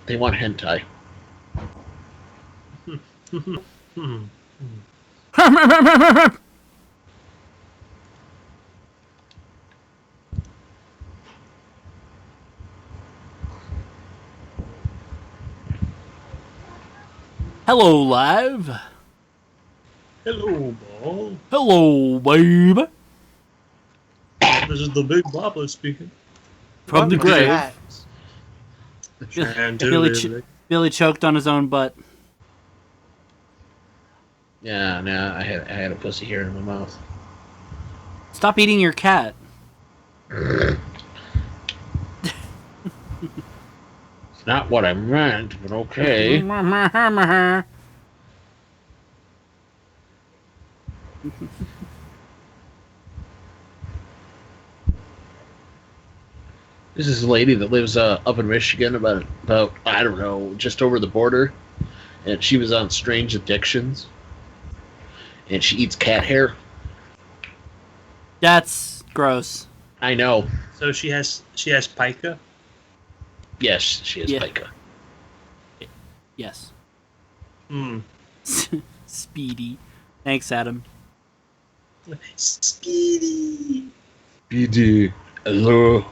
They want hentai. Hello, live. Hello, Ball. Hello, babe. This is the Big Bopper speaking. From the grave. Billy choked on his own butt. Yeah, no, I had a pussy hair in my mouth. Stop eating your cat. It's not what I meant, but okay. This is a lady that lives up in Michigan, about I don't know, just over the border, and she was on strange addictions, and she eats cat hair. That's gross. I know. So she has pica? Yes, she has pica. Yes. Hmm. Speedy. Thanks, Adam. Speedy. Speedy. Hello.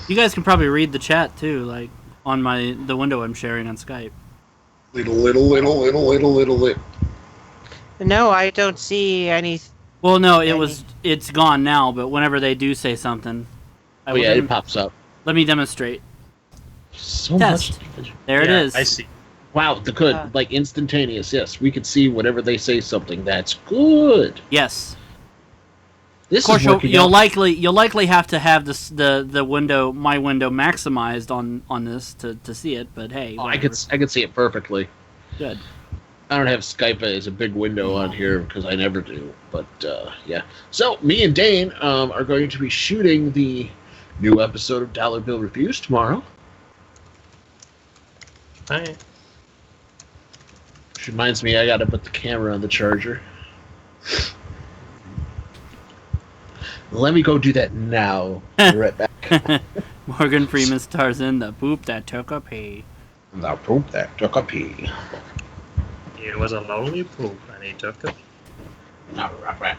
You guys can probably read the chat too, like on the window I'm sharing on Skype. Little. No, I don't see any. Well, no, it's gone now. But whenever they do say something, it pops up. Let me demonstrate. So Test. much. There it is. I see. Wow, the good, like instantaneous. Yes, we can see whenever they say something. That's good. Yes. This of course, is you'll likely have to have the window, my window, maximized on this to see it. But hey, I could see it perfectly. Good. I don't have Skype as a big window on here because I never do. But yeah, so me and Dane are going to be shooting the new episode of Dollar Bill Reviews tomorrow. Hi. Which reminds me, I gotta put the camera on the charger. Let me go do that now. Be right back. Morgan Freeman stars in The Poop That Took a Pee. The poop that took a pee. It was a lonely poop, and he took it. Now right back.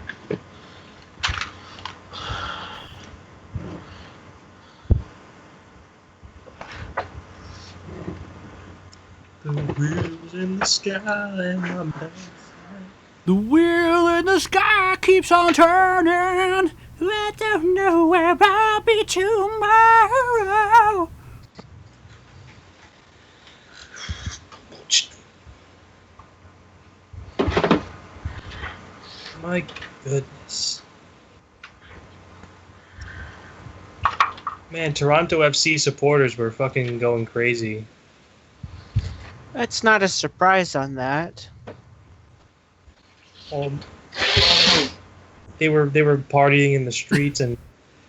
The wheels in the sky and my back. The wheel in the sky keeps on turning. I don't know where I'll be tomorrow. My goodness. Man, Toronto FC supporters were fucking going crazy. It's not a surprise on that. They were partying in the streets and.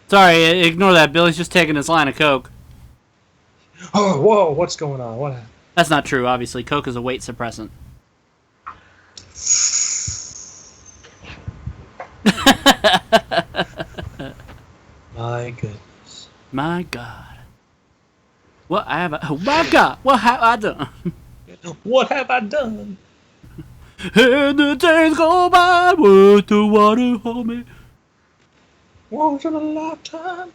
Sorry, ignore that. Billy's just taking his line of Coke. Oh, whoa! What's going on? What happened? That's not true. Obviously, Coke is a weight suppressant. My goodness. My God. What I have? Oh my God! What have I done? What have I done? And the days go by with the water hold me. Once in a lifetime.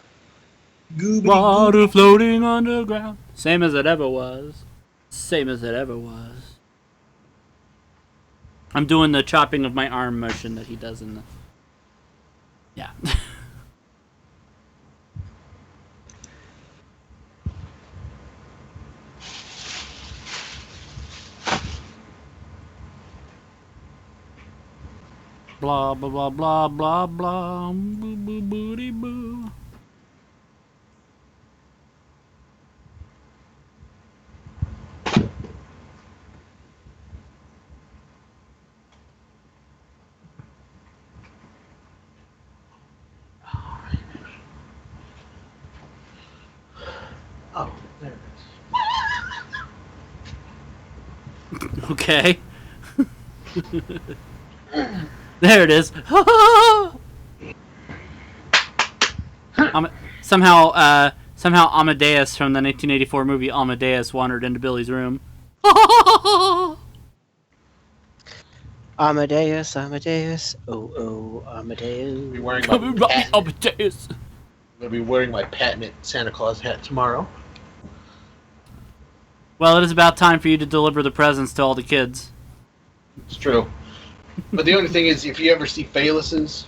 Water floating underground. Same as it ever was. Same as it ever was. I'm doing the chopping of my arm motion that he does in the... Yeah. Blah, blah, blah, blah, blah, blah. Boo, boo, booty, boo. Oh, there it is. Okay. There it is. Somehow, Somehow Amadeus from the 1984 movie Amadeus wandered into Billy's room. Amadeus, Amadeus, oh, Amadeus. Be wearing my patent, Amadeus. I'm gonna be wearing my patented Santa Claus hat tomorrow. Well, it is about time for you to deliver the presents to all the kids. It's true. But the only thing is, if you ever see Phalus's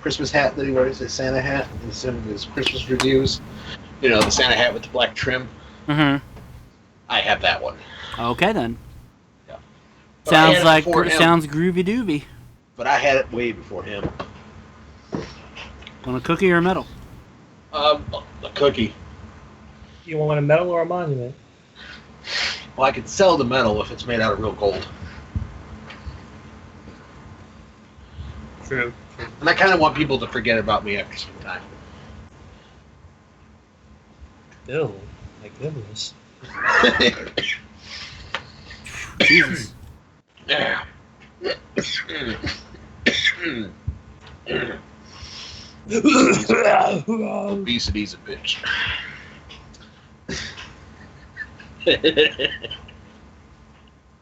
Christmas hat that he wears, his Santa hat, in some of his Christmas reviews, you know, the Santa hat with the black trim, Mm-hmm. I have that one. Okay, then. Yeah. But I had Sounds it like before him. sounds groovy doovy. But I had it way before him. Want a cookie or a medal? A cookie. You want a medal or a monument? Well, I could sell the metal if it's made out of real gold. True. And I kind of want people to forget about me after some time. Ew, my goodness. Jesus. Yeah. Obesity's a bitch.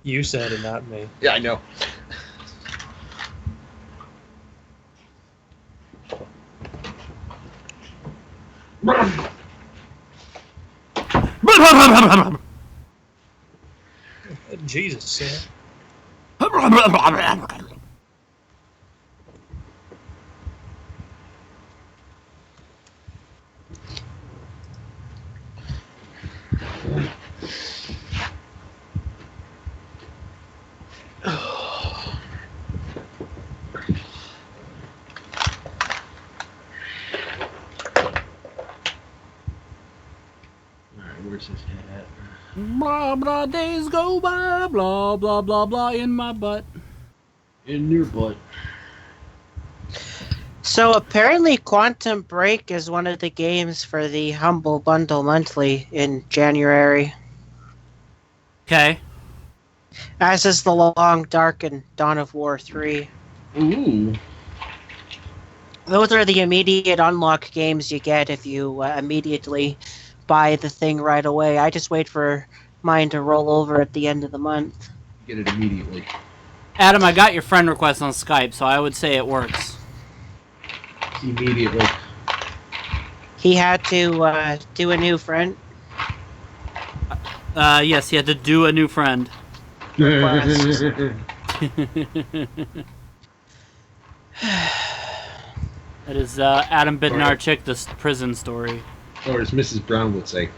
You said it, not me. Yeah, I know. Jesus, Sam. Alright, where's his hat? Blah, blah, days go by, blah, blah, blah, blah, in my butt. In your butt. So apparently Quantum Break is one of the games for the Humble Bundle Monthly in January. Okay. As is The Long Dark and Dawn of War 3. Ooh. Those are the immediate unlock games you get if you immediately buy the thing right away. I just wait for mine to roll over at the end of the month. Get it immediately. Adam, I got your friend request on Skype, so I would say it works. Immediately. He had to do a new friend. Yes, he had to do a new friend. Request. That is Adam Bednarczyk, the prison story. Or as Mrs. Brown would say.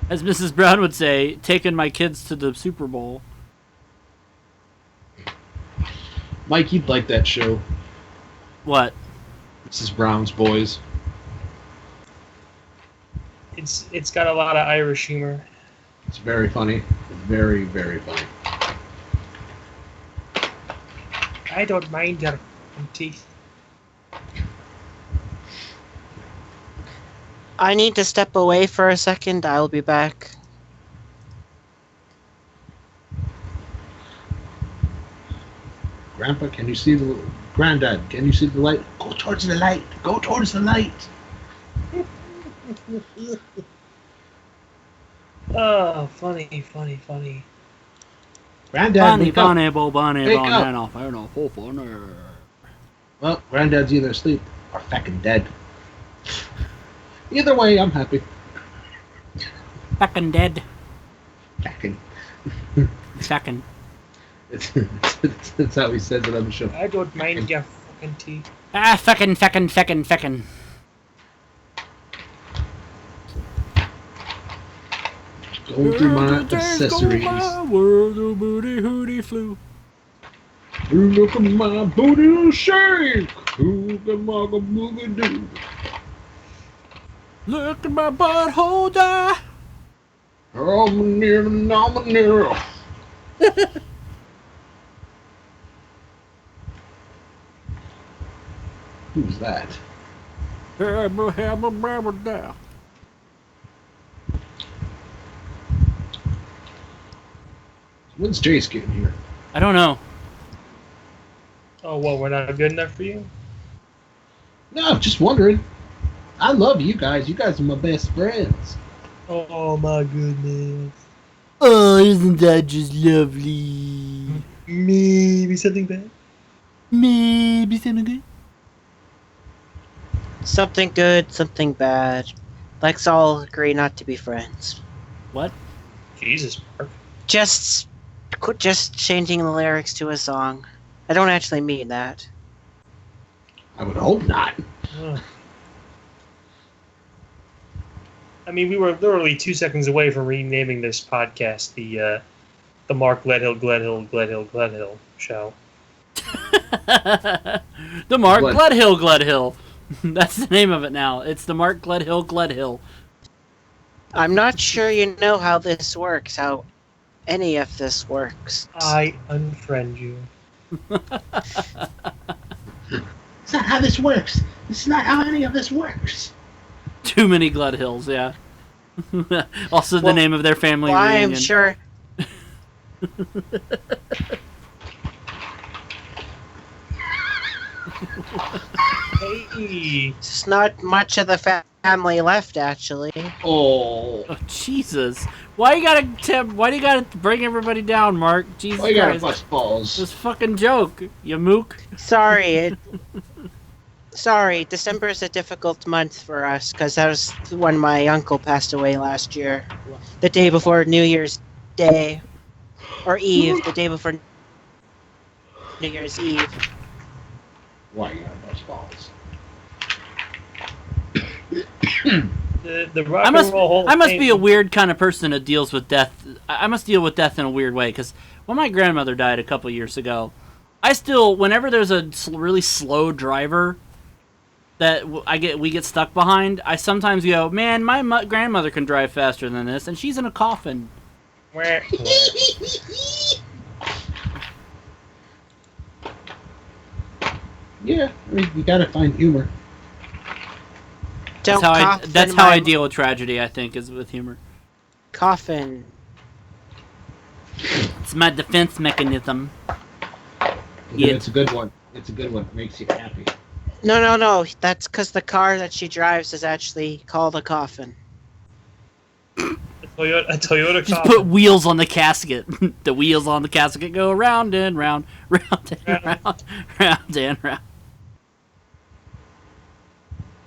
As Mrs. Brown would say, taking my kids to the Super Bowl. Mike, you'd like that show. What? Mrs. Brown's Boys. It's got a lot of Irish humor. It's very funny. Very, very funny. I don't mind your teeth. I need to step away for a second. I'll be back. Grandpa, can you see the... Granddad, can you see the light? Go towards the light. Go towards the light. Oh, funny, funny, funny. Granddad, Bunny, wake up. bunny, bo, bunny, Wake banana, banana, fo, funny. Well, Granddad's either asleep or fucking dead. Either way, I'm happy. Fucking dead. Fucking. Fucking. That's how he says it on the show. I don't mind your fucking teeth. Ah, fucking, fucking, fucking, fucking. Going through my accessories. Where the booty hootie flew. Look at my booty shake. Look at my booty do. Look at my butthole die. I'm near, I'm near. Who's that? When's Jace getting here? I don't know. Oh, well, we're not good enough for you? No, just wondering. I love you guys. You guys are my best friends. Oh my goodness. Oh, isn't that just lovely? Maybe something bad? Maybe something good. Something good, something bad. Let's all agree not to be friends. What? Jesus, Mark. Just changing the lyrics to a song. I don't actually mean that. I would hope not. I mean, we were literally 2 seconds away from renaming this podcast the Mark Gledhill show. The Mark Gled- Gledhill. That's the name of it now. It's the Mark Gledhill. I'm not sure you know how this works, how any of this works. I unfriend you. It's not how this works. It's not how any of this works. Too many Gledhills, yeah. Also the Well, name of their family Well, I reunion. am sure. Hey, There's not much of the family left, actually. Oh. Oh, Jesus. Why do you gotta bring everybody down, Mark? Jesus Why you gotta Christ. bust balls? This fucking joke, you mook. Sorry, sorry. December is a difficult month for us because that was when my uncle passed away last year, the day before New Year's Day, or Eve, the day before New Year's Eve. Why you gotta bust balls? the rock and roll Hall I of must Fame- be a weird kind of person that deals with death. I must deal with death in a weird way because when my grandmother died a couple years ago, I still, whenever there's a really slow driver that we get stuck behind, I sometimes go, man, my grandmother can drive faster than this, and she's in a coffin. Wah, wah. Yeah, I mean, you gotta find humor. Don't That's how I deal with tragedy, I think, is with humor. Coffin. It's my defense mechanism. Yeah, Yeah. it's a good one. It's a good one. It makes you happy. No. That's because the car that she drives is actually called a coffin. A Toyota Just coffin. put wheels on the casket. The wheels on the casket go round and round, round and round, round and round.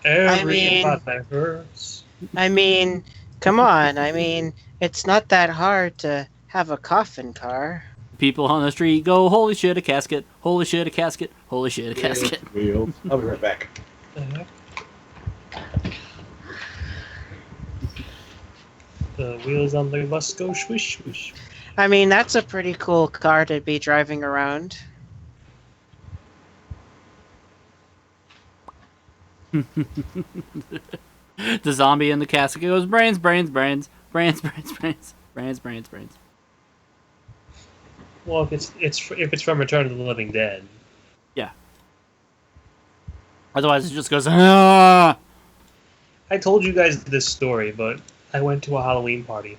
Every I mean- thought that hurts. I mean, come on. I mean, it's not that hard to have a coffin car. People on the street go, holy shit, a casket, holy shit, a casket, holy shit, a casket. Wheels. I'll be right back. The wheels on the bus go swish swish. I mean, that's a pretty cool car to be driving around. The zombie in the casket goes, brains, brains, brains, brains, brains, brains, brains, brains, brains. Well, if it's from Return of the Living Dead. Yeah. Otherwise, it just goes, ah! I told you guys this story, but I went to a Halloween party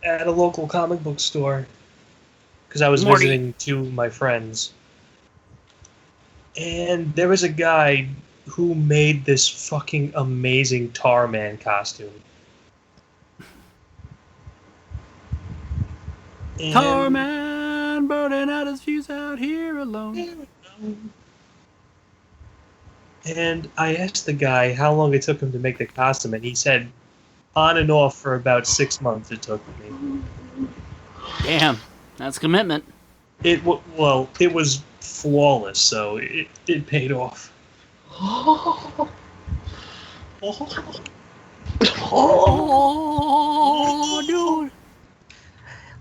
at a local comic book store because I was Morty. visiting two of my friends. And there was a guy who made this fucking amazing Tar Man costume. And- Tar man burning out his fuse out here alone. And I asked the guy how long it took him to make the costume, and he said on and off for about 6 months it took me. Damn, that's commitment. It was flawless, so it paid off. Oh, dude.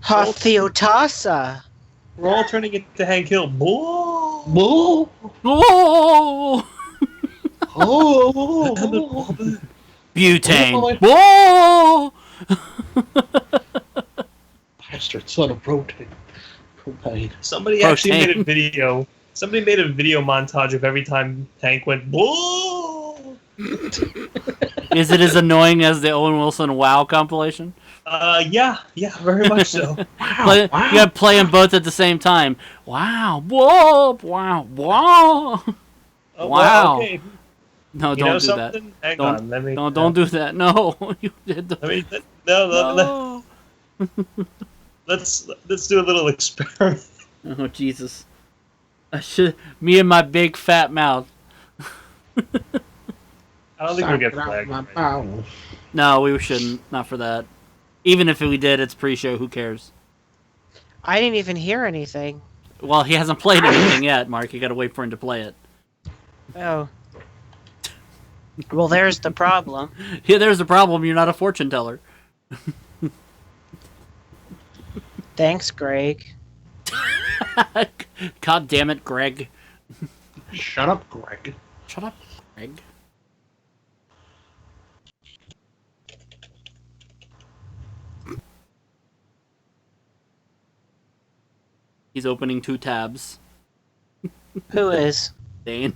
Hothiotasa. We're all turning into Hank Hill. Bull. Whoa! Oh! Oh! Butane. Whoa! Bastard son of propane. Propane. Somebody actually Propane. made a video. Somebody made a video montage of every time Hank went bull. Is it as annoying as the Owen Wilson WoW compilation? Yeah, very much so. You gotta play them both at the same time. Wow. Whoa. Wow. Whoa. Oh, Wow. Well, okay. No, You don't know do that. something? Hang Don't- on. Let me. Don't do that. No, you did the. Let me. No. Let's do a little experiment. Oh Jesus! I should. Me and my big fat mouth. I don't think we'll get Suck it out flagged. my right? bowels. No, we shouldn't. Not for that. Even if we did, it's pre-show. Who cares? I didn't even hear anything. Well, he hasn't played anything yet, Mark. You gotta wait for him to play it. Oh. Well, there's the problem. Yeah, there's the problem. You're not a fortune teller. Thanks, Greg. God damn it, Greg. Shut up, Greg. Shut up, Greg. He's opening 2 tabs. Who is? Dane.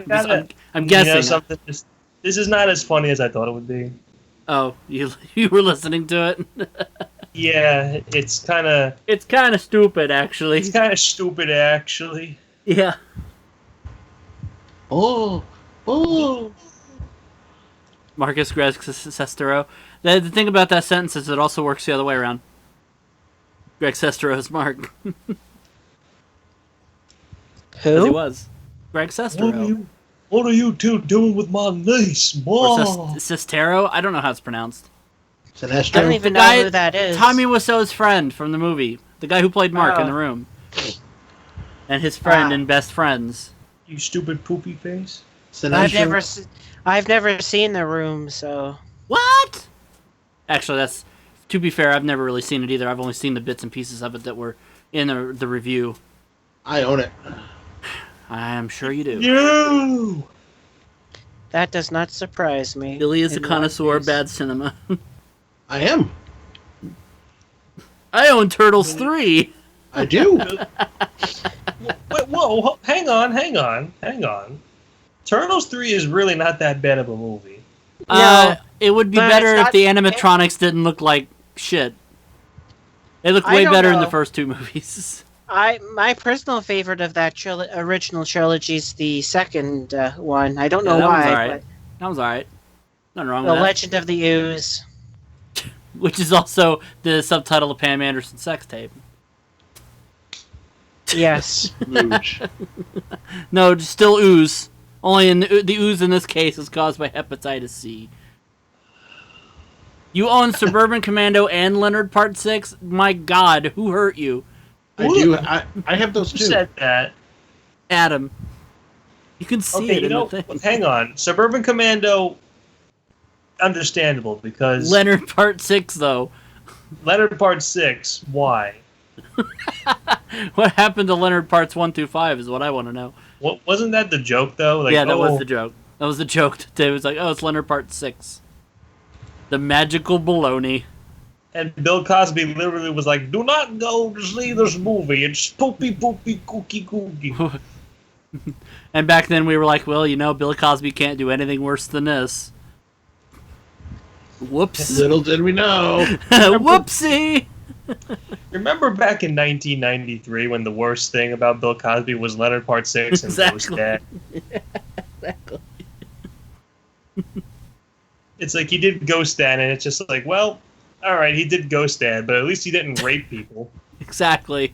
Gotta- I'm You know guessing. something? This is not as funny as I thought it would be. Oh, you were listening to it? Yeah, it's kind of It's kind of stupid, actually. stupid, actually. Yeah. Oh. Marcus Greg Sestero. The thing about that sentence is it also works the other way around. Greg Sestero is Mark. 'Cause he Who? was. Greg Sestero. What are you two doing with my niece, Or boy? Sestero? I don't know how it's pronounced. It's an I don't Astro. even The know guy- who that is. Tommy Wiseau's friend from the movie. The guy who played Mark in Oh. The Room. And his friend Ah. in Best Friends. You stupid poopy face. It's an I've Astro. I've never seen The Room, so What? Actually, that's... To be fair, I've never really seen it either. I've only seen the bits and pieces of it that were in the review. I own it. I'm sure you do. You. that does not surprise me. Billy is a in connoisseur one of bad cinema. I am. I own Turtles 3. I do. Wait, whoa, hang on. Turtles 3 is really not that bad of a movie. It would be but better it's if not- the animatronics didn't look like shit. They look I way don't better in the know. first 2 movies. My personal favorite of that original trilogy is the second one. I don't Yeah, know that one's why, alright. That was alright. Nothing wrong but with The that. Legend of the Ooze. Which is also the subtitle of Pam Anderson's sex tape. Yes. Luge. No, just still ooze. Only the ooze in this case is caused by hepatitis C. You own Suburban Commando and Leonard Part 6? My god, who hurt you? I do. I have those Who too. said that? Adam. You can see Okay, it you in know, the thing. hang on. Suburban Commando, understandable, because Leonard Part 6, though. Leonard Part 6, why? What happened to Leonard Parts 1 through 5 is what I want to know. Wasn't that the joke, though? Like, Yeah, that was oh, the joke. That was the joke. It was like, oh, it's Leonard Part 6. The magical baloney. And Bill Cosby literally was like, do not go to see this movie. It's poopy, kooky, kooky. And back then we were like, well, you know, Bill Cosby can't do anything worse than this. Whoops. Little did we know. Whoopsie! Remember back in 1993 when the worst thing about Bill Cosby was Leonard Part 6 and Ghost Exactly. Dad? Exactly. It's like he did Ghost Dad, and it's just like, well, all right, he did Ghost Dad, but at least he didn't rape people. Exactly.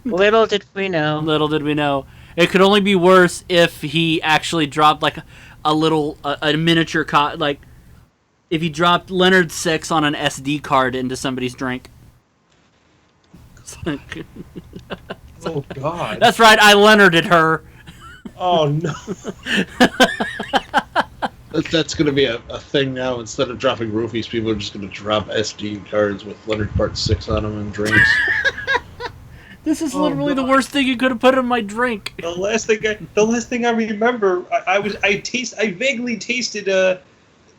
Little did we know. Little did we know. It could only be worse if he actually dropped like a little, a miniature, like, if he dropped Leonard 6 on an SD card into somebody's drink. Oh, God. That's right, I Leonarded her. Oh, no. That's going to be a thing now. Instead of dropping roofies, people are just going to drop SD cards with Leonard Part 6 on them and drinks. This is Oh, literally the God. worst thing you could have put in my drink. The last thing I remember, I vaguely tasted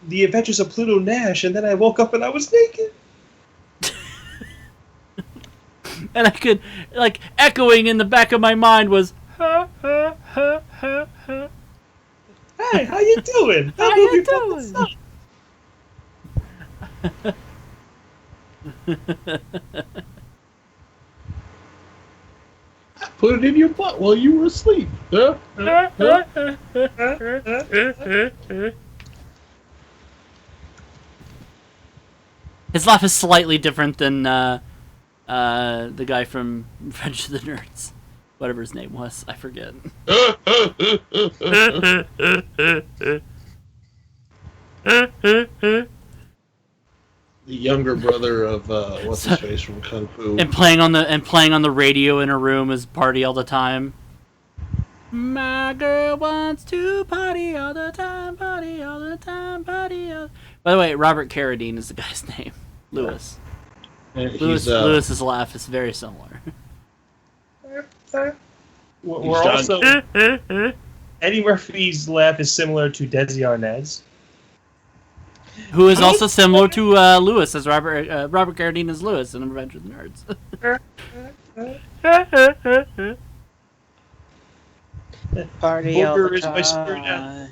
the Adventures of Pluto Nash, and then I woke up and I was naked. And I could, like, echoing in the back of my mind was, ha, ha, ha, ha, ha. Hey, how you doing? How That you movie fucking doing? sucked. Put it in your butt while you were asleep. His laugh is slightly different than the guy from Revenge of the Nerds. Whatever his name was. I forget. The younger brother of what's his face from Kung Fu. And playing on the radio in her room is party all the time. My girl wants to party all the time, party all the time, party all. By the way, Robert Carradine is the guy's name. Lewis. Lewis's laugh is very similar. We're also Eddie Murphy's laugh is similar to Desi Arnaz, Who is also similar to Lewis, as Robert Carradine is Lewis in Revenge of the Nerds. Party all Booger the is my spirit time. animal.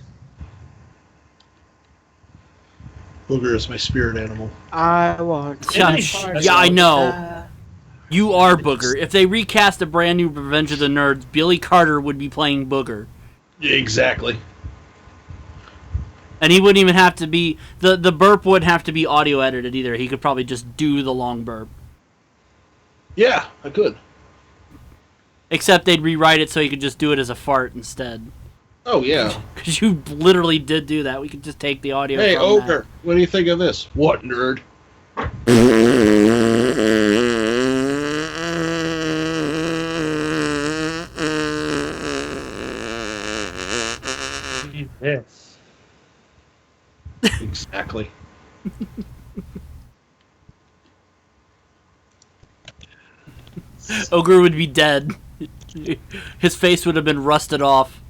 Booger is my spirit animal. I want to Shush. party Yeah, all I the know. time. You are Booger. If they recast a brand new Revenge of the Nerds, Billy Carter would be playing Booger. Exactly. And he wouldn't even have to be... The burp wouldn't have to be audio edited either. He could probably just do the long burp. Yeah, I could. Except they'd rewrite it so he could just do it as a fart instead. Oh, yeah. Because you literally did do that. We could just take the audio Hey, from Ogre, what do you think of this? What, nerd? Yes. Exactly. that. Ogre would be dead. His face would have been rusted off.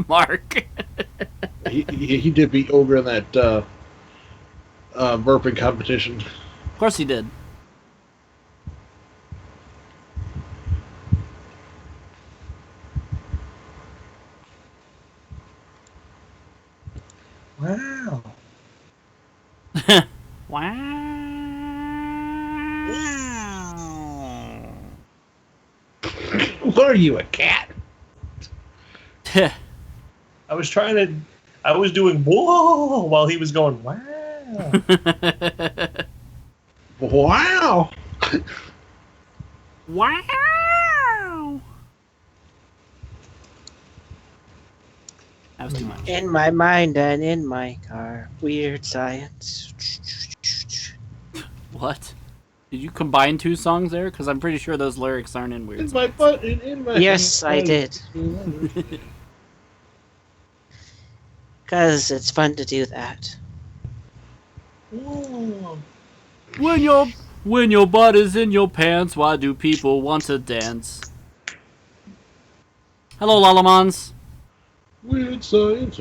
Mark. he did beat Ogre in that burping competition. Of course he did. Wow. Wow. What are you, a cat? I was doing whoa while he was going wow. Wow! Wow. That was too much. In my mind and in my car. Weird science. What? Did you combine two songs there? Because I'm pretty sure those lyrics aren't in weird In songs. my butt and in my Yes, I did. Because it's fun to do that. Whoa. When your butt is in your pants, why do people want to dance? Hello, Lalamans. Weird science.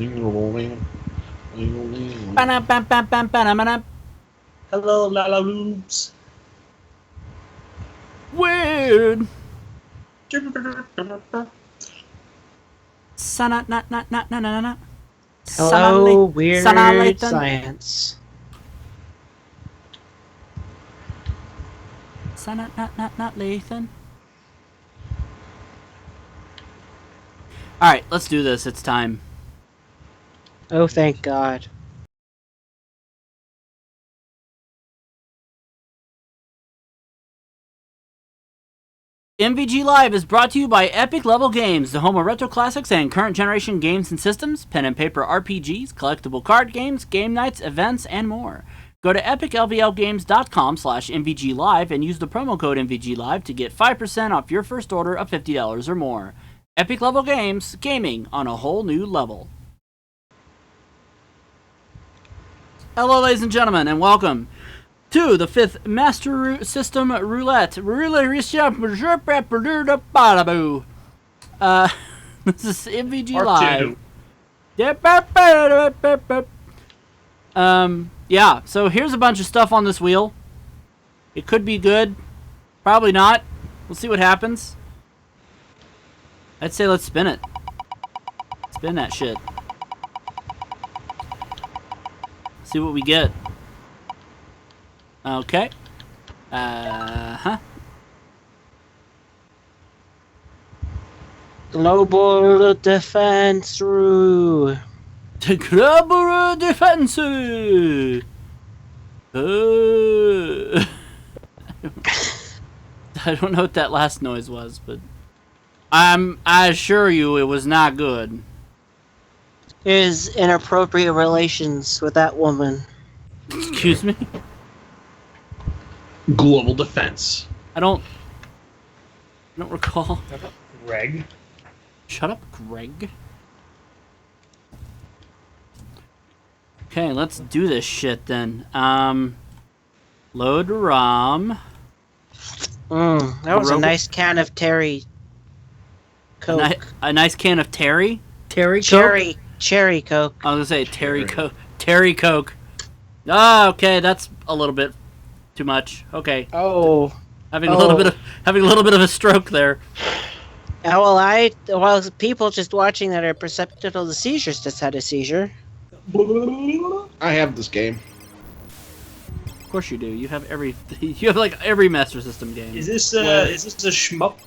Ba-na-bam-bam-bam-bam-bam. Hello, Lala Loops. Weird. Sana-na-na-na-na-na-na. Hello, weird Sana-layton. science. Sana-na-na-na-lathan. Alright, let's do this. It's time. Oh, thank God. MVGLive is brought to you by Epic Level Games, the home of retro classics and current generation games and systems, pen and paper RPGs, collectible card games, game nights, events, and more. Go to epiclvlgames.com/MVGLive and use the promo code MVGLive to get 5% off your first order of $50 or more. Epic Level Games, gaming on a whole new level. Hello, ladies and gentlemen, and welcome to the 5th Master System Roulette. This is MVG Live. Yeah, so here's a bunch of stuff on this wheel. It could be good. Probably not. We'll see what happens. I'd say let's spin it. Spin that shit. See what we get. Okay. Global defense rule. The global defense. I don't know what that last noise was, but I assure you it was not good. His inappropriate relations with that woman. Excuse me? Global defense. I don't recall. Greg. Shut up, Greg. Okay, let's do this shit then. Load ROM. That was a nice can of Terry Coke. A nice can of Terry? Terry Coke? Cherry Coke. I was gonna say Terry Coke. Terry Coke. Oh, okay, that's a little bit too much. Okay. Oh. Having a little bit of a stroke there. Well, people just watching that are perceptive to the seizures just had a seizure. I have this game. Of course you do. You have you have like every Master System game. Is this a shmup?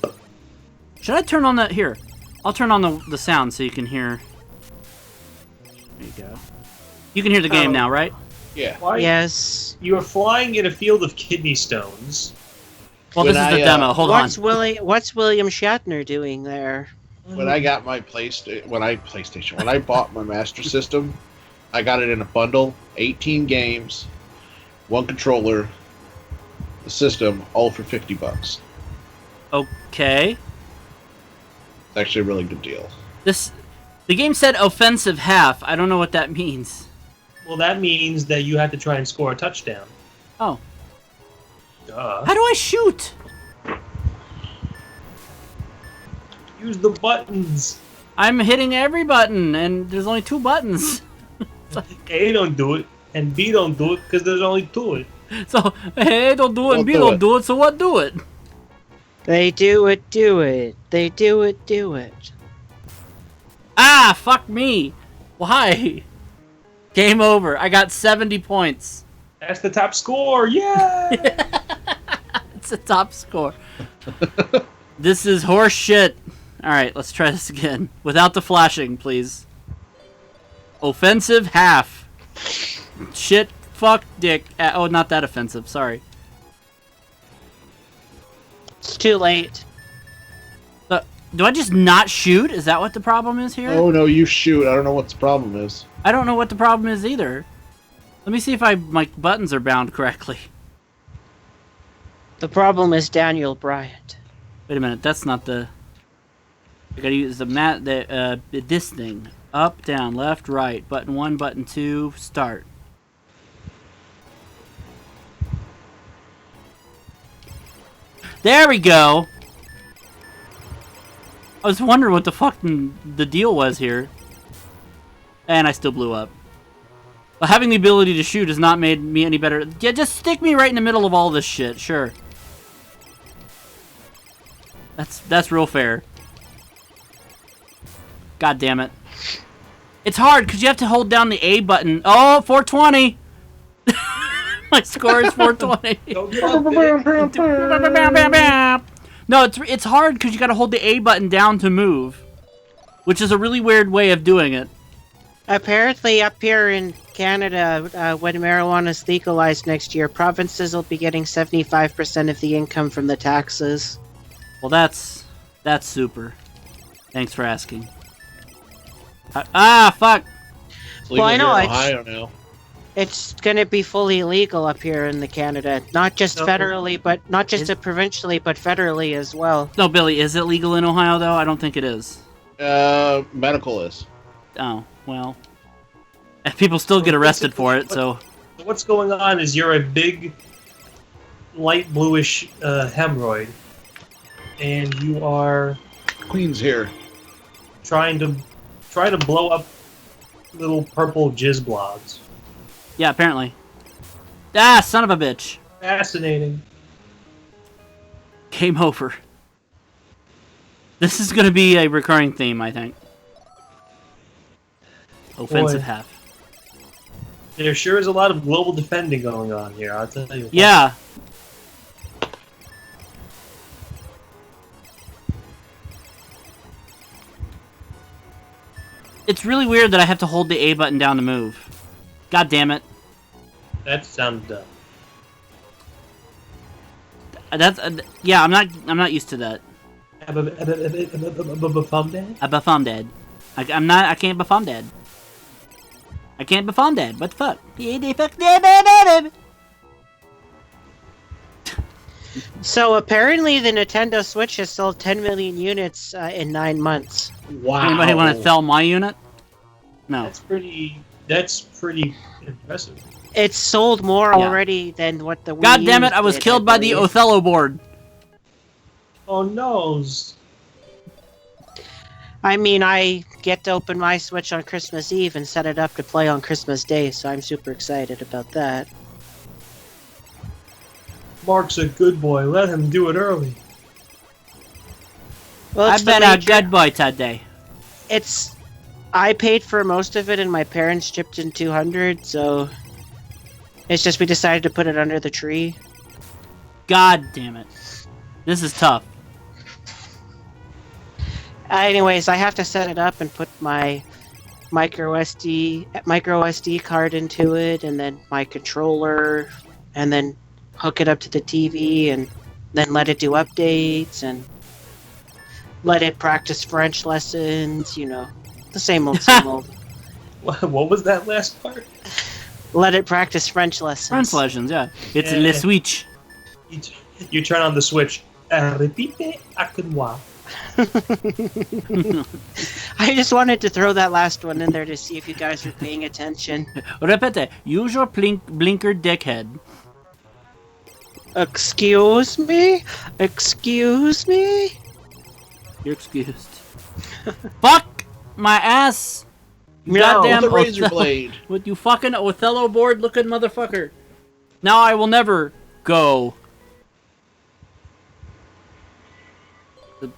Should I turn on that here? I'll turn on the sound so you can hear. There you go. You can hear the game now, right? Yeah. Why? Yes. You are flying in a field of kidney stones. Well, this is the demo. Hold on. What's William Shatner doing there? When I got my when I bought my Master System, I got it in a bundle, 18 games, one controller, the system, all for $50. Okay. It's actually a really good deal. The game said offensive half. I don't know what that means. Well, that means that you have to try and score a touchdown. Oh. Duh. How do I shoot? Use the buttons. I'm hitting every button, and there's only 2 buttons. A don't do it, and B don't do it because there's only 2. So A don't do it, and B don't do it. So what do it? They do it. They do it. Ah, fuck me. Why? Game over. I got 70 points. That's the top score. Yeah. It's a top score. This is horse shit. Alright, let's try this again. Without the flashing, please. Offensive half. Shit, fuck, dick. Oh, not that offensive, sorry. It's too late. Do I just not shoot? Is that what the problem is here? Oh no, you shoot. I don't know what the problem is. I don't know what the problem is either. Let me see if my buttons are bound correctly. The problem is Daniel Bryant. Wait a minute, that's not the... I gotta use this thing. Up, down, left, right. Button 1, button 2, start. There we go! I was wondering what the fucking the deal was here. And I still blew up. But having the ability to shoot has not made me any better. Yeah, just stick me right in the middle of all this shit, sure. That's real fair. God damn it. It's hard because you have to hold down the A button. Oh, 420! My score is 420. No, it's hard because you got to hold the A button down to move, which is a really weird way of doing it. Apparently, up here in Canada, when marijuana is legalized next year, provinces will be getting 75% of the income from the taxes. Well, that's super. Thanks for asking. Fuck! Well, I know, in Ohio now. It's gonna be fully legal up here in the Canada, not just federally, but not just provincially, but federally as well. No, Billy, is it legal in Ohio though? I don't think it is. Medical is. Oh, well. People still get arrested for it, so... What's going on is you're a big, light bluish hemorrhoid, and you are... Queen's here. Trying to blow up little purple jizz blobs. Yeah, apparently. Ah, son of a bitch. Fascinating. Game over. This is going to be a recurring theme, I think. Offensive half. There sure is a lot of global defending going on here, I'll tell you. Yeah. It's really weird that I have to hold the A button down to move. God damn it. That sounds dumb. That's yeah. I'm not used to that. Befum Dad. I'm not. I can't befum Dad. I can't befum Dad. What the fuck? So apparently the Nintendo Switch has sold 10 million units in 9 months. Wow. Anybody want to sell my unit? No. That's pretty impressive. It's sold more already than what the Wii God damn it! U I was did, killed by the believe. Othello board. Oh no! I mean, I get to open my Switch on Christmas Eve and set it up to play on Christmas Day, so I'm super excited about that. Mark's a good boy. Let him do it early. Well, I've been a good boy today. I paid for most of it, and my parents chipped in 200, so it's just we decided to put it under the tree. God damn it! This is tough. Anyways, I have to set it up and put my micro SD card into it, and then my controller, and then hook it up to the TV, and then let it do updates, and let it practice French lessons, you know, the same old, same old. What was that last part? Let it practice French lessons. French lessons, yeah. It's Le Switch. You turn on the Switch. Répite avec moi. I just wanted to throw that last one in there to see if you guys were paying attention. Repete. Use your blinker, dickhead. Excuse me? Excuse me? You're excused. Fuck my ass! You No, goddamn With a razor Othello- blade. With you fucking Othello board looking motherfucker. Now I will never go. The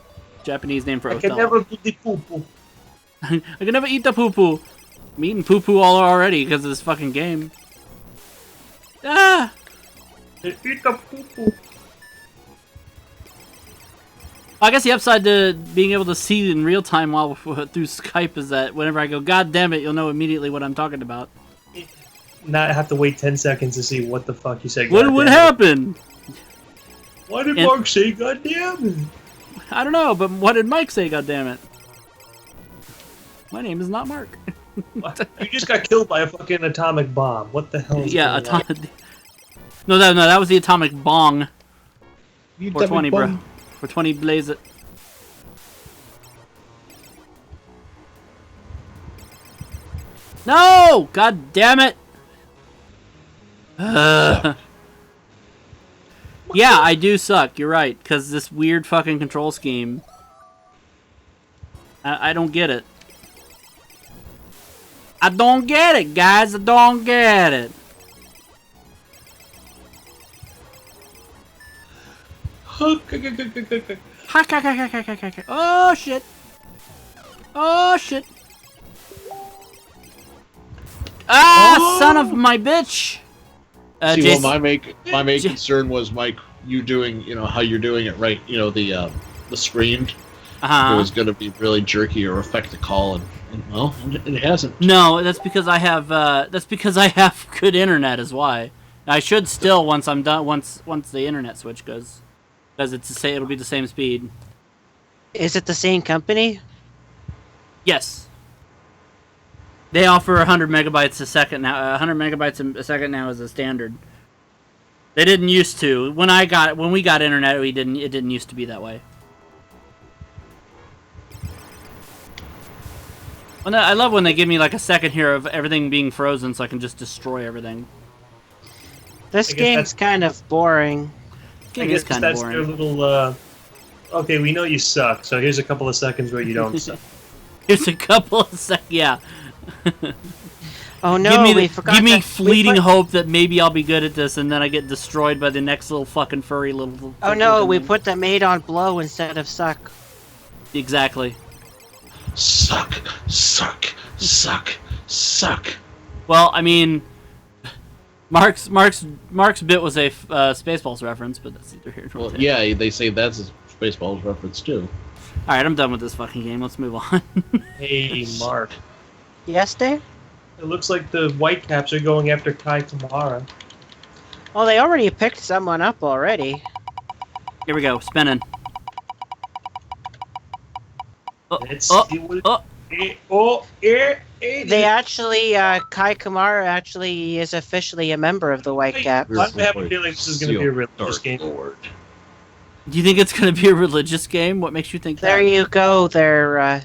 Japanese name for I Othello. can never do the poo-poo. I can never eat the poo-poo. I'm eating poo-poo all already because of this fucking game. Ah! Eat the poo-poo. I guess the upside to being able to see in real time while through Skype is that whenever I go, God damn it, you'll know immediately what I'm talking about. Not have to wait 10 seconds to see what the fuck you said. What would happen? Why did And- Mark say goddamn it? I don't know, but what did Mike say? God damn it! My name is not Mark. You just got killed by a fucking atomic bomb. What the hell is Yeah, going on? atomic. No, that was the atomic bong. You 420, dummy bro. bum. 420, blaze it. No! God damn it! Yeah, I do suck. You're right, because this weird fucking control scheme. I don't get it. I don't get it, guys. I don't get it. Oh shit! Oh shit! Ah, Oh. son of my bitch! See, Jason- well, my main J- concern was, Mike, you doing, how you're doing it right. The screen. It uh-huh. was going to be really jerky or affect the call, and well, it hasn't. No, that's because I have good internet. Is why I should still once I'm done once the internet switch goes, because it'll be the same speed. Is it the same company? Yes. They offer 100 megabytes a second now. 100 megabytes a second now is a standard. They didn't used to. When we got internet, it didn't used to be that way. Well, no, I love when they give me like a second here of everything being frozen, so I can just destroy everything. This I guess game's kind of boring. Game I is guess kind of that's boring. their little, okay, we know you suck, so here's a couple of seconds where you don't suck. Here's a couple of yeah. Oh no, give me, we forgot give me to- fleeting we put- hope that maybe I'll be good at this, and then I get destroyed by the next little fucking furry little. Oh no, we thing. put the made on blow instead of suck. Exactly. Suck, suck, suck, suck. Well, I mean, Mark's bit was a Spaceballs reference, but that's either here nor Well, there. yeah, they say that's a Spaceballs reference too. All right, I'm done with this fucking game. Let's move on. Hey, Mark. Yes, Dave? It looks like the Whitecaps are going after Kai Kamara. Oh, they already picked someone up already. Here we go, spinning. Let's oh, see what oh. They actually, Kai Kamara actually is officially a member of the Whitecaps. I have a feeling this is going to be a religious game. Lord. Do you think it's going to be a religious game? What makes you think There that? you go. They're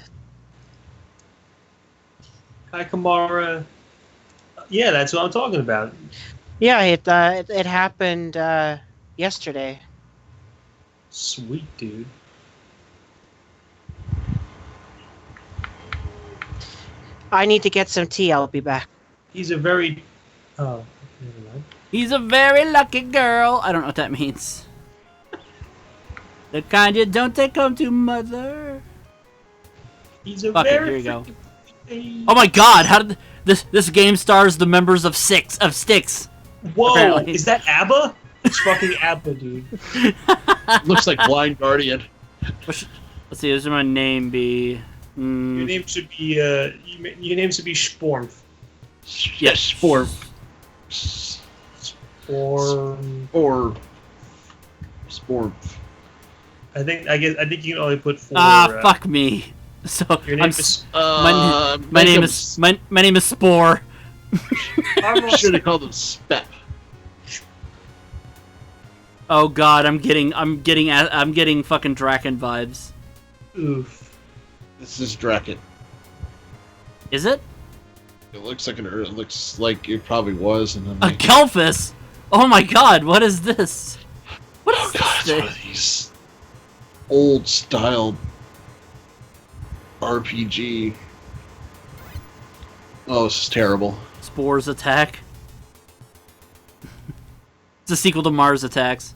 Kai Kamara. Yeah, that's what I'm talking about. yeah. It happened yesterday. Sweet, dude. I need to get some tea. I'll be back. He's a very... Oh, never mind. He's a very lucky girl. I don't know what that means. The kind you don't take home to mother. He's a Fuck it, very... here you go. freaking- Oh my god, how did this game stars the members of Styx? Whoa, apparently. is that ABBA? It's fucking ABBA, dude. Looks like Blind Guardian. Let's see, this is my name be. Your name should be your name should be Sporm. Yes, Spore. Or Spore. I think you can only put 4. Fuck me. So Your name is. my name is my name is Spore. I'm Should have called him Spep. Oh god, I'm getting fucking Draken vibes. Oof. This is Draken. Is it? It looks like it looks like it probably was, and then A Kelphus? Oh my god, what is this? What is God, it's this one of these old style RPG. Oh, this is terrible. Spore's Attack. It's a sequel to Mars Attacks.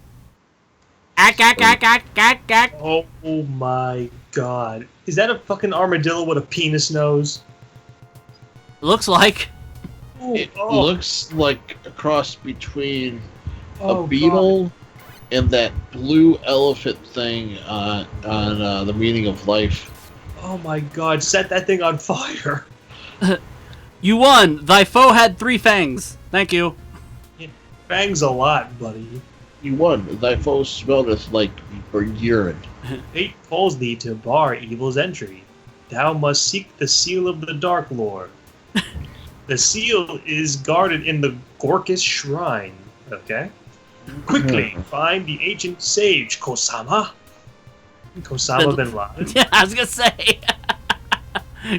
Oh my god. Is that a fucking armadillo with a penis nose? Looks like. Ooh, It looks like a cross between oh, a beetle and that blue elephant thing on The Meaning of Life. God. Oh my god, set that thing on fire. You won! Thy foe had 3 fangs. Thank you. Bangs a lot, buddy. You won. Thy foe smelleth like urine. Fate calls thee to bar evil's entry. Thou must seek the seal of the Dark Lord. The seal is guarded in the Gorkis Shrine. Okay? Quickly, find the ancient sage, Kosama. Kosama bin Laden. Yeah, I was gonna say.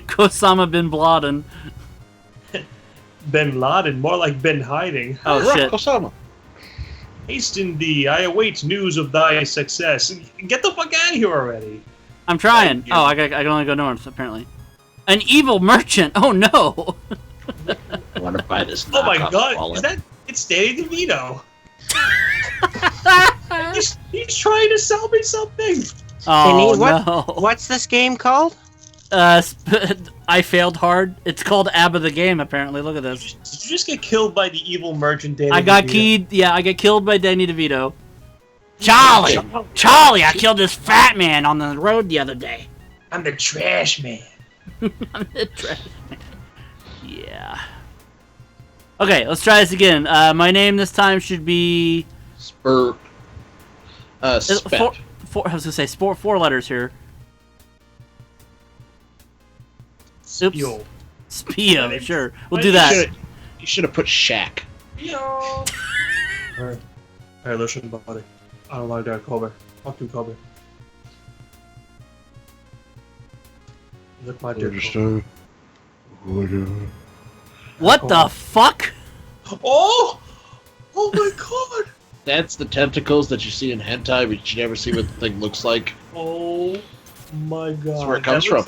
Kosama bin Laden. Bin Laden, more like Ben Hiding. Oh shit. Osama. Hasten thee, I await news of thy success. Get the fuck out of here already. I'm trying. Thank you. Oh, I can only go north, apparently. An evil merchant! Oh no! I want to buy this. Oh my knockoff god, wallet. is that... It's Danny DeVito. he's trying to sell me something. Oh what? no. What's this game called? I failed hard. It's called ABBA the game, apparently. Look at this. Did you just get killed by the evil merchant Danny I got DeVito? keyed. Yeah, I got killed by Danny DeVito. Charlie! I killed this fat man on the road the other day. I'm the trash man. I'm the trash man. Yeah. Okay, let's try this again. My name this time should be... Spur. Spep. I was gonna say 4 letters here. Oops. Yo. Spio, sure. We'll do that. You should have put Shaq. Yo. Alright, listen, buddy. I don't like that cover. Fuck you, cover. Look my dick. What the fuck? Oh! Oh my god! That's the tentacles that you see in hentai, but you never see what the thing looks like. Oh my god. That's where it comes from.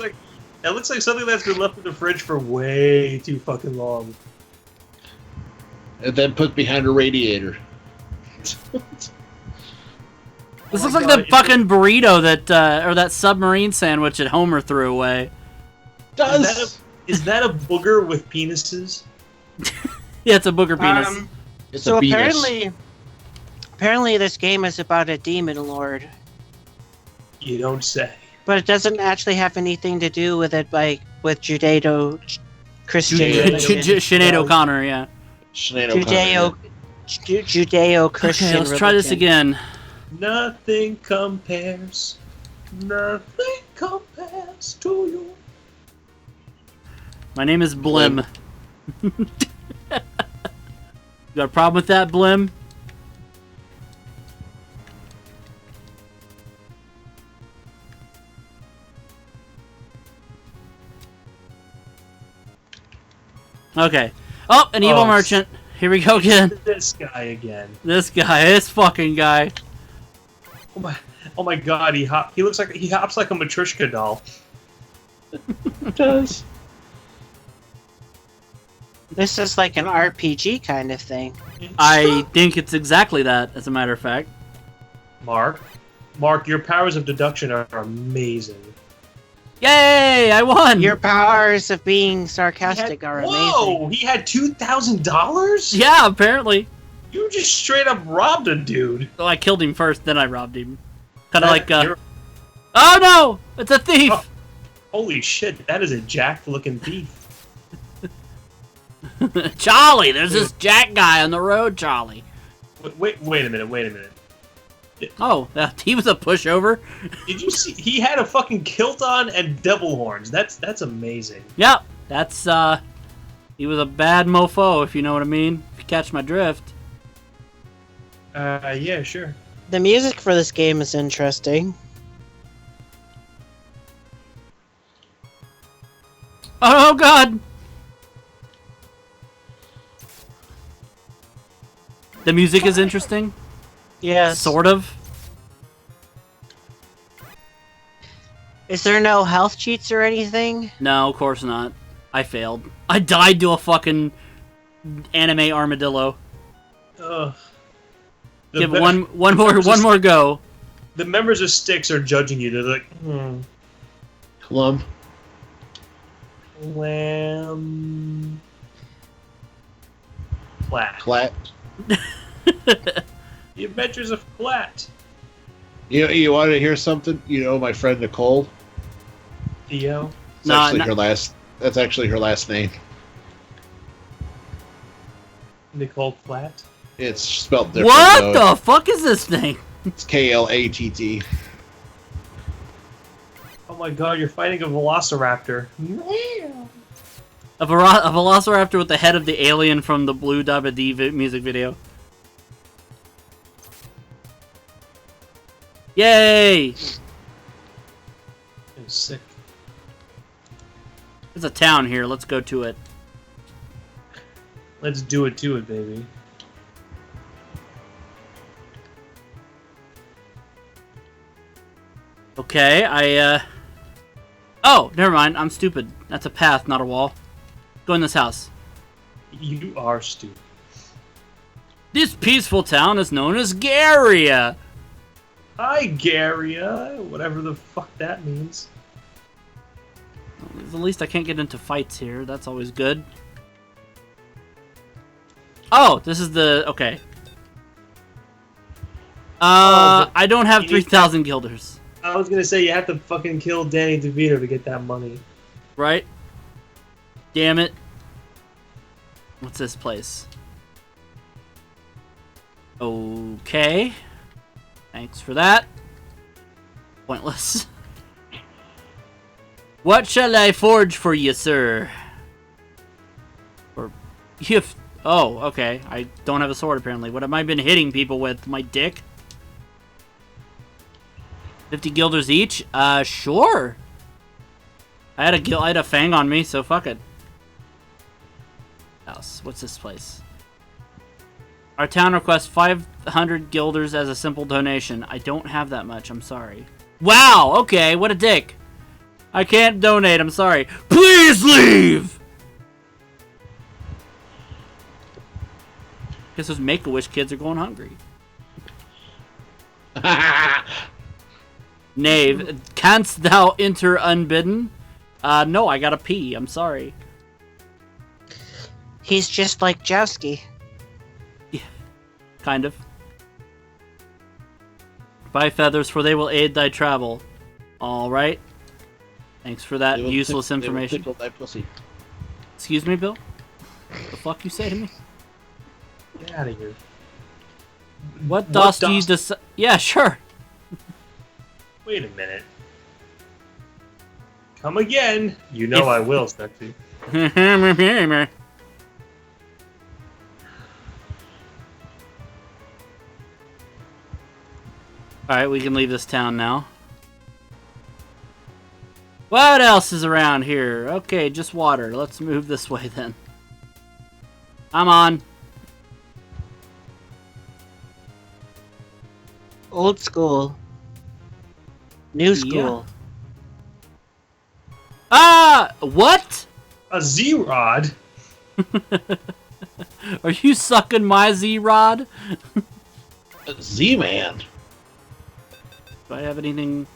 That looks like something that's been left in the fridge for way too fucking long. And then put behind a radiator. This Oh looks my like God, the fucking burrito that, or that submarine sandwich that Homer threw away. Does Is that a booger with penises? Yeah, it's a booger penis. It's So a Venus. apparently this game is about a demon lord, You don't say. but it doesn't actually have anything to do with it, like with Judeo-Christian Judeo- religion. Sinead O'Connor, yeah. Sinead O'Connor. Judeo-Christian Okay, let's try this religion. again. Nothing compares. Nothing compares to you. My name is Blim. You got a problem with that, Blim? Okay. Oh, an evil Oh. merchant. Here we go again. This guy again. This guy, this fucking guy. Oh my god, he looks like he hops like a Matryoshka doll. It does. This is like an RPG kind of thing. I think it's exactly that, as a matter of fact. Mark, your powers of deduction are amazing. Yay! I won! Your powers of being sarcastic are amazing. Whoa! He had $2,000. Yeah, apparently. You just straight up robbed a dude. Well, I killed him first, then I robbed him. Kind of like, You're- oh no! It's a thief! Oh. Holy shit! That is a jacked-looking thief. Charlie! There's this Jack guy on the road, Charlie. Wait a minute. Oh, he was a pushover. Did you see? He had a fucking kilt on and devil horns. That's amazing. Yep, that's, he was a bad mofo, if you know what I mean. If you catch my drift. Yeah, sure. The music for this game is interesting. Oh, God! The music is interesting. Yes. Sort of. Is there no health cheats or anything? No, of course not. I failed. I died to a fucking anime armadillo. Ugh. Give it one more go. The members of Styx are judging you. They're like, Clum. Lamb. Flat. Clat. The Adventures of Flat. You want to hear something? You know my friend Nicole? Theo. It's No, actually no- her last. That's actually her last name. Nicole Flat. It's spelled different. What though. the fuck is this thing? It's Klatt. Oh my god, you're fighting a Velociraptor. A velociraptor with the head of the alien from the Blue Dabba D music video. Yay! It's sick. There's a town here. Let's go to it. Let's do it to it, baby. Okay, Oh, never mind. I'm stupid. That's a path, not a wall. Go in this house. You are stupid. This peaceful town is known as Garia. Hi, Garia. Whatever the fuck that means. At least I can't get into fights here. That's always good. Oh, this is the... Okay. but I don't have you need 3,000 guilders. I was gonna say you have to fucking kill Danny DeVito to get that money. Right? Damn it. What's this place? Okay. Thanks for that. Pointless. What shall I forge for you, sir? Or if... Oh, okay. I don't have a sword, apparently. What have I been hitting people with? My dick? 50 guilders each? Sure. I had a fang on me, so fuck it. House. What's this place? Our town requests 500 guilders as a simple donation. I don't have that much, I'm sorry. Wow, okay, what a dick. I can't donate, I'm sorry. Please leave! Guess those Make-A-Wish kids are going hungry. Knave, canst thou enter unbidden? No, I gotta pee, I'm sorry. He's just like Jowski. Yeah. Kind of. Buy feathers, for they will aid thy travel. Alright. Thanks for that useless information. Tickle thy pussy. Excuse me, Bill? The fuck you say to me? Get out of here. What dost ye decide? Yeah, sure. Wait a minute. Come again. You know I will, Sexy. Alright, we can leave this town now. What else is around here? Okay, just water. Let's move this way then. I'm on. Old school. New school. Ah! What? A Z-Rod? Are you sucking my Z-Rod? Z-Man. Do I have anything?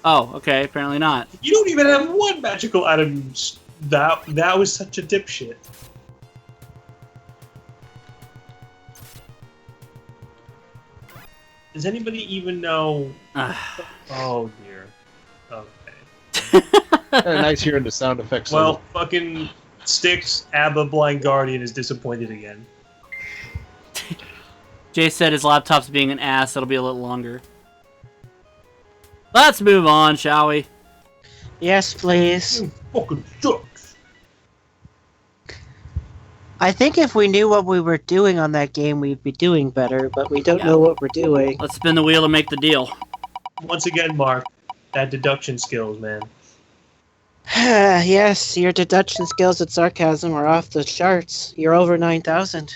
Oh, okay, apparently not. You don't even have one magical item. That was such a dipshit. Does anybody even know? Oh dear. Okay. Nice hearing the sound effects. Well, fucking Styx, ABBA Blind Guardian is disappointed again. Jay said his laptop's being an ass. That'll be a little longer. Let's move on, shall we? Yes, please. You fucking sucks. I think if we knew what we were doing on that game, we'd be doing better, but we don't know what we're doing. Let's spin the wheel and make the deal. Once again, Mark, that deduction skills, man. Yes, your deduction skills and sarcasm are off the charts. You're over 9,000.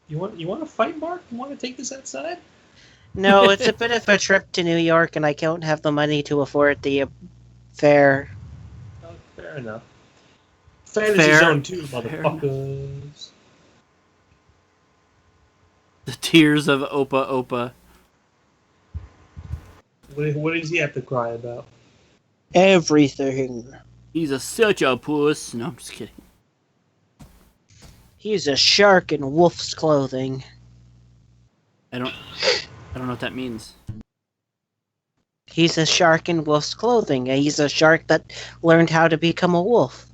You want to fight, Mark? You want to take this outside? No, it's a bit of a trip to New York, and I don't have the money to afford the fare. Oh, fair enough. Fantasy Zone 2, motherfuckers. The tears of Opa Opa. What does he have to cry about? Everything. He's such a puss. No, I'm just kidding. He's a shark in wolf's clothing. I don't know what that means. He's a shark in wolf's clothing. He's a shark that learned how to become a wolf.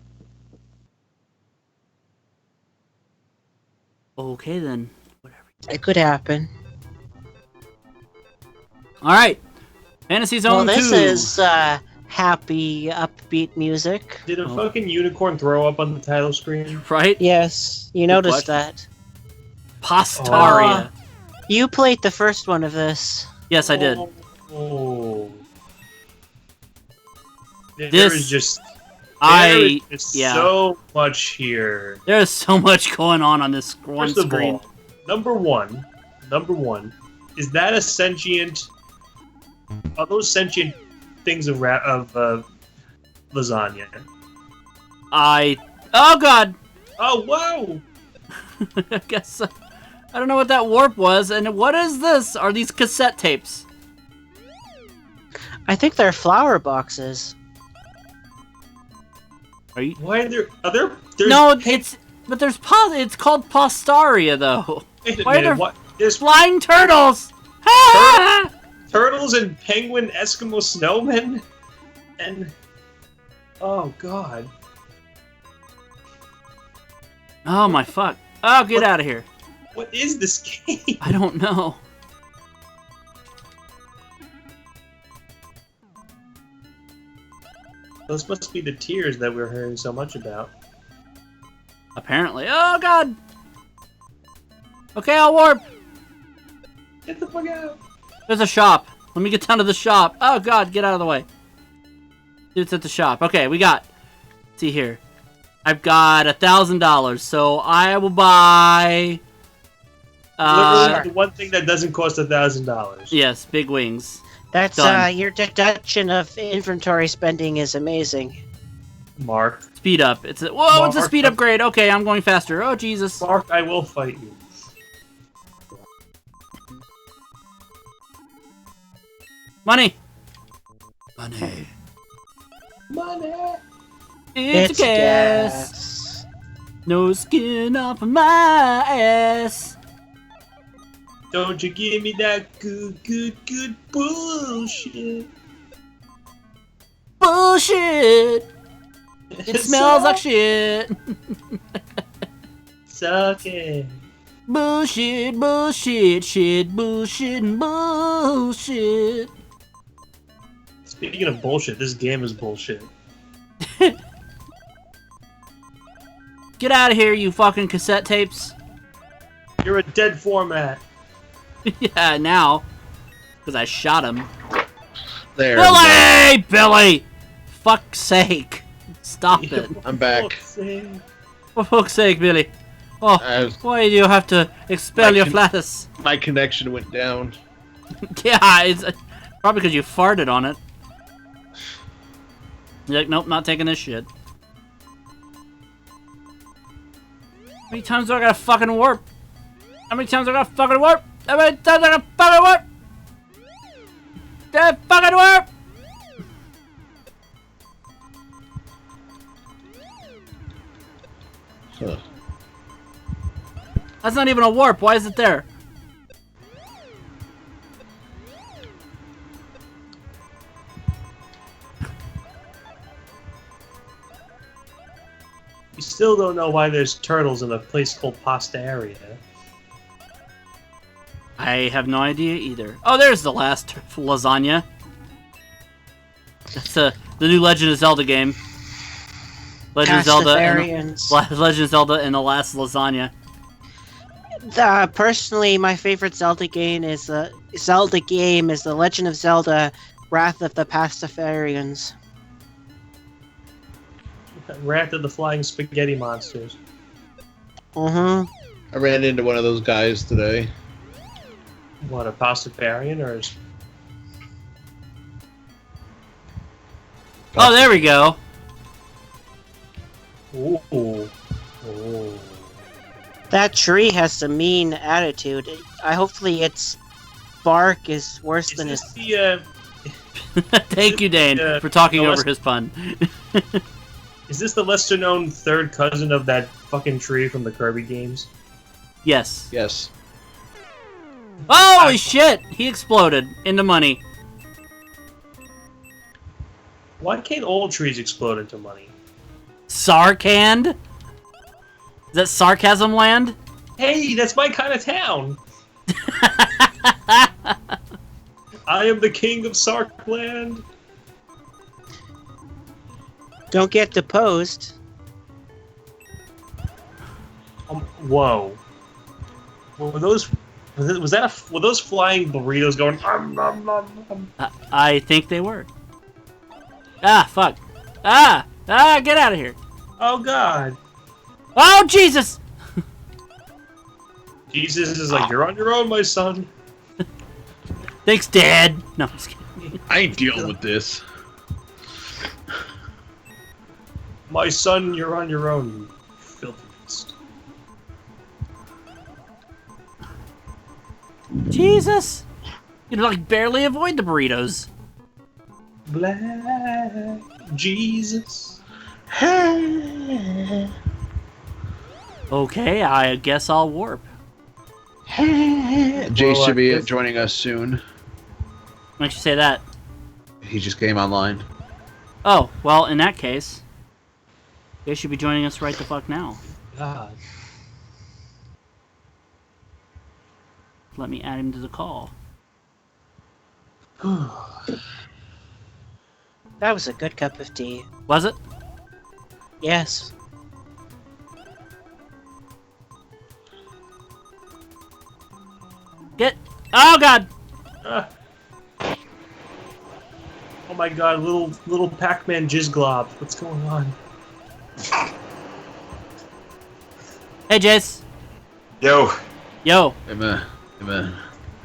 Okay then. Whatever. It could happen. Alright. Fantasy Zone 2. Well, this is happy, upbeat music. Did a fucking unicorn throw up on the title screen? Right? Yes, you noticed that. Pastaria. You played the first one of this. Yes, I did. Oh. There This- is just Yeah. so much here. There's so much going on this one First of screen. all, number one, is that a sentient? Are those sentient things of lasagna? Oh god! Oh whoa! I guess I don't know what that warp was, and what is this? Are these cassette tapes? I think they're flower boxes. Are you? Why are there? No, it's called Pastaria though. Wait a why are minute, there what? There's flying turtles? Ah! turtles and penguin Eskimo snowmen, and oh god! Oh my fuck! Oh, get out of here! What is this game? I don't know. Those must be the tears that we're hearing so much about. Apparently. Oh god! Okay, I'll warp! Get the fuck out! There's a shop. Let me get down to the shop. Oh god, get out of the way. It's at the shop. Okay, we got. Let's see here. I've got $1,000, so I will buy. Literally the one thing that doesn't cost $1,000. Yes, big wings. That's Done. your deduction of inventory spending is amazing. Mark. Speed up. It's a, whoa! It's a Mark, speed upgrade. Okay, I'm going faster. Oh Jesus! Mark, I will fight you. Money. Money. Money. It's gas. No skin off of my ass. Don't you give me that good bullshit. Bullshit! It smells like shit! Suck it. Bullshit, bullshit, shit, bullshit, and bullshit. Speaking of bullshit, this game is bullshit. Get out of here, you fucking cassette tapes. You're a dead format. Yeah, now. Because I shot him. There. Billy! Billy! Fuck's sake. Stop it. I'm back. For fuck's sake, Billy. Oh, why do you have to expel your flatus? My connection went down. Yeah, it's probably because you farted on it. You're like, nope, not taking this shit. How many times do I gotta fucking warp? How many times do I gotta fucking warp? How many times do I gotta fucking warp? That fucking warp! Huh. That's not even a warp. Why is it there? We still don't know why there's turtles in a place called Pasta Area. I have no idea either. Oh, there's the last lasagna. That's the new Legend of Zelda game. Legend of Zelda and the last lasagna. Personally, my favorite Zelda game is the Legend of Zelda: Wrath of the Pastafarians. Wrath of the Flying Spaghetti Monsters. I ran into one of those guys today. What, a Pastafarian or? Oh, there we go. Ooh. Oh. That tree has some mean attitude. Hopefully its bark is worse than its... Thank you, Dane, for talking over his pun. Is this the lesser-known third cousin of that fucking tree from the Kirby games? Yes. Yes. Holy shit! He exploded into money. Why can't all trees explode into money? Sarkand? Is that Sarcasm Land? Hey, that's my kind of town! I am the king of Sarkland! Don't get deposed. Whoa. Were those flying burritos going? I think they were. Ah, fuck. Ah, get out of here. Oh God. Oh Jesus. Jesus is like, you're on your own, my son. Thanks, Dad. No, I'm just kidding. I ain't dealing with this. My son, you're on your own, you filthy beast. Jesus! You like barely avoid the burritos. Black Jesus. Okay, I guess I'll warp. Jace should be joining us soon. Why don't you say that? He just came online. Oh, well, in that case, they should be joining us right the fuck now. God. Let me add him to the call. That was a good cup of tea. Was it? Yes. Oh God! Oh my God, little Pac-Man jizz glob. What's going on? Hey, Jace. Yo. Yo. Hey man.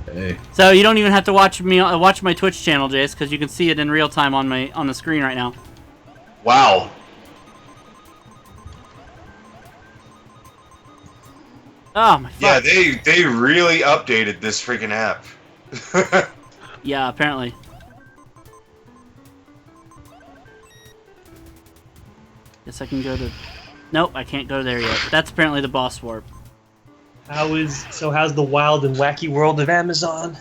Hey. So you don't even have to watch my Twitch channel, Jace, because you can see it in real time on the screen right now. Wow. Oh my fuck. Yeah, they really updated this freaking app. Yeah, apparently. Guess I can go to... Nope, I can't go there yet. That's apparently the boss warp. How's the wild and wacky world of Amazon?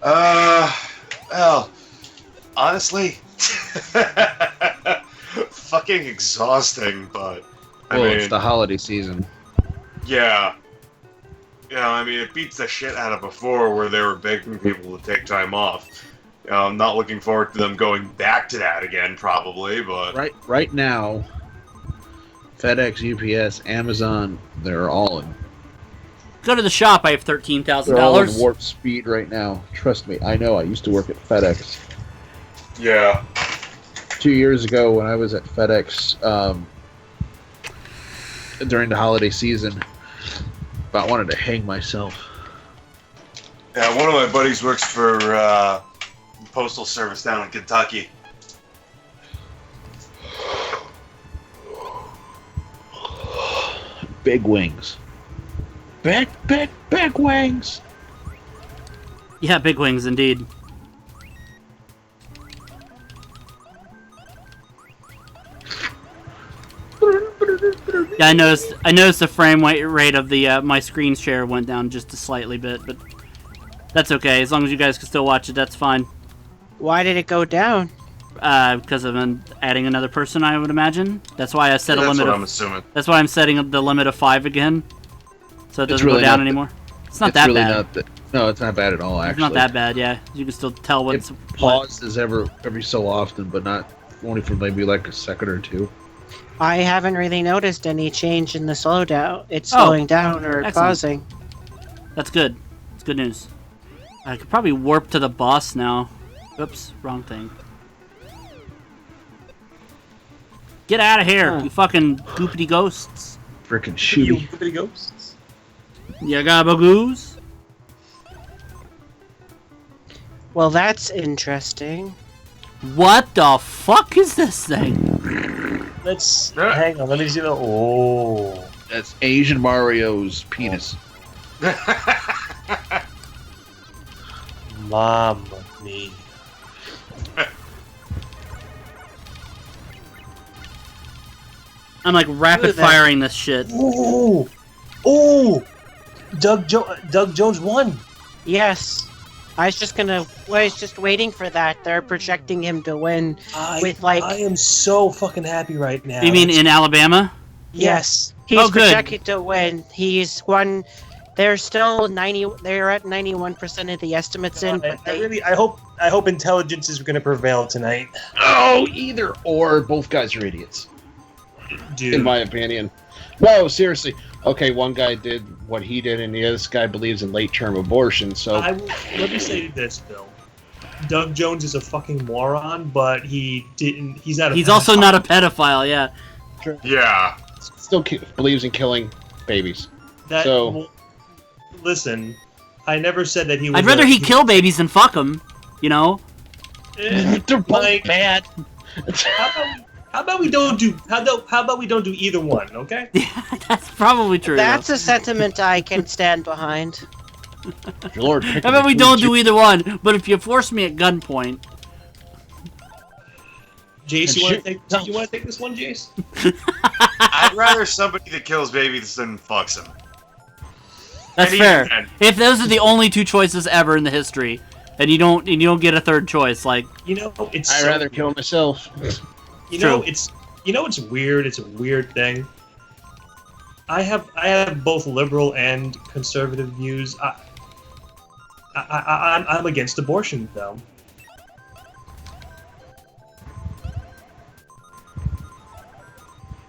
Well, honestly, fucking exhausting, but Well, I mean, it's the holiday season. yeah. I mean, it beats the shit out of before where they were begging people to take time off. I'm not looking forward to them going back to that again, probably, but... Right now, FedEx, UPS, Amazon, they're all in. Go to the shop. I have They're all in $13,000. warp speed right now. Trust me, I know. I used to work at FedEx. Yeah. 2 years ago, when I was at FedEx during the holiday season, I wanted to hang myself. Yeah, one of my buddies works for the Postal Service down in Kentucky. Big wings. Big wings. Yeah, big wings indeed. Yeah, I noticed the frame rate of the my screen share went down just a slightly bit, but that's okay. As long as you guys can still watch it, that's fine. Why did it go down? Because of adding another person, I would imagine. That's why I set a That's limit what of. I'm assuming. That's why I'm setting the limit of 5 again, so it It's doesn't really go down not anymore. It's not It's that really bad. not that. No, it's not bad at all. It's Actually, not that bad. Yeah, you can still tell what's. It pauses every so often, but not only for maybe like a second or two. I haven't really noticed any change in the slowdown. It's Oh, slowing down or excellent. pausing. That's good. It's good news. I could probably warp to the boss now. Oops, wrong thing. Get out of here, Huh. you fucking goopity ghosts. Freaking You shooty. goopity ghosts. You gabagoos. Well, that's interesting. What the fuck is this thing? Let's Yeah. hang on. Let me see the. Oh, That's Asian Mario's penis. mom me. I'm like rapid Ooh, that- firing this shit. Oh, oh, Doug Jones won. Yes. I was just waiting for that. They're projecting him to win with like I am so fucking happy right now. You mean in Alabama? yes. He's Oh, good. projected to win. He's won. They're still 90. They're at 91% of the estimates in, but I hope intelligence is going to prevail tonight, Oh, either or. Both guys are idiots, dude. in my opinion. No, seriously. Okay, one guy did what he did, and the other guy believes in late-term abortion. So Let me say this, Bill. Doug Jones is a fucking moron, but he didn't. He's not. He's also not a pedophile, yeah. Yeah. still believes in killing babies. That, so- well, listen, I never said that he was. I'd rather he kill babies than fuck them, you know? Eh, They're both like, bad. how about we don't do? How about we don't do either one? Okay. That's probably true. that's a sentiment I can stand behind. Lord, How about we don't do either one, but if you force me at gunpoint... Jace, you And want to take this one, Jace? I'd rather somebody that kills babies than fucks them. That's And fair. even then- If those are the only two choices ever in the history, and you don't get a third choice, like... You know, it's. I'd so rather kill myself. You know, True. it's. You know, it's weird. It's a weird thing. I have both liberal and conservative views. I'm against abortion, though.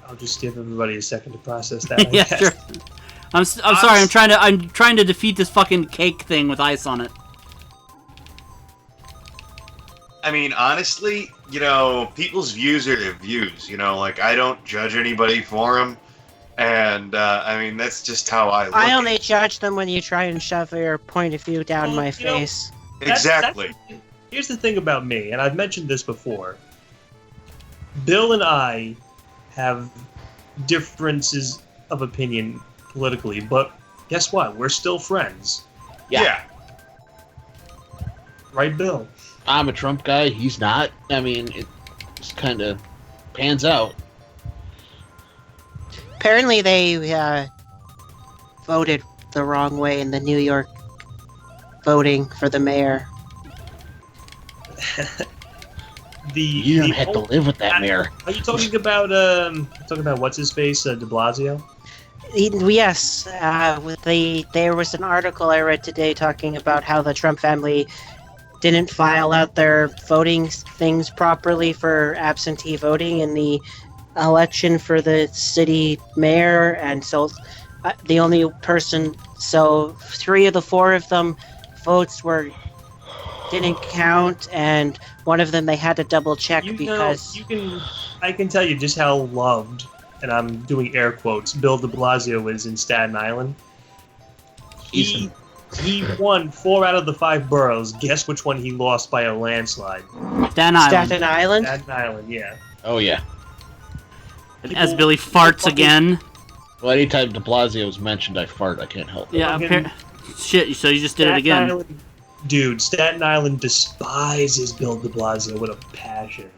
I'll just give everybody a second to process that. I yeah, guess. sure. I'm sorry. I'm trying to defeat this fucking cake thing with ice on it. I mean, honestly, you know, people's views are their views. You know, like, I don't judge anybody for them. And, I mean, that's just how I look I at only judge them when you try and shove your point of view down Well, my you know, face. it. Exactly. Here's the thing about me, and I've mentioned this before. Bill and I have differences of opinion politically, but guess what? We're still friends. Yeah. Right, Bill? I'm a Trump guy. He's not. I mean, it just kind of pans out. Apparently, they voted the wrong way in the New York voting for the mayor. You don't have to live with that, Mayor. Are you talking about what's his face, De Blasio? Yes, there was an article I read today talking about how the Trump family didn't file out their voting things properly for absentee voting in the election for the city mayor, and so the only person, so 3 of the 4 of them votes didn't count, and one of them they had to double check because I can tell you just how loved, and I'm doing air quotes, Bill de Blasio is in Staten Island. He won 4 out of the 5 boroughs. Guess which one he lost by a landslide? Staten Island. Staten Island? Staten Island, yeah. Oh, yeah. And as Billy farts again. Well, anytime de Blasio is mentioned, I fart. I can't help it. Yeah, shit, so you just did it again. Island, dude, Staten Island despises Bill de Blasio with a passion.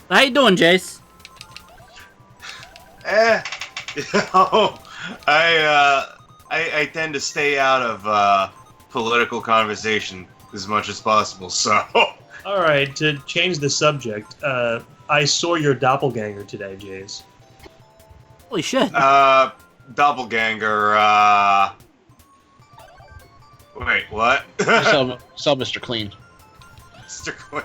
How you doing, Jace? You know, I tend to stay out of political conversation as much as possible. So, all right, to change the subject, I saw your doppelganger today, Jace. Holy shit! Doppelganger. Wait, what? Saw Mr. Clean. Mr. Clean.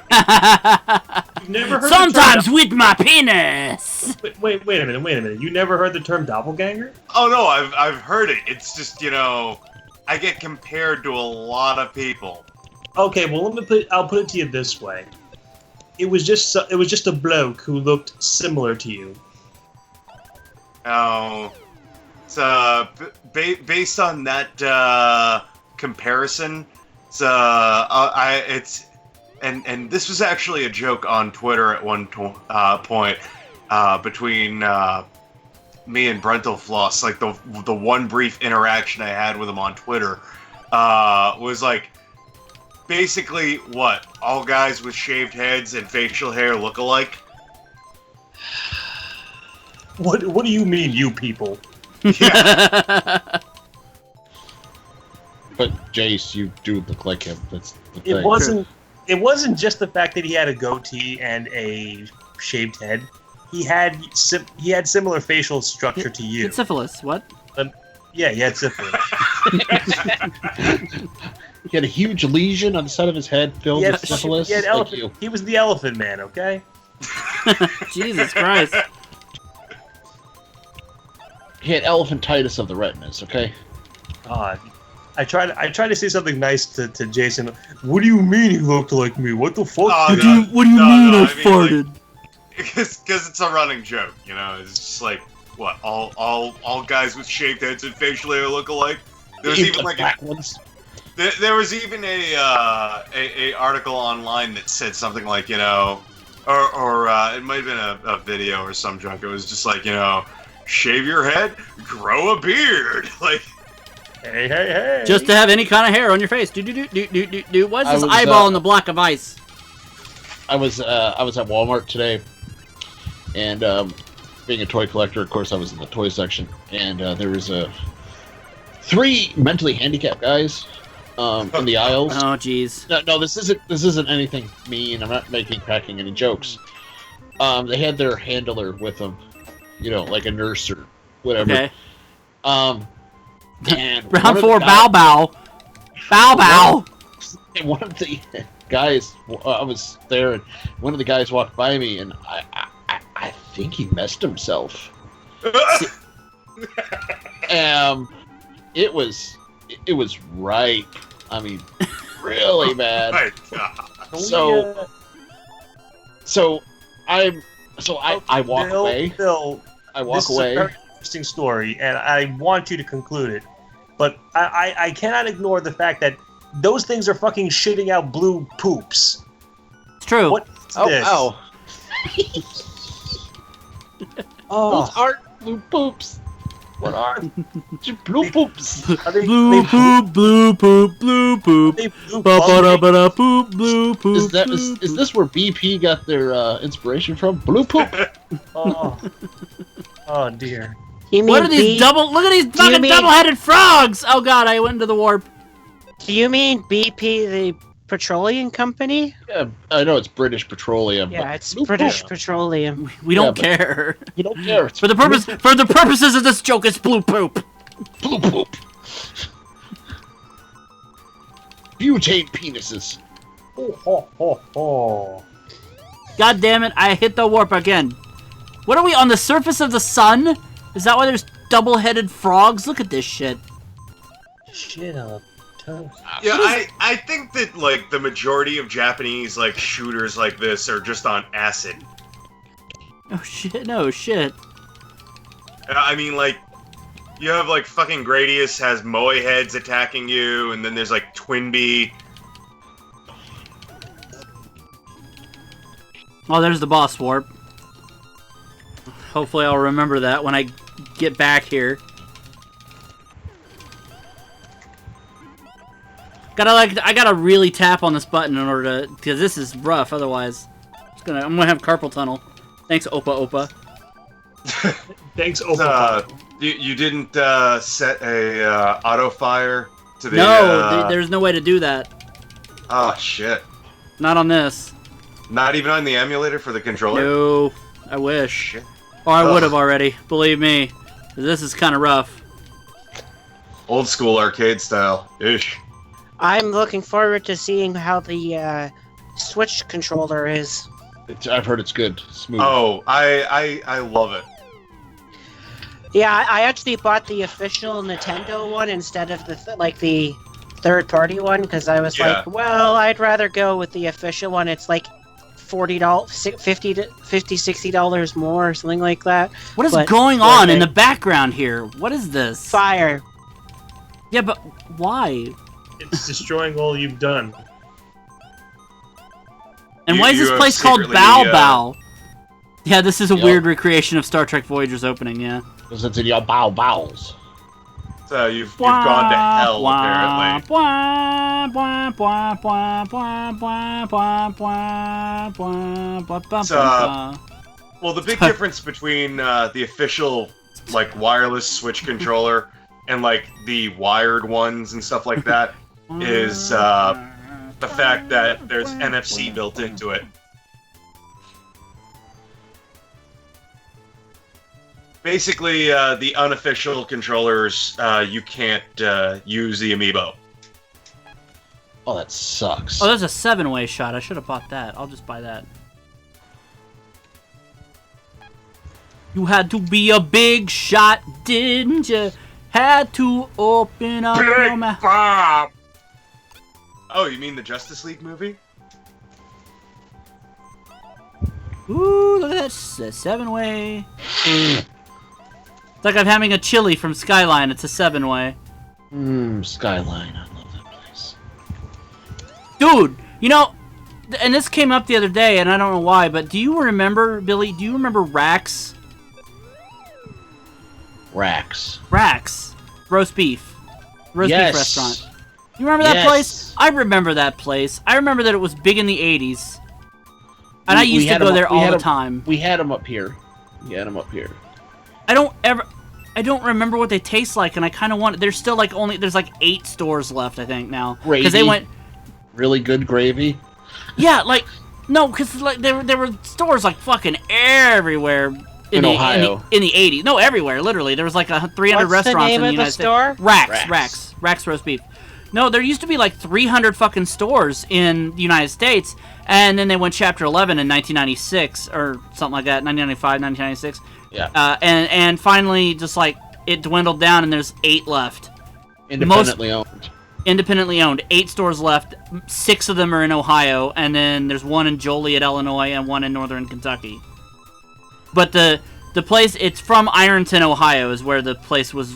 You've never heard Sometimes with my penis. Wait a minute. You never heard the term doppelganger? Oh no, I've heard it. It's just, you know, I get compared to a lot of people. Okay, well I'll put it to you this way. It was just a bloke who looked similar to you. Oh, so based on that comparison, and this was actually a joke on Twitter at one point between me and Brentalfloss. Like the one brief interaction I had with him on Twitter was like basically what all guys with shaved heads and facial hair look alike. What do you mean, you people? Yeah. But Jace, you do look like him. That's the thing. It wasn't just the fact that he had a goatee and a shaved head. He had similar facial structure to you. Syphilis. What? Yeah, he had syphilis. He had a huge lesion on the side of his head filled with syphilis. He was the elephant man, okay? Jesus Christ. He had elephantitis of the retinas, okay? I tried to say something nice to Jason. What do you mean he looked like me? What the fuck? What do you mean I farted? Because it's a running joke, you know. It's just like what all guys with shaved heads and facial hair look alike. There was even like black ones. There was even a article online that said something like, you know, or it might have been a video or some junk. It was just like, you know, shave your head, grow a beard, like. Hey. Just to have any kind of hair on your face. Do. What's this eyeball in the block of ice? I was at Walmart today, and being a toy collector, of course, I was in the toy section, and there was 3 mentally handicapped guys in the aisles. Oh, jeez. No, this isn't anything mean. I'm not cracking any jokes. They had their handler with them, you know, like a nurse or whatever. Okay. And round 4, bow. And one of the guys, I was there, and one of the guys walked by me, and I think he messed himself. It was right. I mean, really bad. My God. So I walk away. Bill, I walk This away. is a very interesting story, and I want you to conclude it. But I cannot ignore the fact that those things are fucking shitting out blue poops. It's true. What is this? Those aren't blue poops. What are blue poops? Are they Blue poop, blue poop, blue blue poop. Hey, Blue Ba ba da Pump. ba da poop, blue poop. Is this where BP got their inspiration from? Blue poop. Oh. Oh dear. You mean What are these double? Look at these fucking mean- double-headed frogs! Oh god, I went into the warp. Do you mean BP, the petroleum company? Yeah, I know it's British Petroleum. Yeah, but it's Blue British Poop. Petroleum. We don't but- care. You don't care. It's For the purposes of this joke, it's blue poop. blue poop. Butane penises. Oh, ho, ho, ho. God damn it! I hit the warp again. What are we on the surface of the sun? Is that why there's double-headed frogs? Look at this shit. Shit on toast. Yeah, I think that like the majority of Japanese like shooters like this are just on acid. Oh shit! No shit. I mean, like, you have like fucking Gradius has moe heads attacking you, and then there's like Twinbee. Oh, there's the boss warp. Hopefully, I'll remember that when I get back here. I gotta really tap on this button in order to, because this is rough. Otherwise, I'm gonna have carpal tunnel. Thanks, Opa. Thanks, Opa. You didn't set a auto fire to the. No, there's no way to do that. Oh shit! Not on this. Not even on the emulator for the controller. No, I wish. Shit. Or I Ugh. would have already. Believe me, this is kind of rough. Old school arcade style. Ish. I'm looking forward to seeing how the Switch controller is. I've heard it's good. Smooth. Oh, I love it. Yeah, I actually bought the official Nintendo one instead of the the third-party one because I was Yeah. like, well, I'd rather go with the official one. It's like $40, $50, $60 more or something like that. What is But- going on in the background here? What is this? Fire. Yeah, but why? It's destroying all you've done. And You- why is you this have place called secretly, Bow Bow? Yeah, this is a Yup. weird recreation of Star Trek Voyager's opening, yeah. Because it's in your bowels. So you've gone to hell apparently. Well, the big difference between the official like wireless Switch controller and like the wired ones and stuff like that is the fact that there's NFC built into it. Basically, the unofficial controllers, you can't use the amiibo. Oh, that sucks. Oh, there's a 7-way shot. I should have bought that. I'll just buy that. You had to be a big shot, didn't you? Had to open up your mouth. Bob! Oh, you mean the Justice League movie? Ooh, look at that 7-way. It's like I'm having a chili from Skyline. It's a 7-way. Skyline. I love that place. Dude, you know, and this came up the other day, and I don't know why, but do you remember, Billy, do you remember Rax? Rax. Rax. Roast beef. Roast Yes. beef restaurant. You remember that Yes. place? I remember that place. I remember that it was big in the 80s. And I We used to had go 'em- there we all had the 'em- time. We had them up here. I don't remember what they taste like, and I kind of want. There's still like there's like 8 stores left, I think now, because they Gravy. went. Really good gravy. Yeah, like no, because like there were stores like fucking everywhere In Ohio. in the 80s. No, everywhere, literally. There was like 300 What's the restaurants name in the of the United store? States. Rax roast beef. No, there used to be like 300 fucking stores in the United States, and then they went Chapter 11 in 1996 or something like that, 1995, 1996. Yeah. And finally, just like it dwindled down, and there's 8 left. Independently owned. Independently owned. 8 stores left. 6 of them are in Ohio, and then there's one in Joliet, Illinois, and one in Northern Kentucky. But the place, it's from Ironton, Ohio, is where the place was.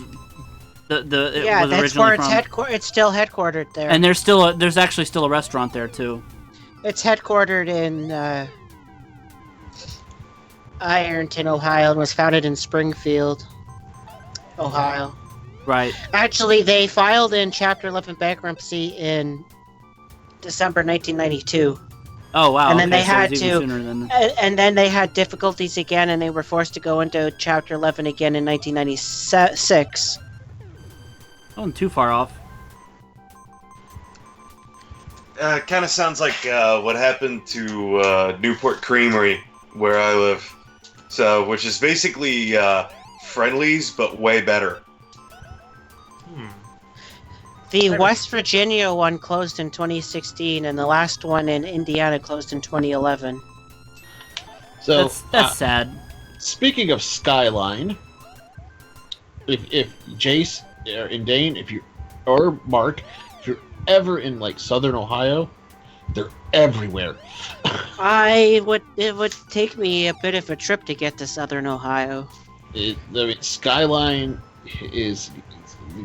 It Yeah, was that's originally where from. it's still headquartered there. And there's actually still a restaurant there too. It's headquartered in Ironton, Ohio, and was founded in Springfield, Ohio. Right. Actually, they filed in Chapter 11 bankruptcy in December 1992. Oh wow. And then okay, they so it had was even to- sooner than. And then they had difficulties again, and they were forced to go into Chapter 11 again in 1996. Oh, not too far off. Kind of sounds like what happened to Newport Creamery, where I live. So, which is basically Friendlies, but way better. The West Virginia one closed in 2016, and the last one in Indiana closed in 2011. So That's sad. speaking of Skyline, if Jace and Dane, or Mark, if you're ever in like Southern Ohio, they're everywhere. It would take me a bit of a trip to get to Southern Ohio. Skyline is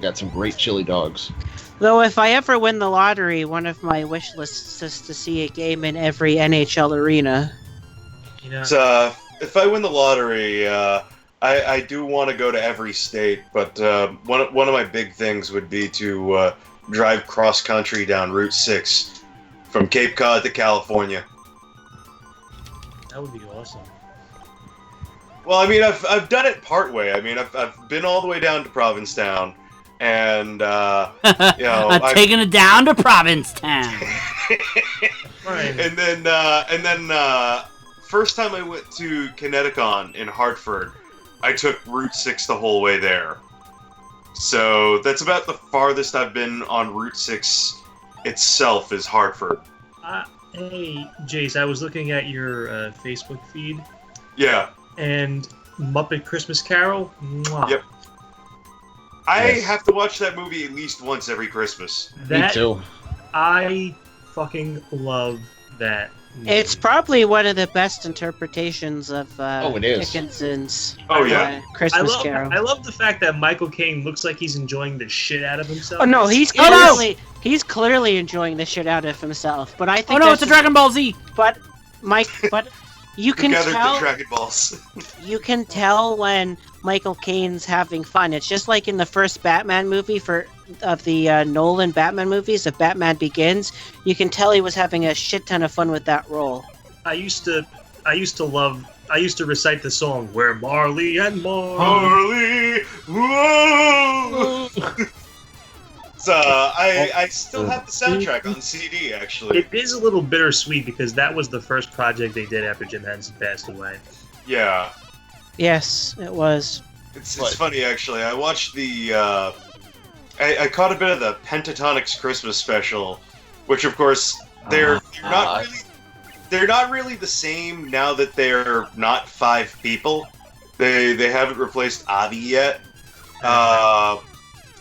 got some great chili dogs. Though if I ever win the lottery, one of my wish lists is to see a game in every NHL arena. You know, So, if I win the lottery, I do want to go to every state, but one of my big things would be to drive cross country down Route 6 from Cape Cod to California. that would be awesome. Well, I mean, I've done it part way. I mean, I've been all the way down to Provincetown, and I'm taking it down to Provincetown. Right. and then first time I went to Connecticut in Hartford, I took Route 6 the whole way there. So that's about the farthest I've been on Route 6 itself is Hartford. Hey, Jace, I was looking at your Facebook feed, Yeah. and Muppet Christmas Carol. Mwah. Yep. I Yes. have to watch that movie at least once every Christmas. Me That too. I fucking love that movie. It's probably one of the best interpretations of Oh, it is. Dickinson's Oh, yeah. Christmas Carol. I love the fact that Michael Caine looks like he's enjoying the shit out of himself. Oh no, he's Oh, no! clearly enjoying the shit out of himself. But I think Oh no, it's a Dragon Ball Z. But Mike, but you can Together tell the Dragon Balls. you can tell when Michael Caine's having fun. It's just like in the first Batman movie of the Nolan Batman movies of Batman Begins. You can tell he was having a shit ton of fun with that role. I used to recite the song "Where Marley and Marley." Harley! Whoa! So I still have the soundtrack on CD actually. It is a little bittersweet because that was the first project they did after Jim Henson passed away. Yeah. Yes, it was. It's What? funny actually. I watched the I caught a bit of the Pentatonics Christmas special, which of course they're not really the same now that they're not 5 people. They haven't replaced Avi yet.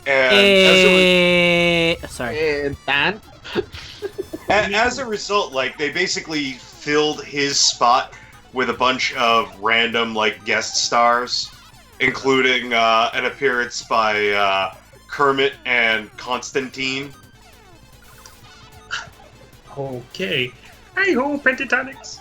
And Sorry. And Dan? as a result, like they basically filled his spot with a bunch of random like guest stars, including an appearance by Kermit and Constantine. Okay. Hey ho, Pentatonics.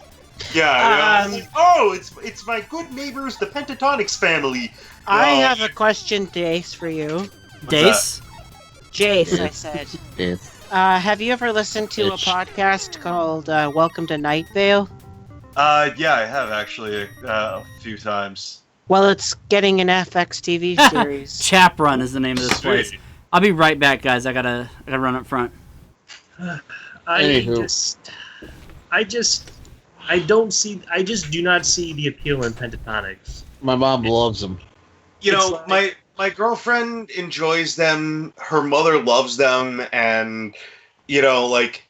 Yeah. It's my good neighbors, the Pentatonics family. I Well, have a question, Jace, for you. Dace. Jace, I said. It's Have you ever listened to a Itch. podcast called Welcome to Night Vale? Yeah, I have actually a few times. Well, it's getting an FX TV series. Chap Run is the name of this place. Sweet. I'll be right back, guys. I gotta run up front. I Anywho. just do not see the appeal in Pentatonics. my mom loves them. You It's know, like- my girlfriend enjoys them. Her mother loves them, and you know, like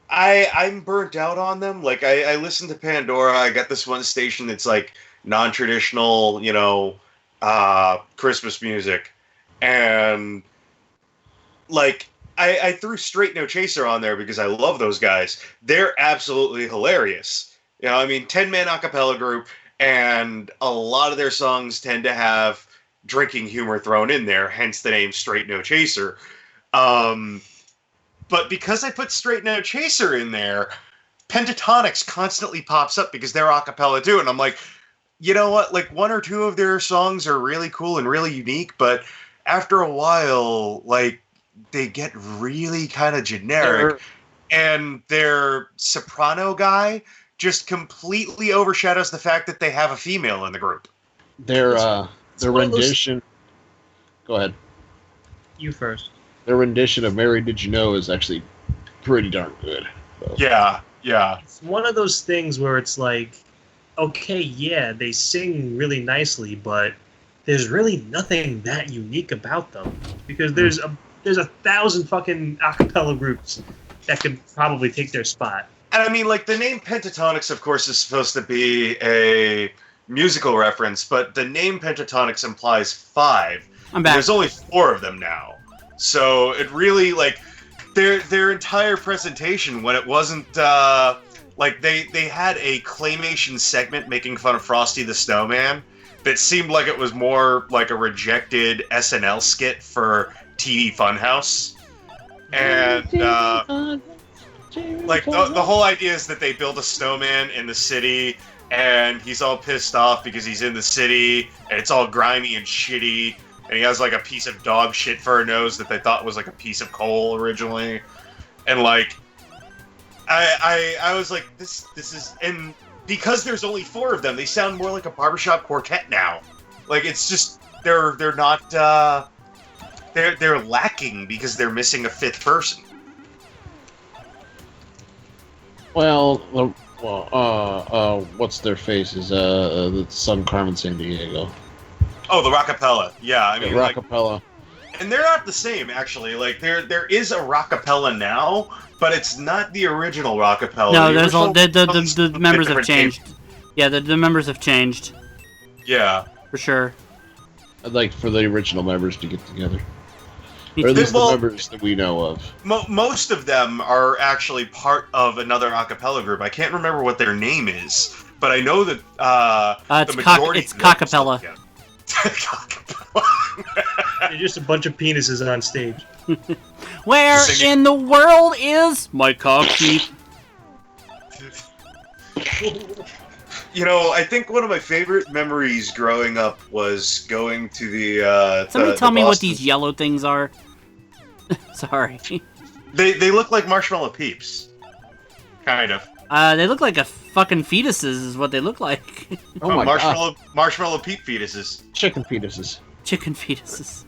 I'm burnt out on them. Like I listen to Pandora. I got this one station that's like non-traditional, you know, Christmas music, and like I threw Straight No Chaser on there because I love those guys. They're absolutely hilarious. You know, I mean, 10-man a cappella group, and a lot of their songs tend to have drinking humor thrown in there, hence the name Straight No Chaser. But because I put Straight No Chaser in there, Pentatonics constantly pops up because they're a cappella too, and I'm like, you know what? Like, one or two of their songs are really cool and really unique, but after a while, like, they get really kind of generic, and their soprano guy just completely overshadows the fact that they have a female in the group. Their rendition. Go ahead. You first. Their rendition of "Mary Did You Know" is actually pretty darn good. So. Yeah. It's one of those things where it's like, okay, yeah, they sing really nicely, but there's really nothing that unique about them, because there's a 1,000 fucking acapella groups that could probably take their spot. And I mean, like, the name Pentatonics, of course, is supposed to be a musical reference, but the name Pentatonics implies 5. I'm back. There's only 4 of them now. So it really, like, their entire presentation, when it wasn't, like, they had a claymation segment making fun of Frosty the Snowman that seemed like it was more like a rejected SNL skit for TV Funhouse. And, like, the whole idea is that they build a snowman in the city, and he's all pissed off because he's in the city, and it's all grimy and shitty, and he has, like, a piece of dog shit for a nose that they thought was, like, a piece of coal originally. And, like, I was like, this is... And because there's only 4 of them, they sound more like a barbershop quartet now. Like, it's just... They're not, They're lacking because they're missing a 5th person. Well, what's their faces? The Sun Carmen San Diego. Oh, the Rockapella. Yeah, I mean, the Rockapella. Like, and they're not the same, actually. Like, there is a Rockapella now, but it's not the original Rockapella. No, there's the members have changed. Yeah, the members have changed. Yeah, for sure. I'd like for the original members to get together. Or at least the members that we know of. Most of them are actually part of another a cappella group. I can't remember what their name is, but I know that it's the majority it's Cockapella. They're just a bunch of penises on stage. Where in the world is my cock teeth? You know, I think one of my favorite memories growing up was going to the. Somebody tell me what these yellow things are. Sorry. They look like marshmallow peeps. Kind of. They look like a fucking fetuses is what they look like. Oh my god. Marshmallow peep fetuses. Chicken fetuses. Chicken fetuses.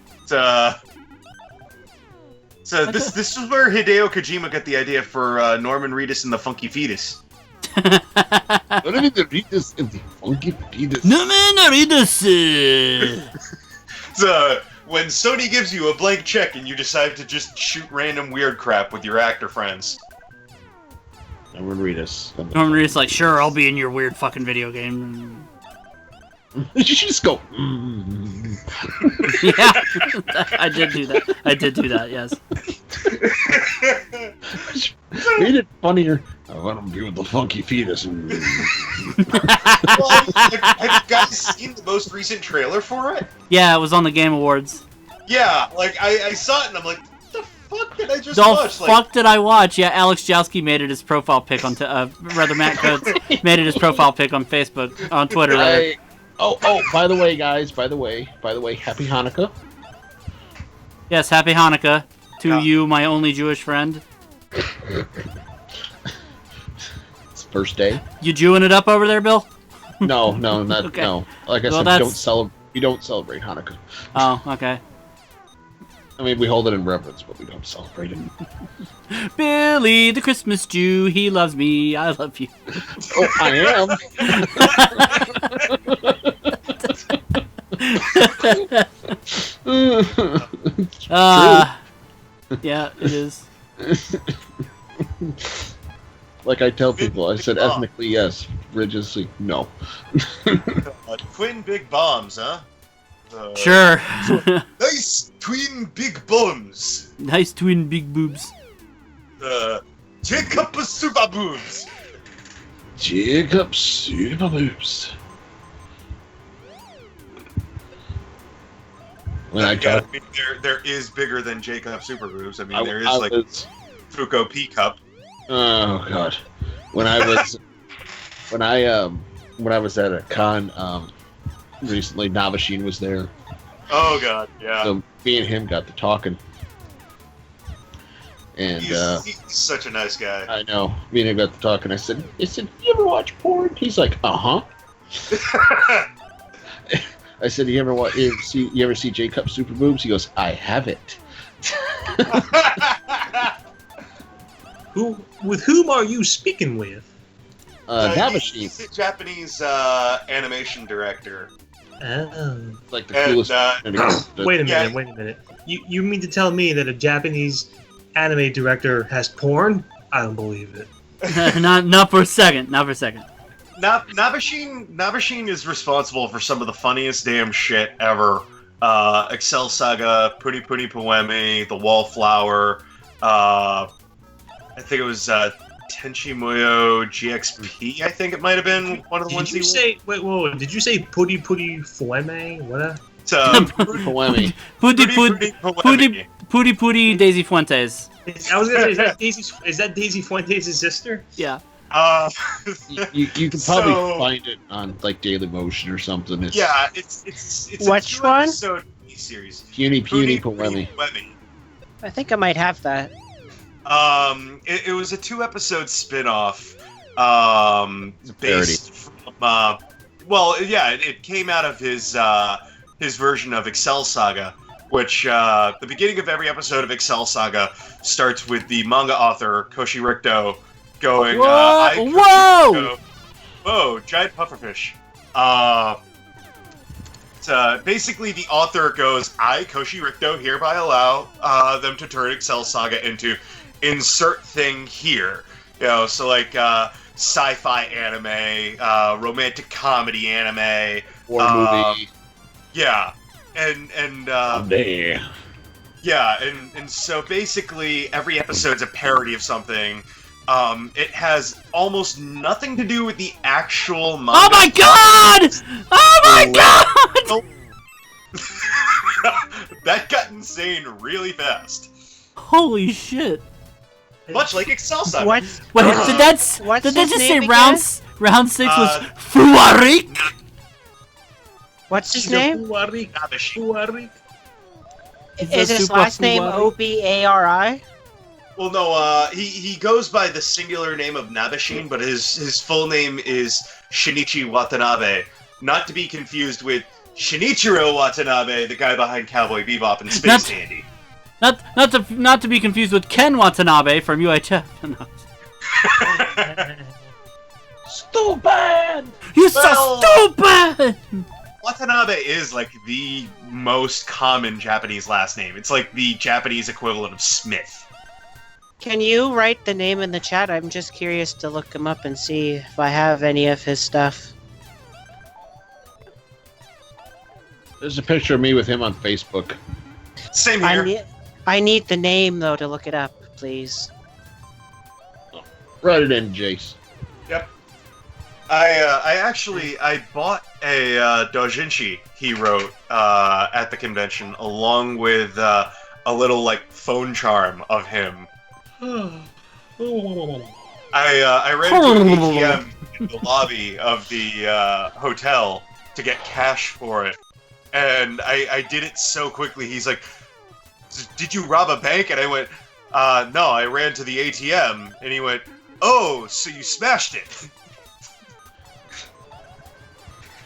So this is where Hideo Kojima got the idea for Norman Reedus and the Funky Fetus. Norman Reedus and the Funky Fetus. Norman Reedus. So when Sony gives you a blank check and you decide to just shoot random weird crap with your actor friends. Norman Reedus. Norman Reedus like, sure, I'll be in your weird fucking video game. You should just go. Yeah, I did do that. Yes. Made it funnier. I want to be with the Funky Fetus. Well, have you guys seen the most recent trailer for it? Yeah, it was on the Game Awards. Yeah, like I saw it and I'm like, what the fuck did I just the watch? Fuck did I watch? Yeah, Alex Jowski made it his profile pic on Matt Coates made it his profile pic on Facebook, on Twitter. Oh, by the way, guys, by the way, happy Hanukkah. Yes, happy Hanukkah to you, my only Jewish friend. It's first day. You Jewing it up over there, Bill? No, not okay. no. Like I said, we don't celebrate Hanukkah. Oh, okay. I mean, we hold it in reverence, but we don't celebrate it. Billy, the Christmas Jew, he loves me, I love you. Oh, I am. Yeah, it is. Like I tell people, I said ethnically yes, religiously no. Twin big bombs, huh? Sure. Nice twin big bombs. Nice twin big boobs. Jacob super boobs. Jacob super boobs. When I mean, there is bigger than Jacob super boobs. I mean, there is like Fuko P cup. Oh god. When I when I was at a con recently, Navashin was there. Oh god, yeah. So me and him got to talking. And He's such a nice guy. I know. Me and him got to talking. I said, you ever watch porn? He's like, uh-huh. I said, you ever see J-Cup Super Boobs? He goes, I have it. With whom are you speaking with? Navashin. He's a Japanese animation director. Oh. Like the coolest. Wait a minute. You mean to tell me that a Japanese anime director has porn? I don't believe it. Not for a second. Nabashin is responsible for some of the funniest damn shit ever. Excel Saga, Puni Puni Poeme, The Wallflower, I think it was Tenchi Muyo GXP, I think it might have been one of the ones Did you say Putty Putty Fueme? What? Poeme. Pooty Daisy Fuentes. I was gonna say, is that Daisy Fuentes' sister? Yeah. You can probably find it on like Daily Motion or something. It's Which one? Episode series. Puny Poeme. I think I might have that. It was a 2-episode spin-off. Based from it came out of his version of Excel Saga, which the beginning of every episode of Excel Saga starts with the manga author Koshi Rikdo going, Whoa! Whoa, giant pufferfish. Basically, the author goes, I, Koshi Rikdo, hereby allow them to turn Excel Saga into insert thing here. You know, so like sci-fi anime, romantic comedy anime, war movie. Yeah, and yeah, and so basically every episode's a parody of something. It has almost nothing to do with the actual manga. Oh my god! Oh my god! That got insane really fast. Holy shit! Much like Excel Saga. Wait, did that just say round 6 was Fuarik? What's his name? Nabashin. Is his last name Obari? Well, no, he goes by the singular name of Nabashin, but his full name is Shinichi Watanabe. Not to be confused with Shinichiro Watanabe, the guy behind Cowboy Bebop and Space Dandy. Not to be confused with Ken Watanabe from UHF. No. Stupid! You're so stupid! Watanabe is like the most common Japanese last name. It's like the Japanese equivalent of Smith. Can you write the name in the chat? I'm just curious to look him up and see if I have any of his stuff. There's a picture of me with him on Facebook. Same here. I need the name, though, to look it up, please. Write it in, Jace. Yep. I bought a doujinshi he wrote at the convention, along with a little like phone charm of him. I ran to an ATM in the lobby of the hotel to get cash for it, and I did it so quickly. He's like, "Did you rob a bank?" And I went, "No, I ran to the ATM." And he went, "Oh, so you smashed it."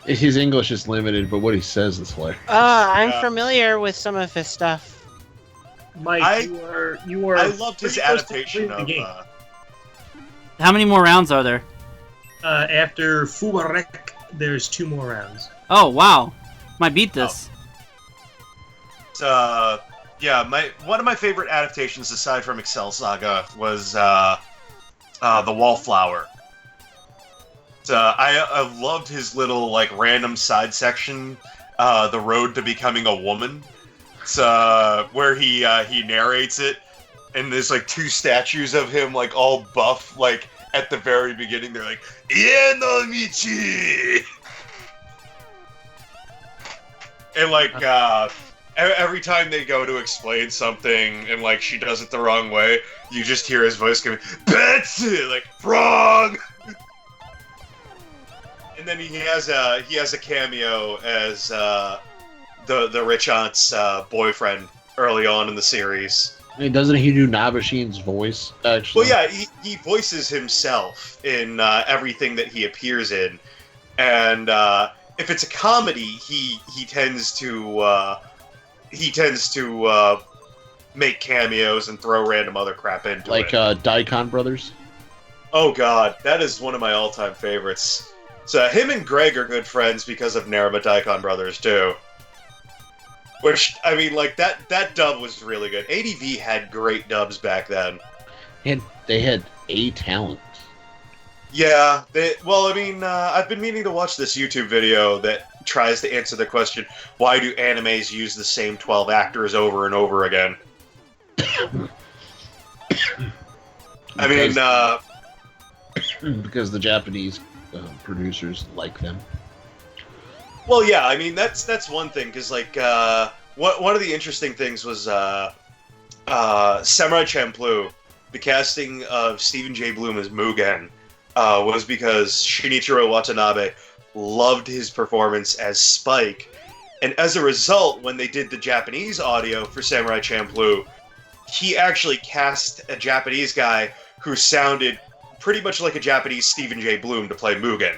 His English is limited, but what he says is like. I'm familiar with some of his stuff. Mike, you are. I loved his adaptation of. How many more rounds are there? After Fuarek, there's 2 more rounds. Oh wow, might beat this. Yeah, one of my favorite adaptations aside from Excel Saga was the Wallflower. I loved his little like random side section, the road to becoming a woman. Where he narrates it, and there's like 2 statues of him like all buff, like at the very beginning. They're like, "Ie no michi," and like every time they go to explain something and like she does it the wrong way, you just hear his voice going, "Betsy," like wrong. And then he has a cameo as the rich aunt's boyfriend early on in the series. I mean, doesn't he do Nabashine's voice, actually? Well, yeah, he voices himself in everything that he appears in, and if it's a comedy, he tends to make cameos and throw random other crap into it. Like Daikon Brothers? Oh god, that is one of my all-time favorites. So him and Greg are good friends because of Narama Daikon Brothers too. Which, I mean, like, that dub was really good. ADV had great dubs back then. They had a talent. Yeah, I've been meaning to watch this YouTube video that tries to answer the question, why do animes use the same 12 actors over and over again? I mean, because the Japanese producers like them. Well, yeah, I mean, that's one thing, because, like, one of the interesting things was Samurai Champloo, the casting of Stephen J. Bloom as Mugen, was because Shinichiro Watanabe loved his performance as Spike, and as a result, when they did the Japanese audio for Samurai Champloo, he actually cast a Japanese guy who sounded pretty much like a Japanese Stephen J. Bloom to play Mugen,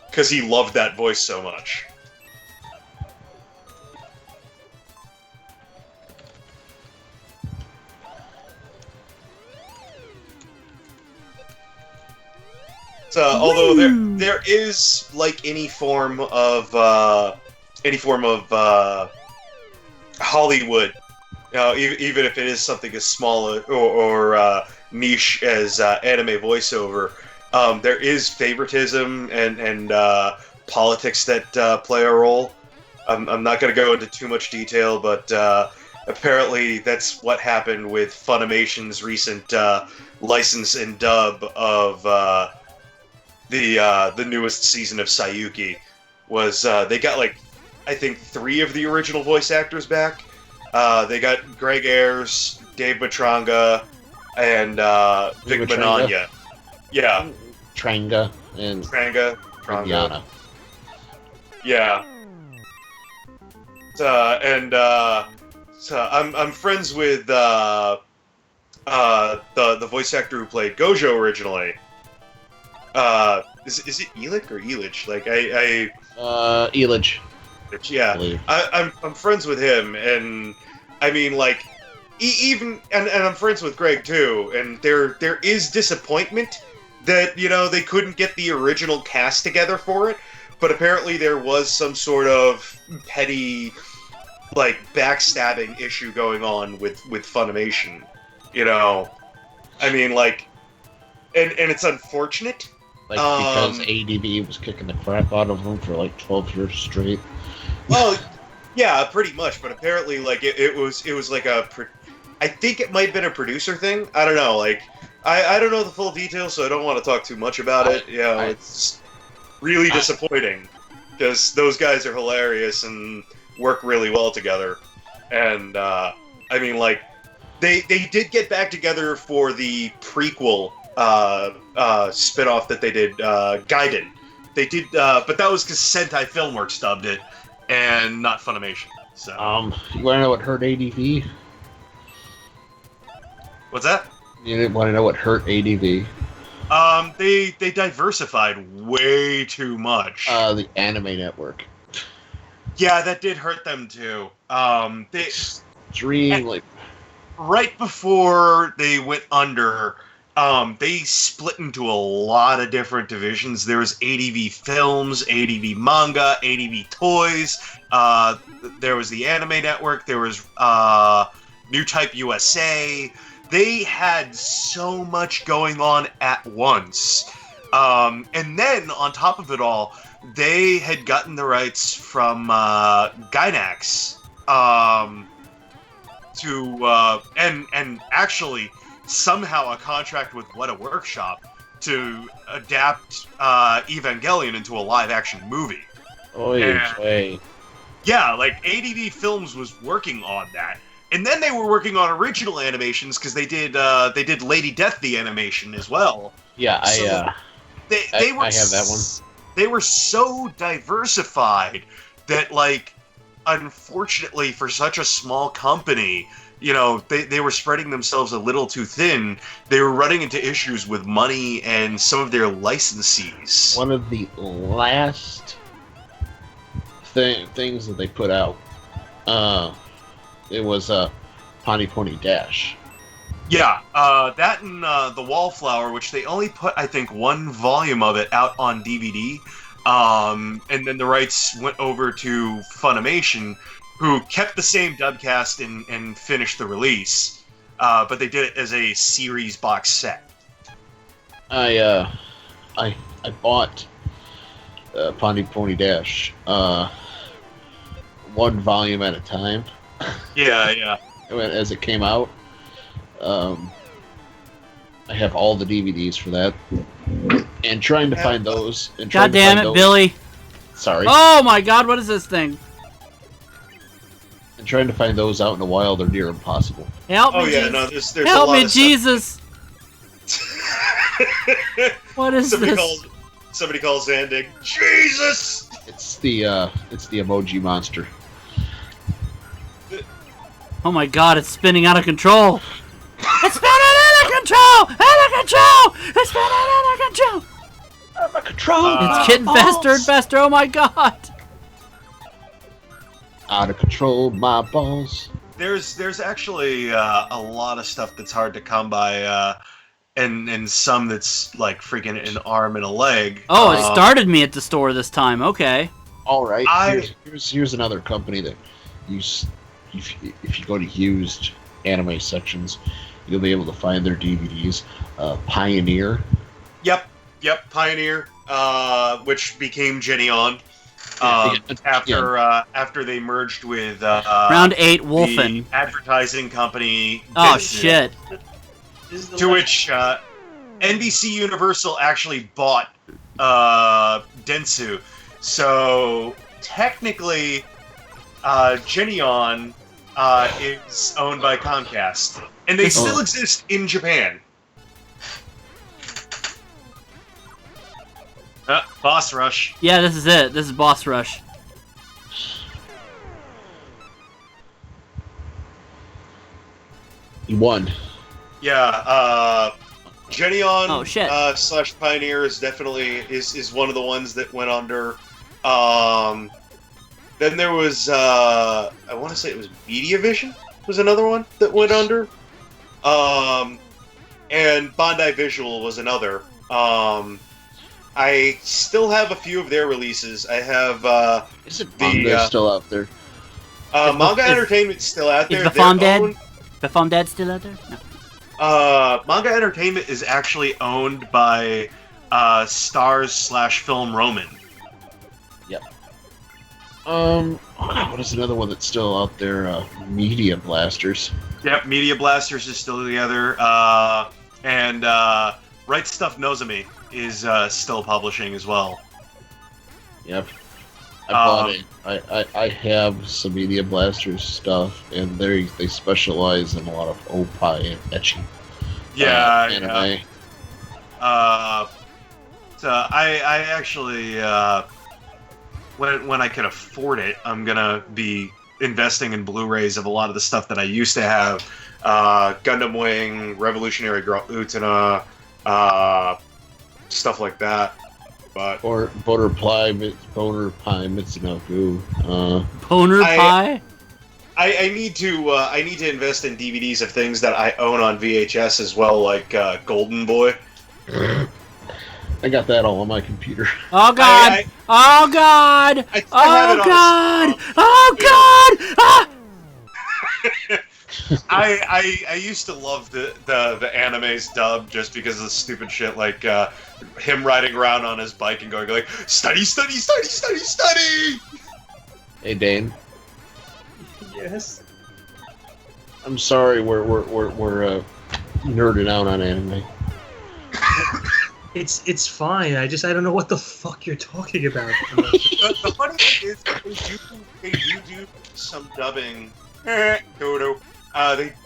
because he loved that voice so much. So, although there is, like, any form of Hollywood, even if it is something as small or niche as anime voiceover, there is favoritism and politics that play a role. I'm not going to go into too much detail, but apparently that's what happened with Funimation's recent license and dub of the newest season of Sayuki. Was they got, like, I think 3 of the original voice actors back. They got Greg Ayres, Dave Matranga, and Vic Bonagna. Yeah. Tranga and Tranga. Yana. Yeah. So I'm friends with the voice actor who played Gojo originally. Is it Elich or Elich? Like Elich. Yeah, I'm friends with him, and I mean, like, even and I'm friends with Greg too. And there is disappointment that, you know, they couldn't get the original cast together for it, but apparently there was some sort of petty, like, backstabbing issue going on with Funimation. You know, I mean, like, and it's unfortunate. Like, because ADV was kicking the crap out of them for like 12 years straight. Well, yeah, pretty much. But apparently, like, it was like I think it might have been a producer thing. I don't know. Like, I don't know the full details, so I don't want to talk too much about it. You know, it's really disappointing because those guys are hilarious and work really well together. And I mean, like, they did get back together for the prequel spin-off that they did, Gaiden. They did, but that was because Sentai Filmworks dubbed it, and not Funimation. So, you want to know what hurt ADV? What's that? You want to know what hurt ADV? They diversified way too much. The Anime Network. Yeah, that did hurt them too. Extremely. Right before they went under, they split into a lot of different divisions. There was ADV Films, ADV Manga, ADV Toys. There was the Anime Network. There was New Type USA. They had so much going on at once. And then, on top of it all, they had gotten the rights from Gainax and actually somehow a contract with What a Workshop to adapt Evangelion into a live-action movie. Yeah, like, ADV Films was working on that. And then they were working on original animations because they did Lady Death the animation as well. Yeah, I have that one. were so diversified that, like, unfortunately for such a small company, you know, they were spreading themselves a little too thin. They were running into issues with money and some of their licensees. One of the last things that they put out, it was Pony Pony Dash. Yeah, that and the Wallflower, which they only put, I think, one volume of it out on DVD. And then the rights went over to Funimation, who kept the same dubcast and finished the release. But they did it as a series box set. I bought Pony Pony Dash one volume at a time. Yeah. As it came out. I have all the DVDs for that. And trying to find those. And God damn it, Billy. Sorry. Oh my god, what is this thing? And trying to find those out in the wild are near impossible. Help me, Oh yeah, Jesus. no, there's Help a lot me, of Jesus. What is somebody this? calls Zandig, Jesus! It's the emoji monster. Oh my god, it's spinning out of control. It's spinning out of control! Out of control! It's spinning out of control! Out of control! It's getting faster and faster, oh my god! Out of control, my balls. There's actually a lot of stuff that's hard to come by, and some that's like freaking an arm and a leg. Oh, it started me at the store this time, okay. Alright, here's another company that if you go to used anime sections, you'll be able to find their DVDs. Pioneer. Yep, Pioneer, which became Geneon. After they merged with Round 8, Wolfen. the advertising company. Oh Dentsu, shit. To which NBC Universal actually bought Dentsu. So technically, Geneon is owned by Comcast, and they still exist in Japan. Boss Rush. Yeah, this is it. This is Boss Rush. You won. Yeah, Geneon Oh, shit. / Pioneer is definitely is one of the ones that went under. Then there was I want to say it was Mediavision was another one that went under. And Bandai Visual was another. I still have a few of their releases. I have Isn't manga still out there? Manga Entertainment's still out there. Is the Fondad? The Fondad still out there? No. Manga Entertainment is actually owned by Stars / Film Roman. Yep. What is another one that's still out there? Media Blasters. Yep, Media Blasters is still together. And Right Stuff Nozomi is still publishing as well. Yep. I bought it. I have some Media Blasters stuff, and they specialize in a lot of opie and ecchi anime. So I actually when I can afford it, I'm gonna be investing in Blu-rays of a lot of the stuff that I used to have. Gundam Wing, Revolutionary Utena, stuff like that. But Or Boner Pie Mitsunoku. Boner Pie? I need to invest in DVDs of things that I own on VHS as well, like Golden Boy. I got that all on my computer. Oh god! Oh god! I still have Oh it god! on Oh god! Ah! I used to love the anime's dub just because of the stupid shit like him riding around on his bike and going like study. Hey Dane, Yes. I'm sorry we're nerding out on anime. It's fine. I don't know what the fuck you're talking about. The funny thing is they do some dubbing. Dodo.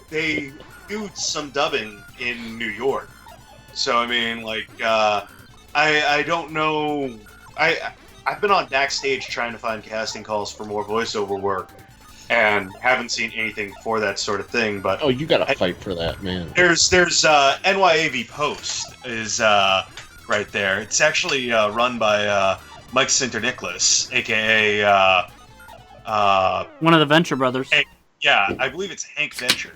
They do some dubbing in New York. So I mean, like, I don't know I've been on backstage trying to find casting calls for more voiceover work, and haven't seen anything for that sort of thing. But Oh, you gotta fight for that, man. there's NYAV Post is right there. It's actually run by Mike Sinterniklaas, aka One of the Venture Brothers. Hey. Yeah, I believe it's Hank Venture.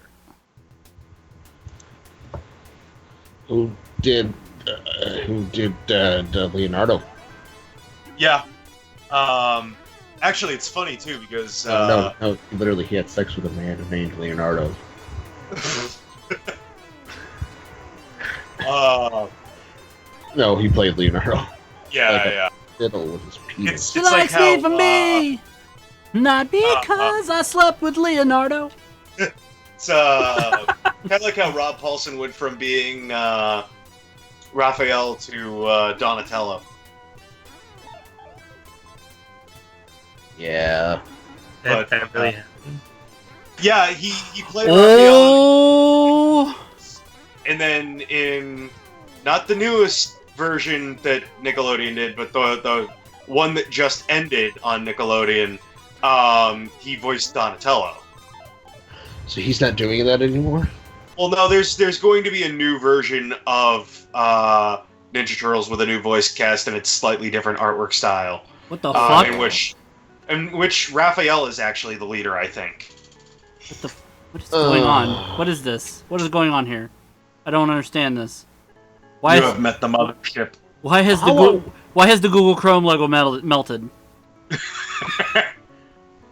Who did Leonardo? Yeah. Actually, it's funny too because No, literally, he had sex with a man named Leonardo. No, he played Leonardo. yeah. Fiddle with his penis. She It's like likes how, me for me, not because I slept with Leonardo. It's kind of like how Rob Paulson went from being Raphael to Donatello. Yeah. But, That really happened. Yeah, he played Oh, Raphael, and then in not the newest version that Nickelodeon did, but the one that just ended on Nickelodeon, he voiced Donatello. So he's not doing that anymore? Well, no, there's going to be a new version of Ninja Turtles with a new voice cast and it's slightly different artwork style. what the fuck? In which Raphael is actually the leader, I think. What is going on? What is this? What is going on here? I don't understand this. Why You is, have met the mothership. why has the why has the Google Chrome logo melted?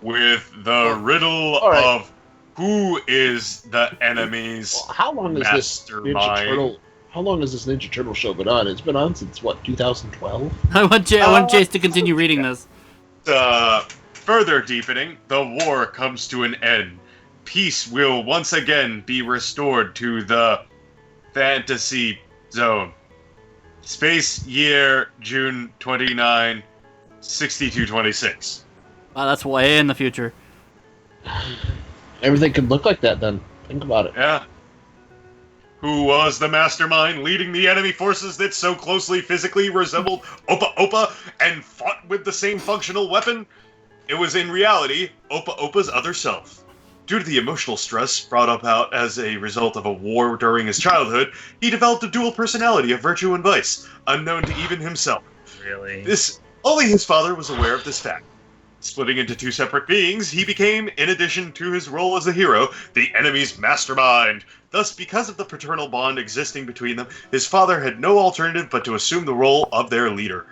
With the riddle All right. of who is the enemy's Well, how long has this Ninja mastermind. Turtle? How long has this Ninja Turtle show been on? It's been on since what, 2012? I want Chase to continue reading this. Further deepening, the war comes to an end. Peace will once again be restored to the fantasy zone. Space year June 29, 6226. Wow, that's way in the future. Everything could look like that then. Think about it. Yeah. Who was the mastermind leading the enemy forces that so closely physically resembled Opa Opa and fought with the same functional weapon? It was in reality Opa Opa's other self. Due to the emotional stress brought about as a result of a war during his childhood, he developed a dual personality of virtue and vice, unknown to even himself. Really? Only his father was aware of this fact. Splitting into two separate beings, he became, in addition to his role as a hero, the enemy's mastermind. Thus, because of the paternal bond existing between them, his father had no alternative but to assume the role of their leader.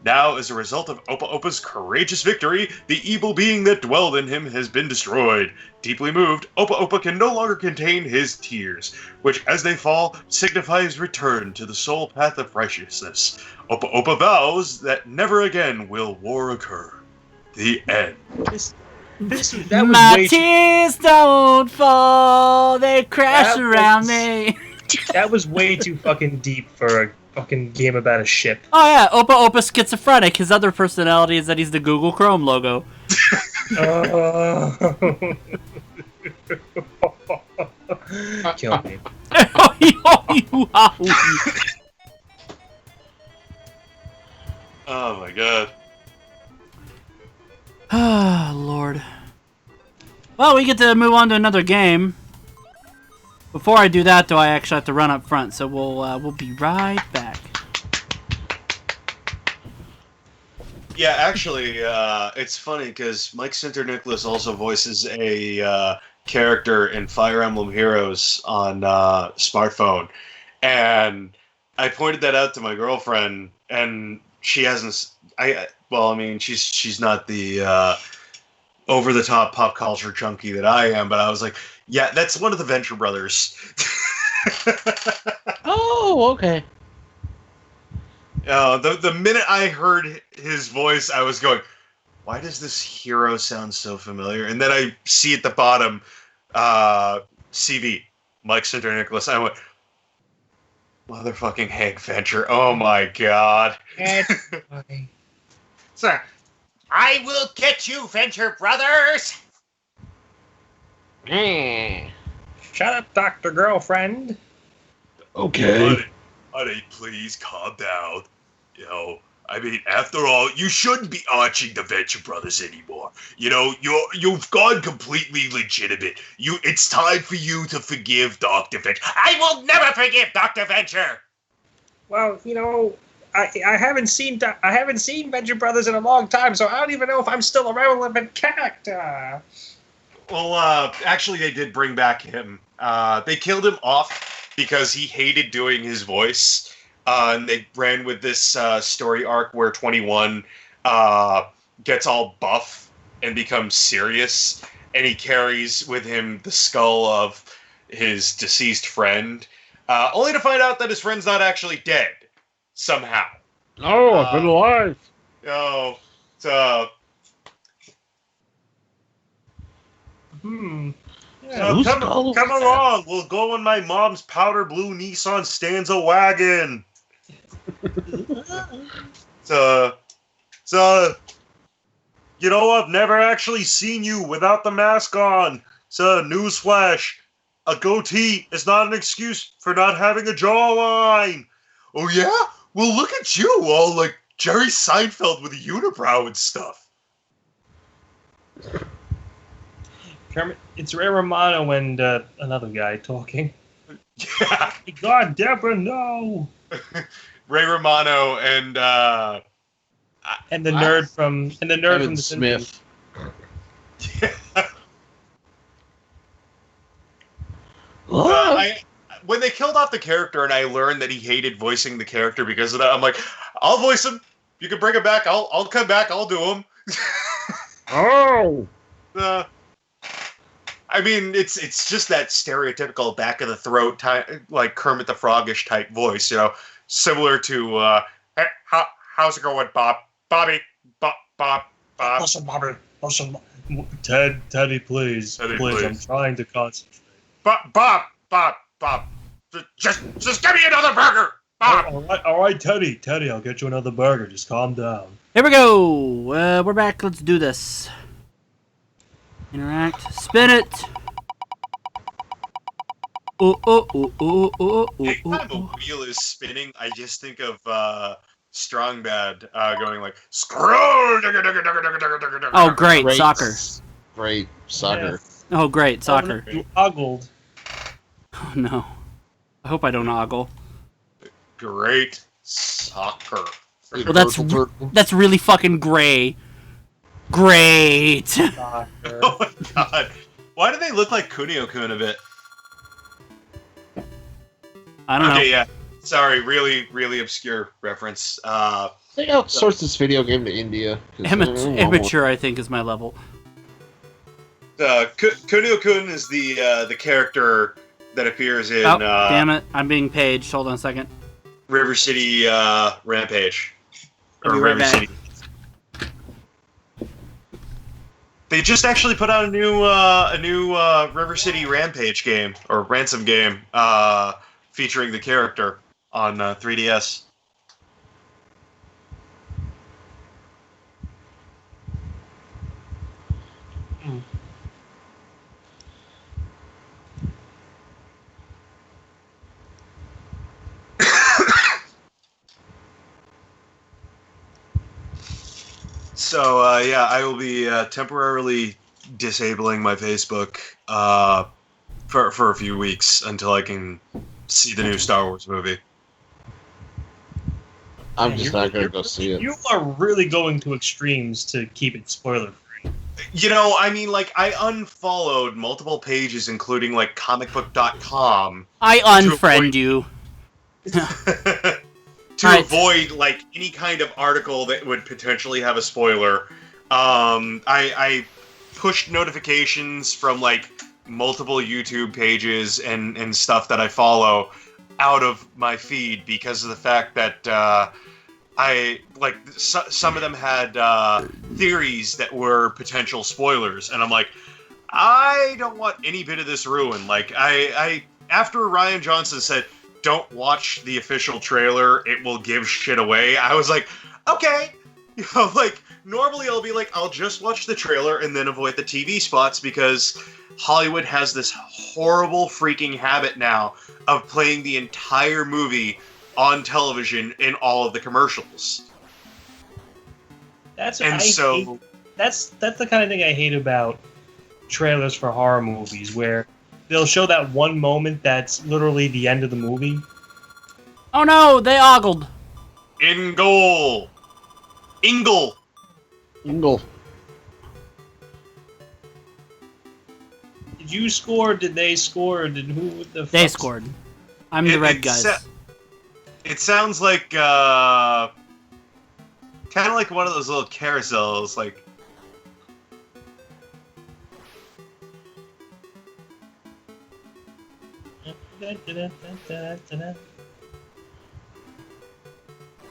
Now, as a result of Opa Opa's courageous victory, the evil being that dwelled in him has been destroyed. Deeply moved, Opa Opa can no longer contain his tears, which, as they fall, signify his return to the sole path of righteousness. Opa Opa vows that never again will war occur. The end. That was My way too, tears don't fall, they crash That around was- me. that was way too fucking deep for a fucking game about a ship. Oh yeah, Opa Opa schizophrenic. His other personality is that he's the Google Chrome logo. Kill me. Oh my god. Ah, Lord. Well, we get to move on to another game. Before I do that, though, I actually have to run up front, so we'll be right back. Yeah, actually, it's funny because Mike Sinterniklaas also voices a character in Fire Emblem Heroes on smartphone, and I pointed that out to my girlfriend, and she hasn't. Well, I mean, she's not the over-the-top pop culture junkie that I am, but I was like, yeah, that's one of the Venture Brothers. Oh, okay. The minute I heard his voice, I was going, why does this hero sound so familiar? And then I see at the bottom, CV, Mike Sinterniklaas. I went, motherfucking Hank Venture. Oh my god. Sir, I will get you, Venture Brothers! Shut up, Dr. Girlfriend. Okay. Honey, please calm down. You know, I mean, after all, you shouldn't be arching the Venture Brothers anymore. You know, you've gone completely legitimate. It's time for you to forgive Dr. Venture. I will never forgive Dr. Venture. Well, you know, I haven't seen Venture Brothers in a long time, so I don't even know if I'm still a relevant character. Well, actually, they did bring back him. They killed him off because he hated doing his voice. And they ran with this story arc where 21 gets all buff and becomes serious, and he carries with him the skull of his deceased friend, only to find out that his friend's not actually dead, somehow. No, I've been alive. Oh, so... Yeah. Come along, we'll go in my mom's powder blue Nissan Stanza wagon. So, you know, I've never actually seen you without the mask on. So, newsflash, a goatee is not an excuse for not having a jawline. Oh yeah? Well, look at you, all like Jerry Seinfeld with a unibrow and stuff. Kermit, it's Ray Romano and another guy talking. Yeah. God, Deborah, no! Ray Romano and the nerd from Kevin the Smith. When they killed off the character and I learned that he hated voicing the character because of that, I'm like, I'll voice him. You can bring him back. I'll come back. I'll do him. Oh. I mean, it's just that stereotypical back of the throat type, like Kermit the Frog-ish type voice, you know. Similar to, hey, how's it going, Bob? Bobby, Bob. Listen, Bobby, listen. Teddy, please. Teddy, please. please. I'm trying to concentrate. Bob. Just give me another burger, Bob. All right, Teddy, I'll get you another burger. Just calm down. Here we go. We're back. Let's do this. Interact. Spin it. Anytime a wheel is spinning, I just think of Strong Bad going like scroll. Oh, great soccer. Great soccer. Yeah. Oh, great soccer. You ogled. Oh no. I hope I don't ogle. Great soccer. Well, that's really fucking gray. Great. Soccer. Oh my god. Why do they look like Kunio-kun a bit? I don't know. Okay, yeah. Sorry, really, really obscure reference. They outsourced this video game to India. Immature, I think, is my level. Kunio-kun is the character that appears in Oh, damn it. I'm being paged. Hold on a second. River City Rampage. I'll be Or right River back. City. They just actually put out a new River City Rampage game or Ransom game featuring the character on 3DS. So yeah, I will be temporarily disabling my Facebook for a few weeks until I can see the new Star Wars movie. I'm just not going to go see it. You are really going to extremes to keep it spoiler free. You know, I mean, like, I unfollowed multiple pages, including, like, comicbook.com. I unfriend you. to Right. avoid, like, any kind of article that would potentially have a spoiler. I pushed notifications from, like, multiple YouTube pages and stuff that I follow out of my feed because of the fact that, some of them had theories that were potential spoilers, and I'm like, I don't want any bit of this ruined. Like, I after Rian Johnson said, don't watch the official trailer, it will give shit away, I was like, okay. You know, like, normally I'll be like, I'll just watch the trailer and then avoid the TV spots because Hollywood has this horrible freaking habit now of playing the entire movie on television in all of the commercials. That's And so, that's the kind of thing I hate about trailers for horror movies, where they'll show that one moment that's literally the end of the movie. Oh no, they ogled. in goal, Ingle. Ingle. Did you score? Did they score? Or did who the fuck? They scored. I'm the red guys. It sounds like kind of like one of those little carousels, like.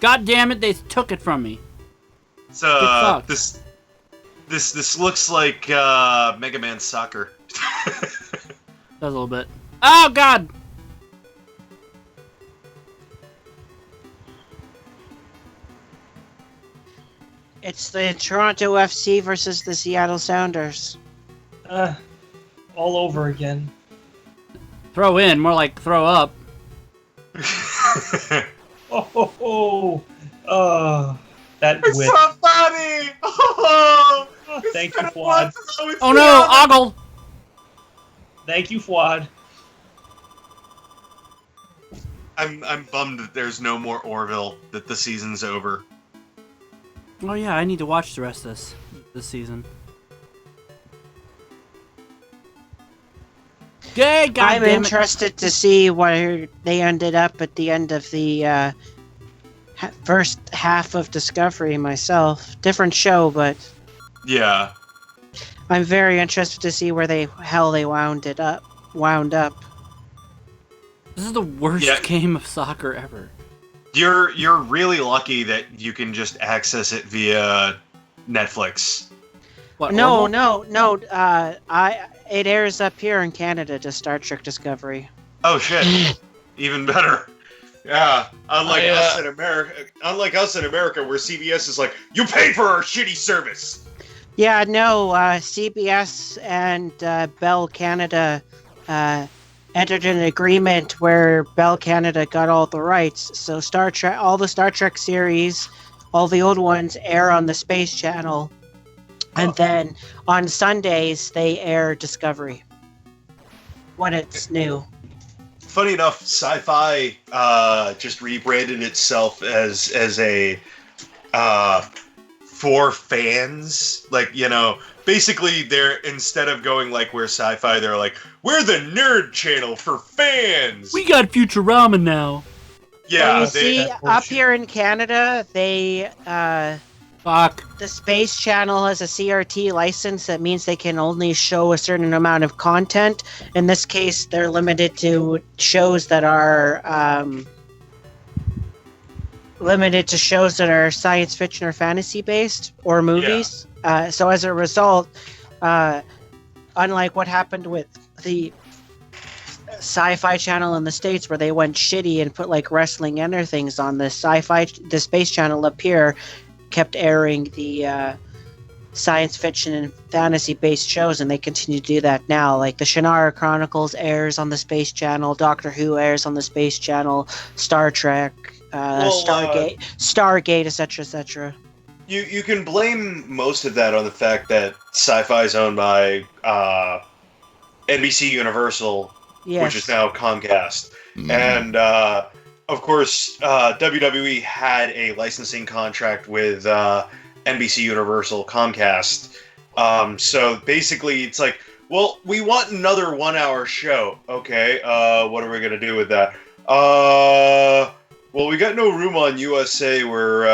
God damn it, they took it from me. It's fucked. this looks like Mega Man Soccer. Does a little bit. Oh god! It's the Toronto FC versus the Seattle Sounders. All over again. Throw in, more like throw up. That It's whip. so funny! Oh, Thank you, Fuad. Oh no, ogle! Thank you, Fuad. I'm bummed that there's no more Orville, that the season's over. Oh yeah, I need to watch the rest of this season. Yay, I'm goddamn it. interested to see where they ended up at the end of the first half of Discovery myself. Different show, but Yeah. I'm very interested to see where they wound up. This is the worst game of soccer ever. You're really lucky that you can just access it via Netflix. What, No, Orville? it airs up here in Canada to Star Trek Discovery. Oh shit. Even better. Yeah. Unlike I, us in America where CBS is like, you pay for our shitty service. Yeah, no, CBS and Bell Canada entered an agreement where Bell Canada got all the rights. So all the Star Trek series, all the old ones air on the Space Channel. And then on Sundays, they air Discovery when it's new. Funny enough, Sci-Fi just rebranded itself as a for fans. Like, you know, basically they're, instead of going like we're Sci-Fi, they're like, we're the nerd channel for fans. We got Futurama now. Yeah, Well, you see, up here in Canada, they Fuck. the Space Channel has a CRT license. That means they can only show a certain amount of content. In this case, they're limited to shows that are science fiction or fantasy based, or movies. So as a result, unlike what happened with the Sci-Fi Channel in the States, where they went shitty and put like wrestling and other things on, the Space Channel up here kept airing the science fiction and fantasy based shows, and they continue to do that now. Like the Shannara Chronicles airs on the Space Channel, Doctor Who airs on the Space Channel, Star Trek, Stargate, etc., etc. You can blame most of that on the fact that Sci-Fi is owned by NBC Universal, Yes. which is now Comcast. And, of course, WWE had a licensing contract with NBC Universal Comcast. So basically, it's like, well, we want another 1 hour show. Okay, what are we going to do with that? Well, we got no room on USA where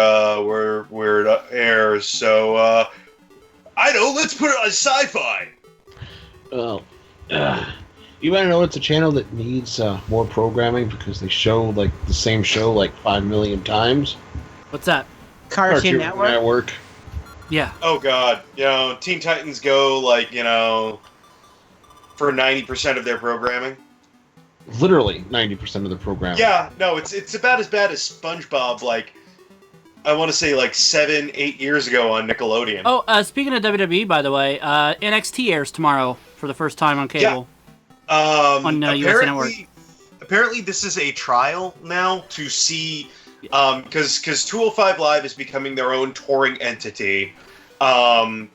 it airs, so, I know, let's put it on Sci-Fi! Well, you want to know it's a channel that needs more programming because they show like the same show like 5 million times? What's that? Cartoon Network. Yeah. Oh god, you know, Teen Titans Go, like, you know, for 90% of their programming. Literally 90% of the programming. Yeah, no, it's about as bad as SpongeBob, like, I want to say like 7-8 years ago on Nickelodeon. Oh, speaking of WWE, by the way, NXT airs tomorrow for the first time on cable. On USA Network. Apparently this is a trial now to see Because 205 Live is becoming their own touring entity. And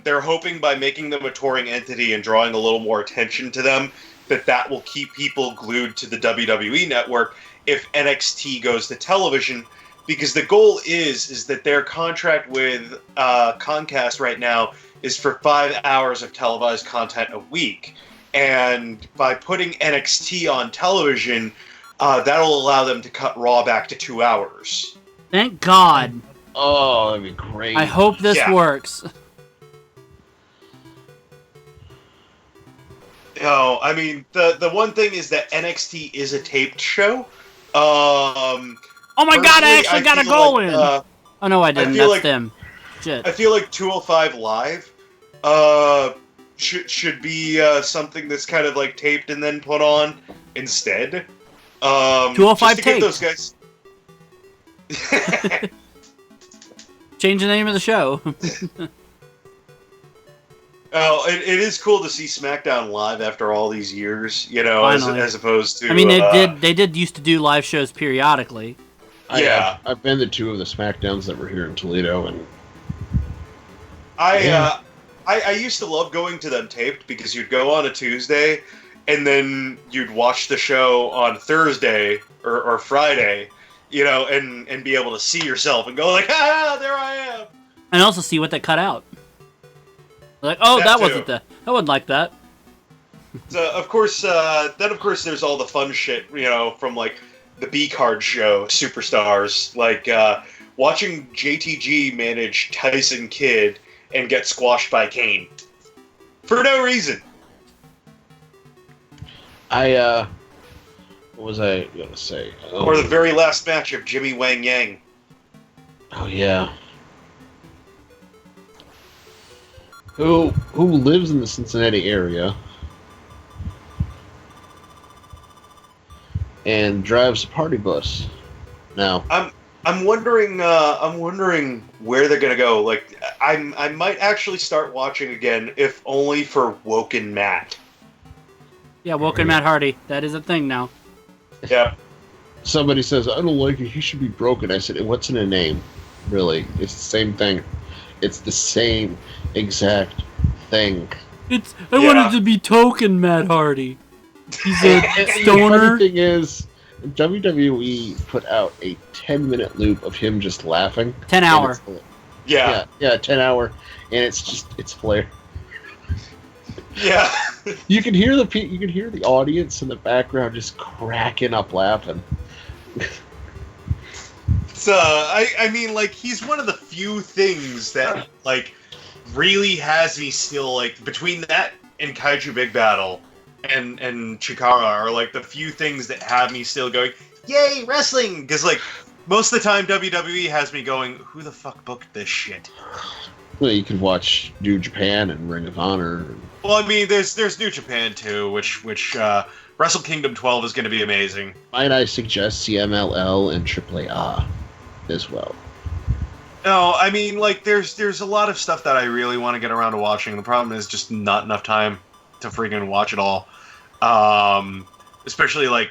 they're hoping by making them a touring entity and drawing a little more attention to them, that will keep people glued to the WWE network if NXT goes to television. Because the goal is that their contract with Comcast right now is for 5 hours of televised content a week. And by putting NXT on television, that'll allow them to cut Raw back to 2 hours. Thank God. Oh, that'd be great. I hope this works. No, I mean, the one thing is that NXT is a taped show. Oh my God, I actually got a goal in! Oh no, I didn't. That's them. Shit. I feel like 205 Live should be something that's kind of like taped and then put on instead. 205 just to tape. give those guys... Change the name of the show. Oh, it is cool to see SmackDown live after all these years, as opposed to... I mean, they did used to do live shows periodically. Yeah. I've been to 2 of the SmackDowns that were here in Toledo, and... I used to love going to them taped because you'd go on a Tuesday, and then you'd watch the show on Thursday or Friday, and be able to see yourself and go like, there I am! And also see what they cut out. Like, oh, that wasn't I wasn't like that. So, of course, there's all the fun shit, from, like, the B-card show, Superstars. Like, watching JTG manage Tyson Kidd and get squashed by Kane. For no reason. What was I gonna say? Or the very last match of Jimmy Wang Yang. Oh, yeah. Who lives in the Cincinnati area and drives a party bus now. I'm wondering where they're gonna go. Like, I might actually start watching again, if only for Woken Matt. Yeah, Woken Matt Hardy. That is a thing now. Yeah. Somebody says, I don't like it, he should be broken. I said, what's in a name? Really? It's the same thing. It's the same exact thing. I wanted to be Token Matt Hardy. He's a stoner. The funny thing is, WWE put out a 10-minute loop of him just laughing. 10 hour. Yeah, 10 hour, and it's hilarious. Yeah. You can hear the audience in the background just cracking up laughing. So I mean, like, he's one of the few things that, like, really has me still, like, between that and Kaiju Big Battle and Chikara are, like, the few things that have me still going, yay, wrestling! Because, like, most of the time WWE has me going, who the fuck booked this shit? Well, you can watch New Japan and Ring of Honor. Well, I mean, there's New Japan too, which Wrestle Kingdom 12 is going to be amazing. Might I suggest CMLL and AAA as well? No, I mean, like, there's a lot of stuff that I really want to get around to watching. The problem is just not enough time to freaking watch it all. Especially, like,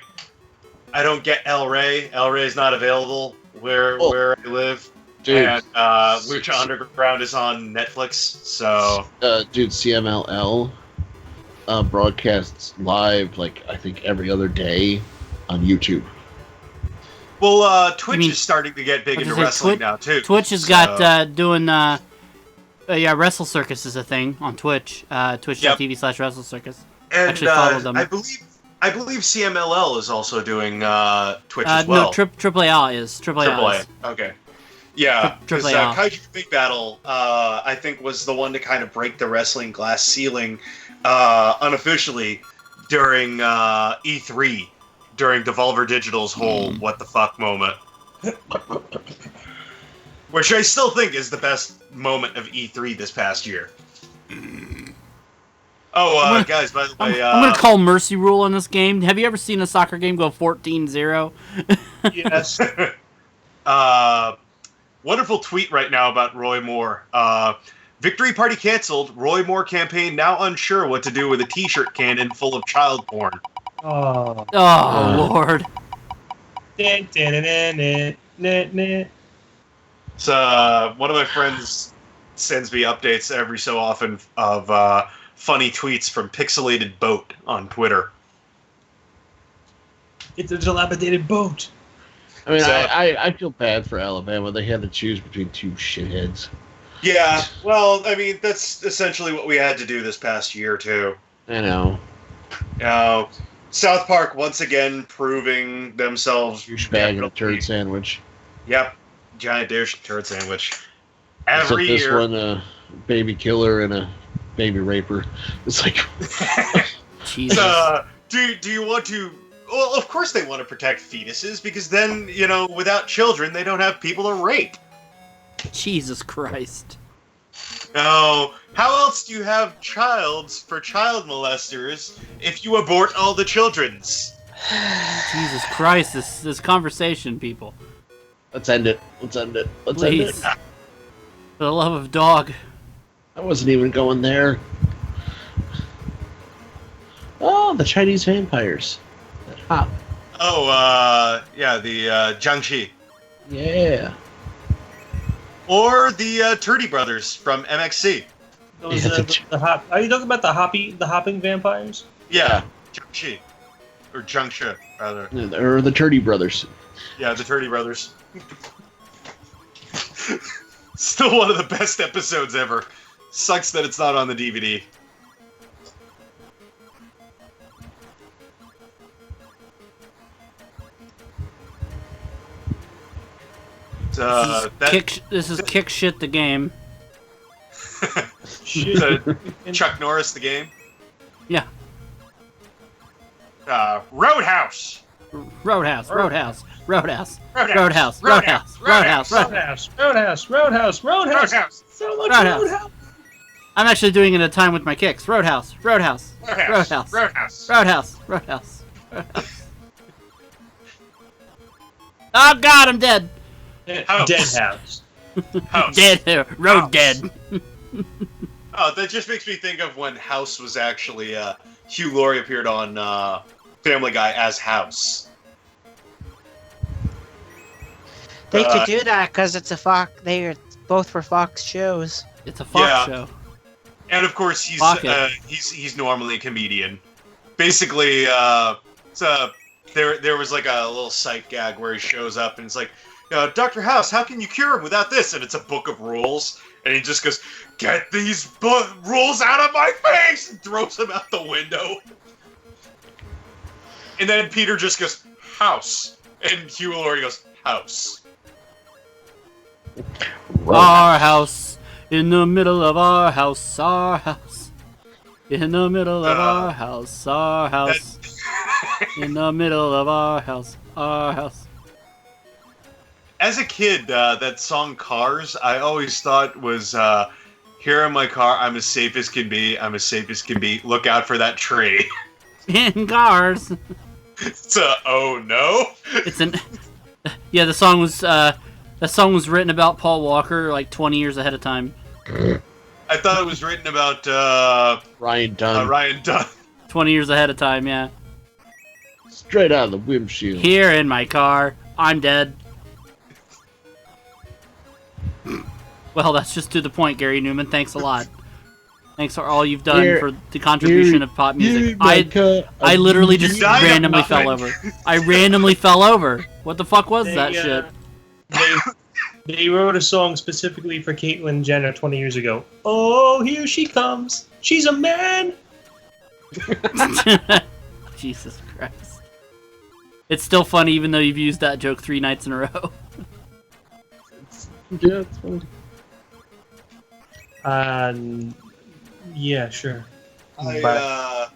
I don't get El Rey. El Rey's not available where I live. Dude. And Lucha Underground is on Netflix, so... Dude, CMLL broadcasts live, like, I think every other day on YouTube. Well, Twitch is starting to get big into wrestling now, too. Twitch has got doing... Wrestle Circus is a thing on Twitch. Twitch.tv/Wrestle Circus. And actually followed them. I believe CMLL is also doing Twitch as well. No, AAA is. AAA. Okay. Yeah, because AAA. Kaiju Big Battle, I think, was the one to kind of break the wrestling glass ceiling unofficially during E3, during Devolver Digital's whole what the fuck moment. Which I still think is the best moment of E3 this past year. Oh, guys, by the way... I'm going to call Mercy Rule on this game. Have you ever seen a soccer game go 14-0? Yes. Wonderful tweet right now about Roy Moore. Victory party canceled. Roy Moore campaign now unsure what to do with a t-shirt cannon full of child porn. Oh. Oh, Lord. So one of my friends sends me updates every so often of funny tweets from Pixelated Boat on Twitter. It's a dilapidated boat. I mean, So- I feel bad for Alabama. They had to choose between two shitheads. Yeah, well, I mean, that's essentially what we had to do this past year, too. I know. South Park, once again, proving themselves... Douchebag and a turd sandwich. Yep, giant douche turd sandwich. Except Every this year... one, a baby killer and a baby raper. It's like... Jesus. do you want to... Well, of course they want to protect fetuses, because then, without children, they don't have people to rape. Jesus Christ. Now, how else do you have childs for child molesters if you abort all the children's? Jesus Christ, this conversation, people. Let's end it. Let's end it. Let's Please. end it. For the love of dog. I wasn't even going there. Oh, the Chinese vampires. That hop. Oh, yeah, the Jiangxi. Yeah. Or the Turdy Brothers from MXC. Those, Yeah, the hop. Are you talking about the hopping vampires? Yeah, Jiangxi. Or Jiangxi, rather. Or the Turdy Brothers. Yeah, the Turdy Brothers. Still one of the best episodes ever. Sucks that it's not on the DVD. This is Kick Shit the game. Chuck Norris, the game. Yeah. Roadhouse. Roadhouse. Roadhouse. So much Roadhouse. I'm actually doing it at a time with my kicks. Roadhouse. Oh God, I'm dead. House. Dead house. House. Dead. Road House. dead. Oh, that just makes me think of when House was actually Hugh Laurie appeared on Family Guy as House. They could do that because it's a Fox. They are both for Fox shows. It's a Fox show. And of course, he's normally a comedian. Basically, there was like a little sight gag where he shows up and it's like, Dr. House, how can you cure him without this? And it's a book of rules, and he just goes, "Get these rules out of my face!" and throws them out the window. And then Peter just goes, "House," and Hugh Laurie goes, "House." Our house, in the middle of our house, our house. In the middle of our house, our house. In the middle of our house, our house. As a kid, that song Cars, I always thought was, here in my car, I'm as safe as can be, I'm as safe as can be, look out for that tree. In cars. It's oh no? Yeah, the song was, that song was written about Paul Walker like 20 years ahead of time. I thought it was written about, Ryan Dunn. Ryan Dunn. 20 years ahead of time, yeah. Straight out of the windshield. Here in my car, I'm dead. Well, that's just to the point, Gary Newman. Thanks a lot. Thanks for all you've done for the contribution of pop music. I literally just randomly fell over. I randomly fell over. What the fuck was that shit? They wrote a song specifically for Caitlyn Jenner 20 years ago. Oh, here she comes. She's a man. Jesus Christ. It's still funny even though you've used that joke 3 nights in a row. Yeah, it's funny. Yeah, sure. I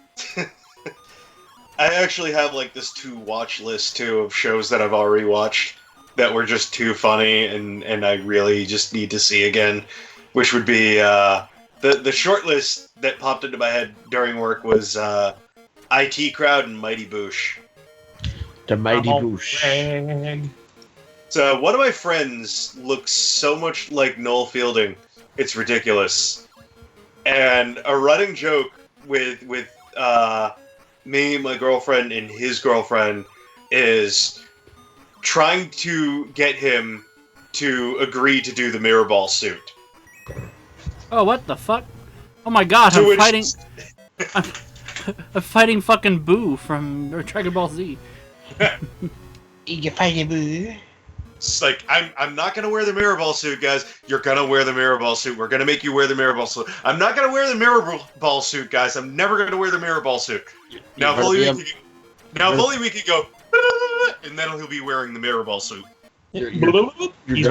actually have like this to-watch list too of shows that I've already watched that were just too funny and I really just need to see again, which would be the short list that popped into my head during work was IT Crowd and Mighty Boosh. The Mighty Boosh. So one of my friends looks so much like Noel Fielding, it's ridiculous. And a running joke with me, my girlfriend, and his girlfriend is trying to get him to agree to do the mirror ball suit. Oh, what the fuck? Oh my god, To I'm which- fighting... I'm fighting fucking Boo from Dragon Ball Z. You fighting boo. It's like, I'm not gonna wear the mirror ball suit, guys. You're gonna wear the mirror ball suit. We're gonna make you wear the mirror ball suit. I'm not gonna wear the mirror ball suit, guys. I'm never gonna wear the mirror ball suit. Now, if only we could go, and then he'll be wearing the mirror ball suit. You're He's gonna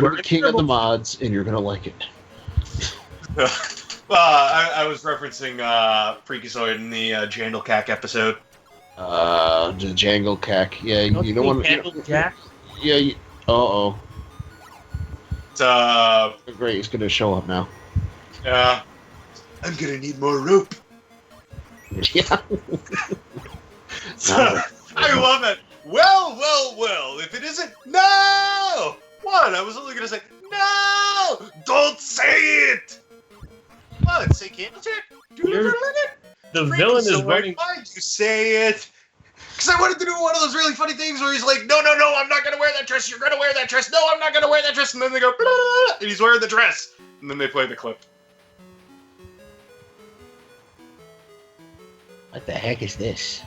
wearing be king of the mods, and you're gonna like it. I was referencing Freakazoid in the Jandal Cack episode. The Jangle Cack. Yeah, you don't want to. Jack. Yeah. Uh-oh. It's Great, he's gonna show up now. I'm gonna need more rope. Yeah. I love it. Well. If it isn't, no. What? I was only gonna say no. Don't say it. What? Say Candlestick? The villain is running. Why'd you say it? Because I wanted to do one of those really funny things where he's like, no, I'm not gonna wear that dress. You're gonna wear that dress. No, I'm not gonna wear that dress. And then they go, blah, blah, blah, and he's wearing the dress. And then they play the clip. What the heck is this?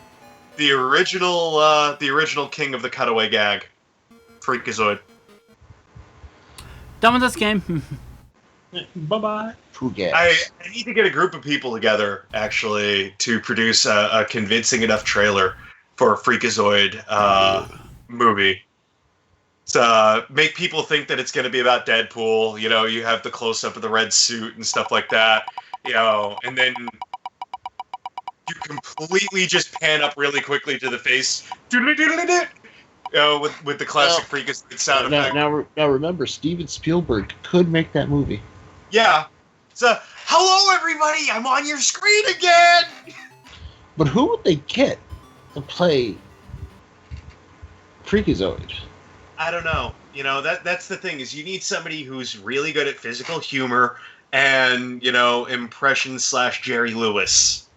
The original king of the cutaway gag, Freakazoid. Done with this game. Bye-bye. True gas. I need to get a group of people together, actually, to produce a convincing enough trailer for a Freakazoid movie. To make people think that it's going to be about Deadpool. You know, you have the close-up of the red suit and stuff like that. You know, and then you completely just pan up really quickly to the face. Doodly-doodly-doo. You know, with the classic Freakazoid sound effect. Now remember, Steven Spielberg could make that movie. Yeah. So, hello everybody, I'm on your screen again! But who would they get to play Freakazoid? I don't know. You know, that's the thing, is you need somebody who's really good at physical humor and, you know, impressions / Jerry Lewis.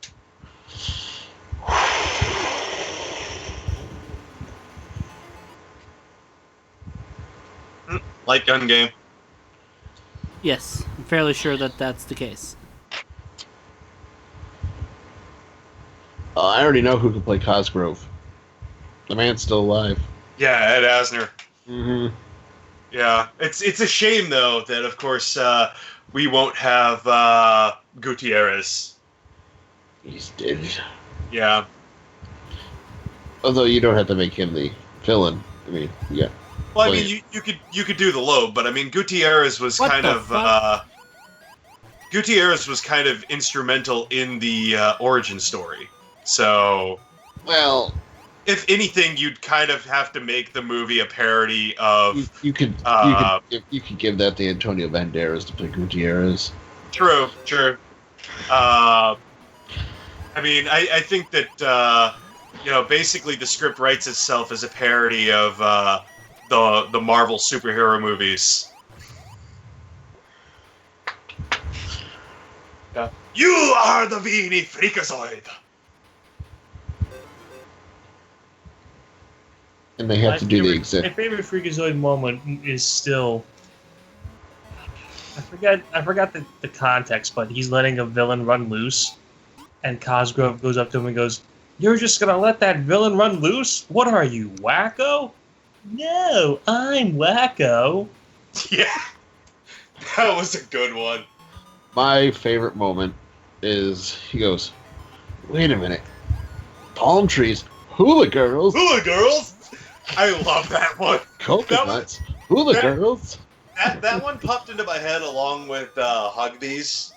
Light gun game. Yes, I'm fairly sure that that's the case. I already know who can play Cosgrove. The man's still alive. Yeah, Ed Asner. Mm-hmm. Yeah, it's a shame though that of course we won't have Gutierrez. He's dead. Yeah. Although you don't have to make him the villain. I mean, yeah. Well, I mean, you could do the lobe, but I mean, Gutierrez was What kind the of fuck? Gutierrez was kind of instrumental in the origin story. So, Well, if anything, you'd kind of have to make the movie a parody of. you could give that to Antonio Banderas to play Gutierrez. True. I mean, I think that you know, basically the script writes itself as a parody of the Marvel superhero movies. Yeah. You are the Weenie Freakazoid. And they have to do the exact. My favorite Freakazoid moment is still. I forgot the context, but he's letting a villain run loose, and Cosgrove goes up to him and goes, "You're just gonna let that villain run loose? What are you, wacko?" "No, I'm wacko." Yeah, that was a good one. My favorite moment is he goes, "Wait a minute, palm trees, hula girls, Hula girls. I love that one. coconuts, hula that- girls." That one popped into my head along with Hugbees.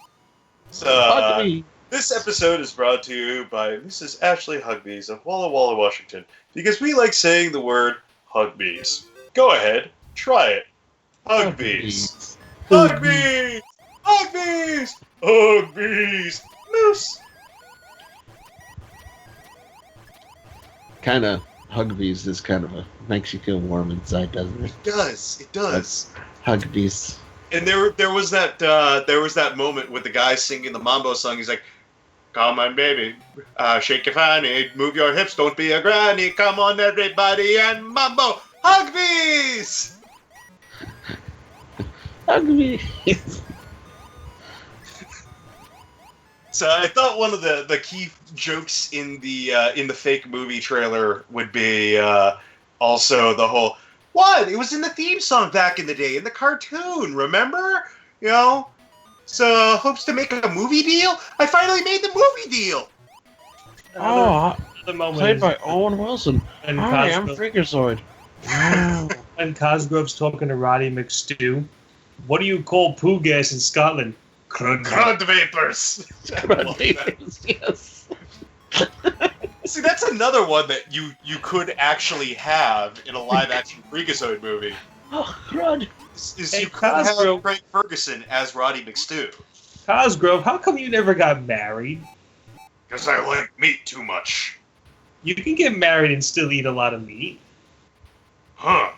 So Fuck me. this episode is brought to you by Mrs. Ashley Hugbees of Walla Walla, Washington, because we like saying the word Hugbees. Go ahead, try it. Hugbees. Hugbees. Hugbees. Hugbees. Moose. Kind of Hugbees is kind of makes you feel warm inside, doesn't it? It does. It does. Hugbees. And there was that moment with the guy singing the Mambo song. He's like, "Come on, baby, shake your fanny, move your hips, don't be a granny. Come on, everybody, and Mambo, Hugbees! Ugly. So I thought one of the key jokes in the fake movie trailer would be also the whole what? It was in the theme song back in the day in the cartoon. Remember? You know. So hopes to make a movie deal. I finally made the movie deal. Oh, Another moment played is by Owen Wilson. when Hi, I'm Cosgrove, Freakazoid. Wow. when Cosgrove's talking to Roddy McStew. What do you call poo gas in Scotland? Crud vapors. Yes. See, that's another one that you could actually have in a live-action Freakazoid movie. Oh, crud. Is Hey, you could have Cosgrove. Craig Ferguson as Roddy McStew. Cosgrove, how come you never got married? Because I like meat too much. You can get married and still eat a lot of meat. Huh.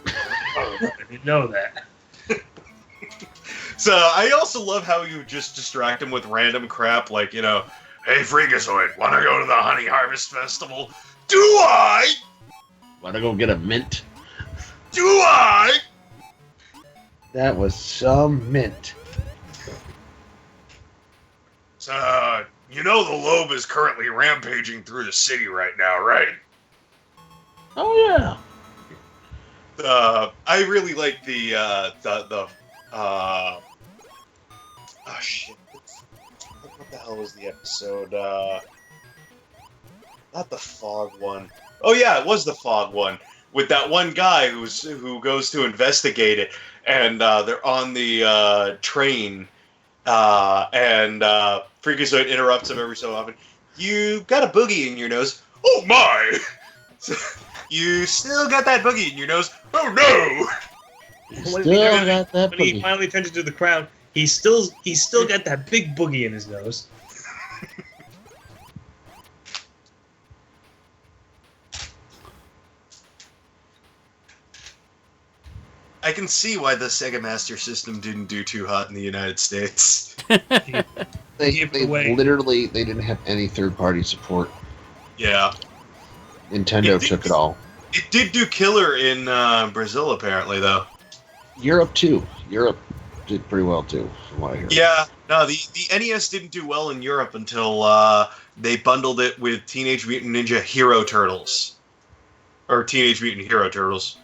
I didn't know that. So I also love how you just distract him with random crap like, you know, hey Freakazoid, wanna go to the Honey Harvest Festival? Do I? Wanna go get a mint? Do I? That was some mint. So, you know the Lobe is currently rampaging through the city right now, right? Oh, yeah. I really like oh shit. What the hell was the episode? Not the fog one. Oh yeah, it was the fog one. With that one guy who goes to investigate it, and they're on the train, and Freakazoid interrupts him every so often. You got a boogie in your nose. Oh my! You still got that boogie in your nose. Oh no! Still got that When he boogie. finally turns into the crown, he's still got that big boogie in his nose. I can see why the Sega Master System didn't do too hot in the United States. They Give it away. literally, they didn't have any third-party support. Yeah. Nintendo took it all. It did do killer in Brazil, apparently, though. Europe, too. Europe did pretty well, too, from what I hear. Yeah, no, the NES didn't do well in Europe until they bundled it with Teenage Mutant Ninja Hero Turtles. Or Teenage Mutant Hero Turtles.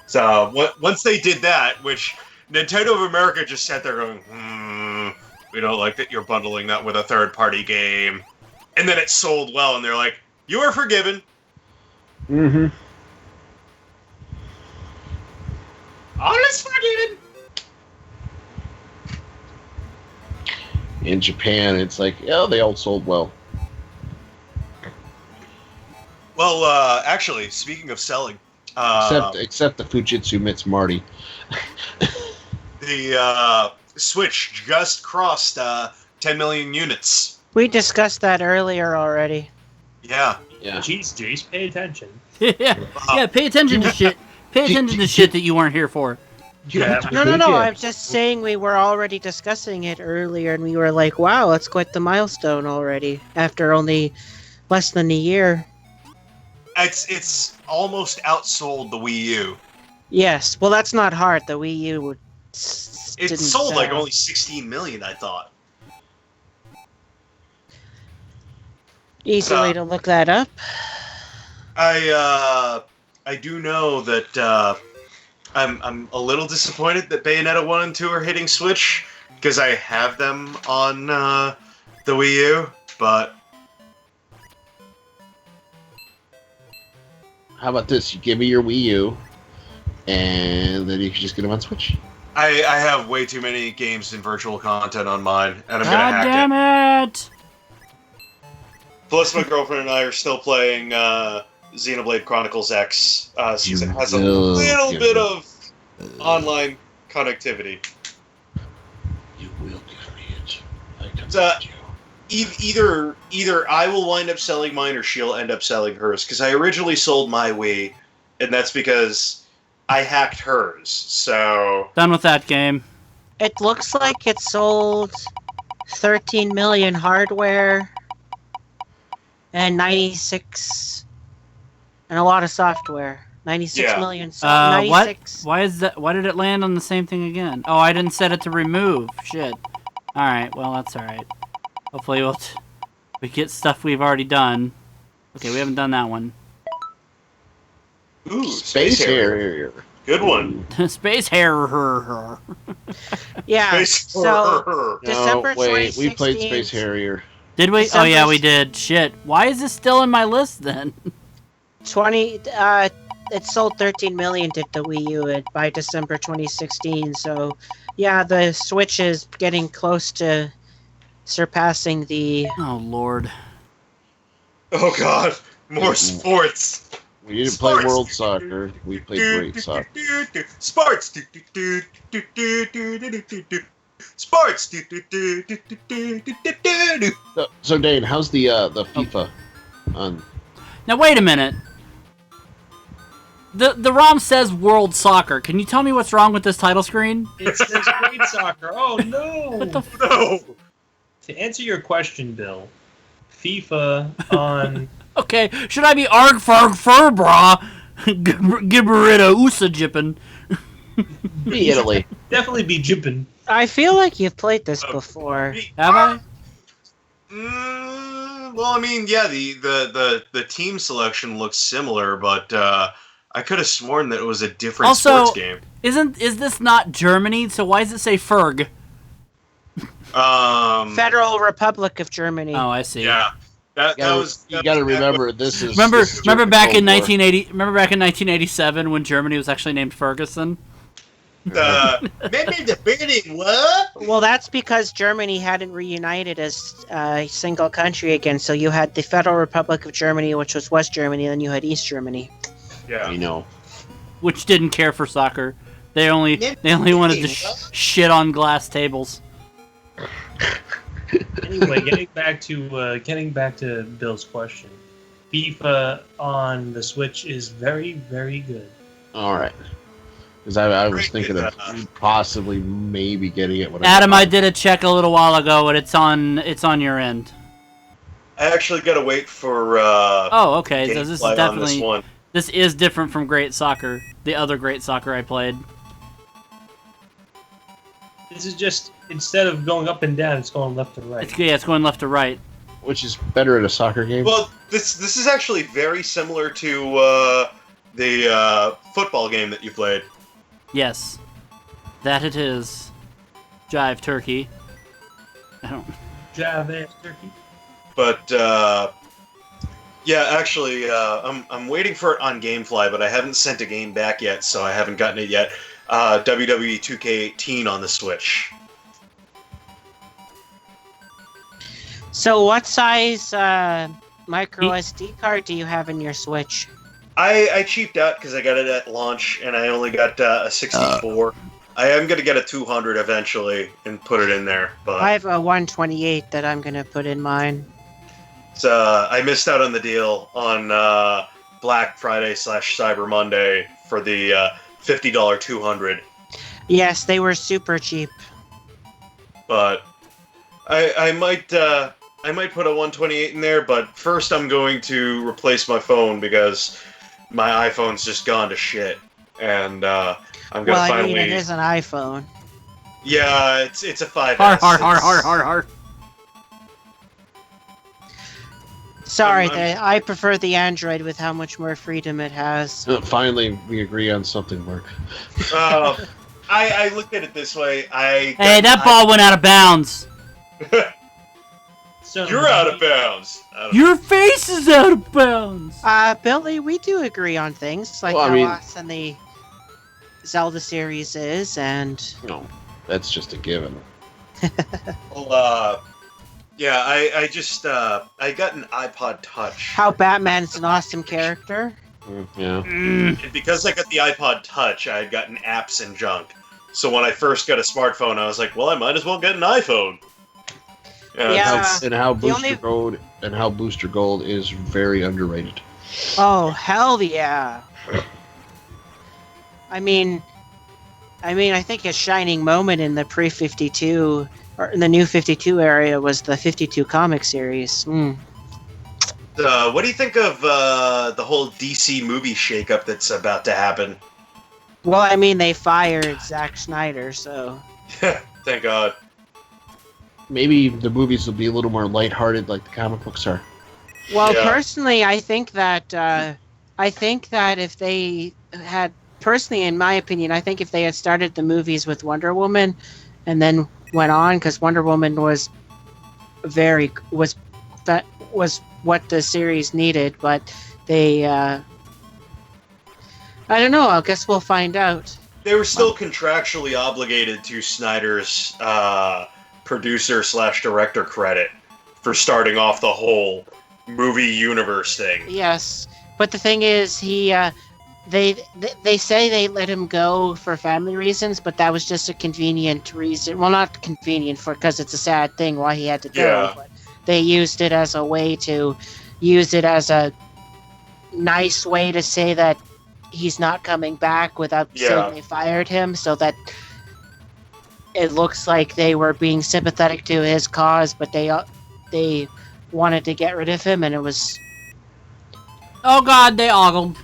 So, once they did that, which Nintendo of America just sat there going, we don't like that you're bundling that with a third-party game. And then it sold well, and they're like, you are forgiven. Mm-hmm. All is forgiven. In Japan, it's like, yeah, they all sold well. Well, actually, speaking of selling, Except the Fujitsu Mits Marty. the Switch just crossed 10 million units. We discussed that earlier already. Yeah. Yeah. Jeez, Jace, pay attention. Yeah, pay attention to shit. Pay attention to shit that you weren't here for. Yeah. No. I'm just saying we were already discussing it earlier, and we were like, "Wow, that's quite the milestone already." After only less than a year. It's almost outsold the Wii U. Yes. Well, that's not hard. The Wii U It didn't sold like sell. only 16 million, I thought. Easy way to look that up. I do know that I'm a little disappointed that Bayonetta 1 and 2 are hitting Switch because I have them on the Wii U, but How about this? You give me your Wii U, and then you can just get them on Switch. I have way too many games and virtual content on mine, and I'm gonna God hack damn it. it! Plus, my girlfriend and I are still playing Xenoblade Chronicles X, since it has a will little give bit me- of online connectivity. You will give me it. I command Uh, you. Either I will wind up selling mine or she'll end up selling hers. Because I originally sold my Wii, and that's because I hacked hers. So Done with that game. It looks like it sold 13 million hardware and 96 And a lot of software. 96 Yeah. million. What? 96. Why is that? Why did it land on the same thing again? Oh, I didn't set it to remove. Shit. All right. Well, that's all right. Hopefully, we get stuff we've already done. Okay, we haven't done that one. Ooh, Space Harrier. Good one. Space hair. Yeah. Space So December No, wait, we 2016. played Space Harrier. Did we? Oh December yeah, we did. Shit. Why is this still in my list then? 20. It sold 13 million to the Wii U by December 2016. So, yeah, the Switch is getting close to surpassing the. Oh lord. Oh god, more sports. We didn't play Sports. World Soccer. We played Great Soccer. Sports. Sports. So Dane, how's the FIFA on? Now wait a minute. The ROM says World Soccer. Can you tell me what's wrong with this title screen? It says Great Soccer. Oh no! What the No. To answer your question, Bill, FIFA on Okay, should I be arg farg furbra? Gibberita usa jippin. Be Italy. definitely be jipping. I feel like you've played this before. Have I? Well, I mean, yeah, the team selection looks similar, but I could have sworn that it was a different Also, sports game. Is this not Germany? So why does it say Ferg? Federal Republic of Germany. Oh, I see. Yeah, that was. You got to remember this is. Remember this is remember during back the in Cold War. 1980? Remember back in 1987 when Germany was actually named Ferguson? Remember the bidding what? Well, that's because Germany hadn't reunited as a single country again. So you had the Federal Republic of Germany, which was West Germany, and then you had East Germany. Yeah. I know. Which didn't care for soccer. They only wanted to shit on glass tables. Anyway, getting back to Bill's question, FIFA on the Switch is very, very good. All right. Because I was Great, thinking of possibly maybe getting it. When Adam, I did a check a little while ago, and it's on your end. I actually gotta wait for. Oh, okay. So this is gameplay on definitely this one. this is different from Great Soccer, the other Great Soccer I played. This is just, instead of going up and down, it's going left to right. It's going left to right. Which is better at a soccer game. Well, this is actually very similar to the football game that you played. Yes, that it is. Jive turkey. I don't. Jive ass turkey. But yeah, actually, I'm waiting for it on GameFly, but I haven't sent a game back yet, so I haven't gotten it yet. WWE 2K18 on the Switch. So, what size micro SD card do you have in your Switch? I cheaped out because I got it at launch, and I only got a 64. I am gonna get a 200 eventually and put it in there, but I have a 128 that I'm gonna put in mine. it's, I missed out on the deal on Black Friday / Cyber Monday for the $50 200. Yes, they were super cheap. But I might put a 128 in there. But first, I'm going to replace my phone because my iPhone's just gone to shit, and I'm gonna Well, I finally. mean, it is an iPhone. Yeah, it's a 5S. Har. Sorry, I'm- I prefer the Android with how much more freedom it has. Finally, we agree on something, Mark. I looked at it this way. Hey, that ball went out of bounds. So You're out of bounds. Your face is out of bounds. Billy, we do agree on things like Well, I how mean- awesome the Zelda series is, and No, that's just a given. Well, yeah, I just I got an iPod Touch, how Batman's an awesome character. Yeah. and because I got the iPod Touch, I had gotten apps and junk. So when I first got a smartphone, I was like, well, I might as well get an iPhone. Yeah. And how The only- Booster Gold is very underrated. Oh, hell yeah. I mean, I think a shining moment in the pre-52 or in the new 52 area was the 52 comic series. What do you think of the whole DC movie shakeup that's about to happen? Well, I mean, they fired Zack Snyder, so Thank God. Maybe the movies will be a little more lighthearted, like the comic books are. Well, Yeah. personally, I think that if they had, personally, in my opinion, I think if they had started the movies with Wonder Woman, and then went on, because Wonder Woman was what the series needed, but they, I don't know. I guess we'll find out. They were still contractually obligated to Snyder's producer/director credit for starting off the whole movie universe thing. Yes, but the thing is, they say they let him go for family reasons, but that was just a convenient reason. Well, not convenient because it's a sad thing why he had to go. Yeah. But they used it as a way to use it as a nice way to say that he's not coming back without saying they fired him, so that it looks like they were being sympathetic to his cause, but they wanted to get rid of him, and it was. Oh God, they ogled.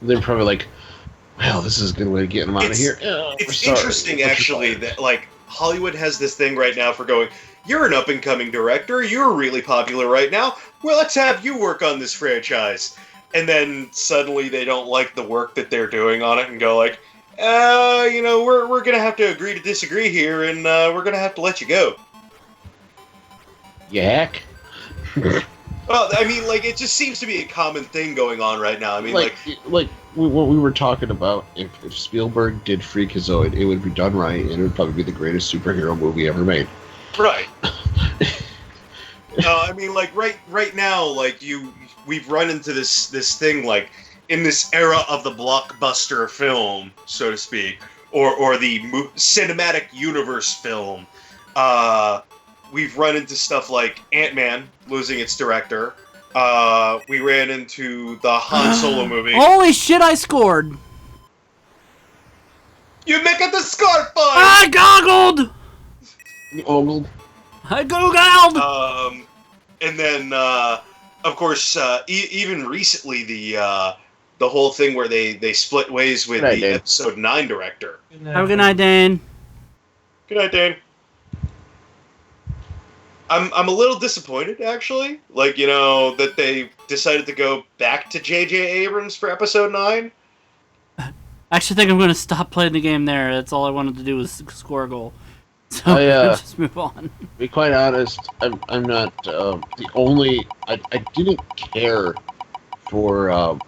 They're probably like, well, this is a good way to get him out of here. It's interesting, actually, that like Hollywood has this thing right now for going, you're an up-and-coming director, you're really popular right now, well, let's have you work on this franchise. And then suddenly they don't like the work that they're doing on it and go like, we're going to have to agree to disagree here, and we're going to have to let you go. You hack. Well, I mean, like, it just seems to be a common thing going on right now. I mean, like what we were talking about, if Spielberg did Freakazoid, it would be done right, and it would probably be the greatest superhero movie ever made. right. I mean, like, right now, like, we've run into this thing, like, in this era of the blockbuster film, so to speak, or the cinematic universe film, we've run into stuff like Ant-Man losing its director. We ran into the Han Solo movie. Holy shit! I scored. You make it the scarf fight! I goggled. Ogled. I googled. And then, of course, even recently, the whole thing where they split ways with the episode 9 director. Have a good night, Dane. Good night, Dane. I'm a little disappointed, actually. Like, that they decided to go back to J.J. Abrams for episode 9. I actually think I'm going to stop playing the game there. That's all I wanted to do was score a goal. So just move on. To be quite honest, I'm not the only. I didn't care for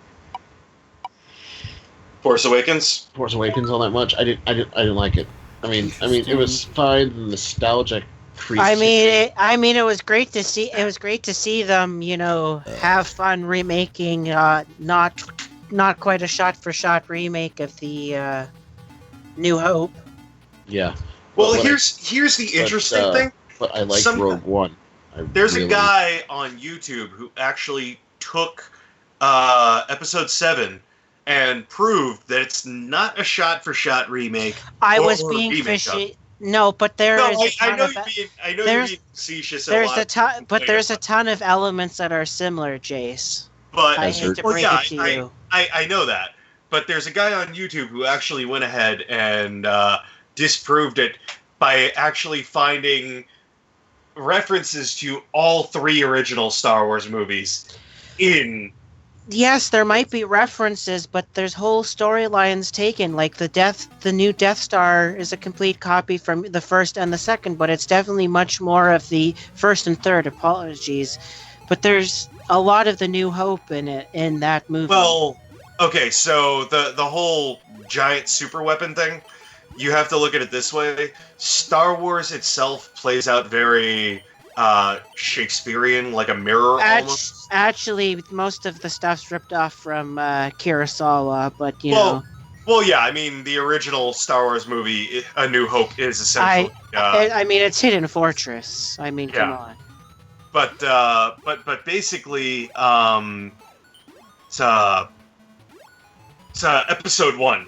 Force Awakens. Force Awakens all that much. I didn't like it. I mean, it was fine. The nostalgic. I mean, it was great to see. It was great to see them, have fun remaking. Not quite a shot-for-shot remake of the New Hope. Yeah. Well, here's the interesting thing. But I like Rogue One. There's a guy on YouTube who actually took episode 7 and proved that it's not a shot-for-shot remake. I was being fishy. No, but I know you're being facetious. There's a ton of elements that are similar, Jace. But I hate to break it to you. I know that, but there's a guy on YouTube who actually went ahead and disproved it by actually finding references to all 3 original Star Wars movies in. Yes, there might be references, but there's whole storylines taken. Like the new Death Star is a complete copy from the first and the second, but it's definitely much more of the first and third. Apologies, but there's a lot of the New Hope in that movie. Well, okay, so the whole giant super weapon thing, you have to look at it this way: Star Wars itself plays out very Shakespearean, like a mirror almost. Actually, most of the stuff's ripped off from Kurosawa, but you know. Well, yeah. I mean, the original Star Wars movie, A New Hope, is essentially. I mean, it's Hidden Fortress. I mean, come on. But basically, it's episode 1.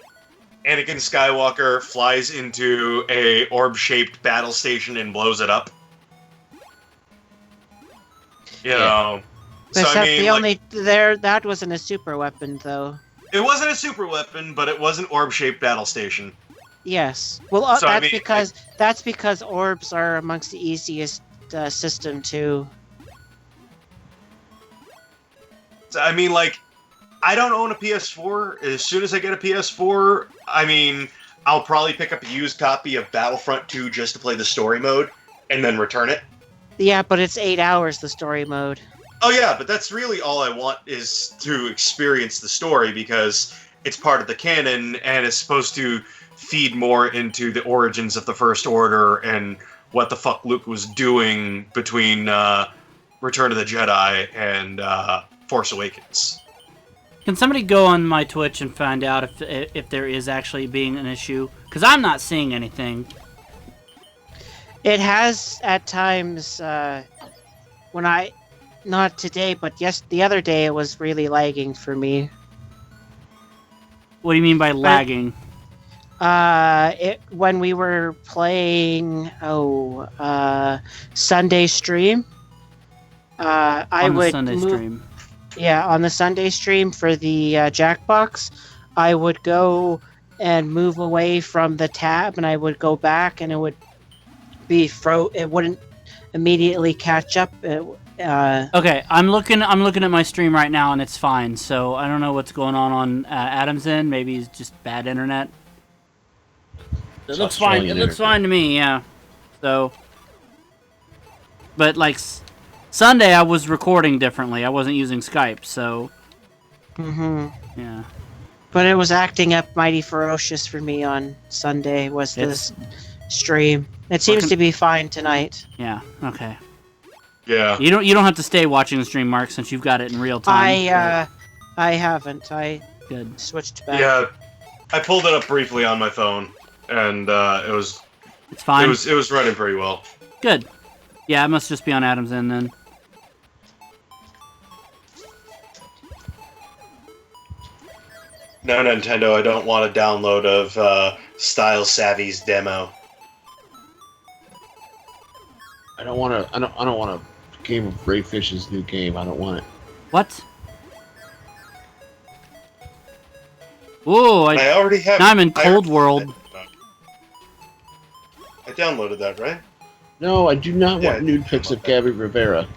Anakin Skywalker flies into a orb-shaped battle station and blows it up. You know. So Except I mean, the only that wasn't a super weapon though. it wasn't a super weapon, but it was an orb-shaped battle station. Yes. Well, So, I that's mean, that's because orbs are amongst the easiest system too. So, I mean, like, I don't own a PS4. As soon as I get a PS4, I mean, I'll probably pick up a used copy of Battlefront 2 just to play the story mode, and then return it. Yeah, but it's 8 hours the story mode. Oh yeah, but that's really all I want is to experience the story because it's part of the canon and it's supposed to feed more into the origins of the First Order and what the fuck Luke was doing between Return of the Jedi and Force Awakens. Can somebody go on my Twitch and find out if there is actually being an issue? Because I'm not seeing anything. It has at times when not today, but yes, the other day it was really lagging for me. What do you mean by lagging? When we were playing Sunday stream. I would Sunday stream. Yeah, on the Sunday stream for the Jackbox, I would go and move away from the tab, and I would go back, and it would be It wouldn't immediately catch up. Okay, I'm looking at my stream right now, and it's fine. So I don't know what's going on Adam's end. Maybe it's just bad internet. It looks fine. It looks fine to me. Yeah. So, but like Sunday, I was recording differently. I wasn't using Skype, so. Yeah. But it was acting up mighty ferocious for me on Sunday. This stream? It seems to be fine tonight. Yeah. Okay. Yeah. You don't have to stay watching the stream, Mark, since you've got it in real time. I haven't. I Good. switched back. Yeah, I pulled it up briefly on my phone, and it's fine. It was running pretty well. Good. Yeah, it must just be on Adam's end then. No, Nintendo, I don't want a download of Style Savvy's demo. I don't want a game of Rayfish's new game. I don't want it. What? Whoa! I already have. Now I'm in Cold World. I downloaded that, right? No, I do not want nude pics of Gabby Rivera.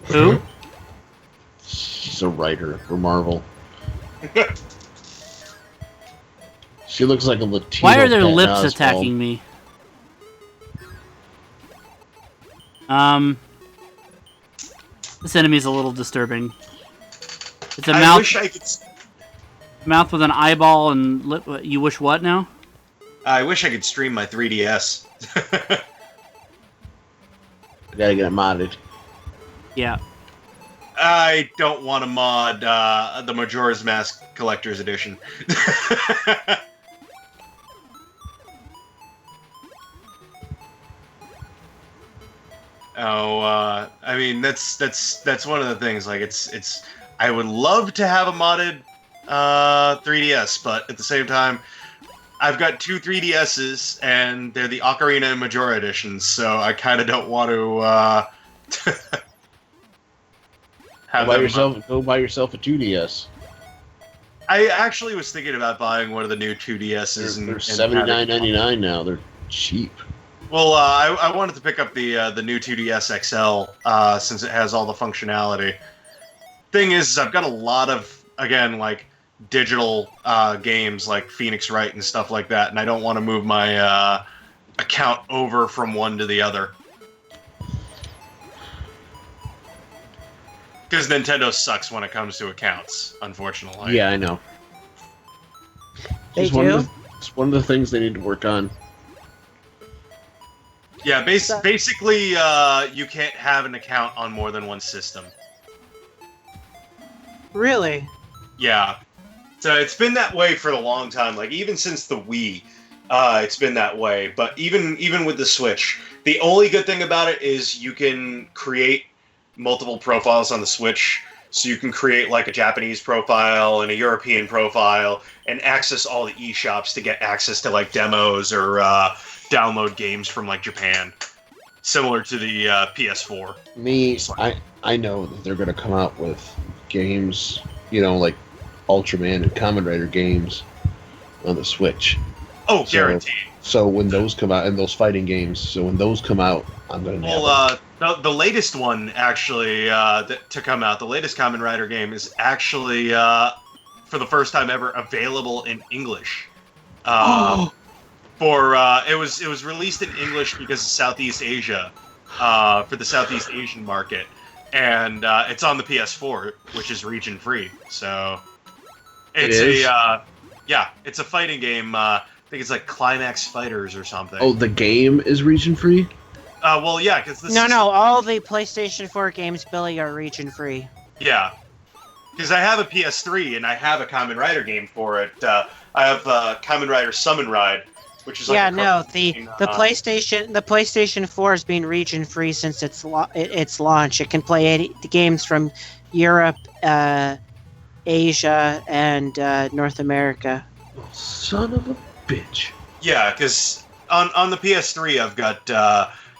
Who? She's a writer for Marvel. She looks like a Latino. Why are their Patton lips Oswalt. attacking me? This enemy's a little disturbing. It's a mouth. Wish I could. Mouth with an eyeball and lip. You wish what now? I wish I could stream my 3DS. I gotta get it modded. Yeah. I don't want to mod the Majora's Mask Collector's Edition. I mean that's one of the things. Like it's. I would love to have a modded 3DS, but at the same time, I've got two 3DSs, and they're the Ocarina and Majora editions, so I kind of don't want to have Go buy yourself a 2DS. I actually was thinking about buying one of the new 2DSs. They're $79.99 now. They're cheap. Well, I wanted to pick up the new 2DS XL since it has all the functionality. Thing is, I've got a lot of, again, like, digital games like Phoenix Wright and stuff like that, and I don't want to move my account over from one to the other. Because Nintendo sucks when it comes to accounts, unfortunately. Yeah, I know. They It's do? It's one of the things they need to work on. Yeah, basically, you can't have an account on more than one system. Really? Yeah. So it's been that way for a long time. Like, even since the Wii, it's been that way. But even with the Switch, the only good thing about it is you can create multiple profiles on the Switch. So you can create, like, a Japanese profile and a European profile and access all the eShops to get access to, like, demos or download games from, like, Japan. Similar to the PS4. I know that they're going to come out with games, like Ultraman and Kamen Rider games on the Switch. Oh, guaranteed. So when those come out, and those fighting games, I'm going to Well, the latest one, actually, to come out, the latest Kamen Rider game is actually, for the first time ever, available in English. It was released in English because of Southeast Asia, for the Southeast Asian market. And it's on the PS4, which is region free. So it's it's a fighting game. I think it's like Climax Fighters or something. Oh, the game is region free? Well, yeah, because this. No, all the PlayStation 4 games, Billy, are region free. Yeah, because I have a PS3 and I have a Kamen Rider game for it. I have Kamen Rider Summon Ride, which is like the PlayStation 4 has been region free since its launch. It can play the games from Europe, Asia, and North America. Son of a bitch. Yeah, because on the PS3 I've got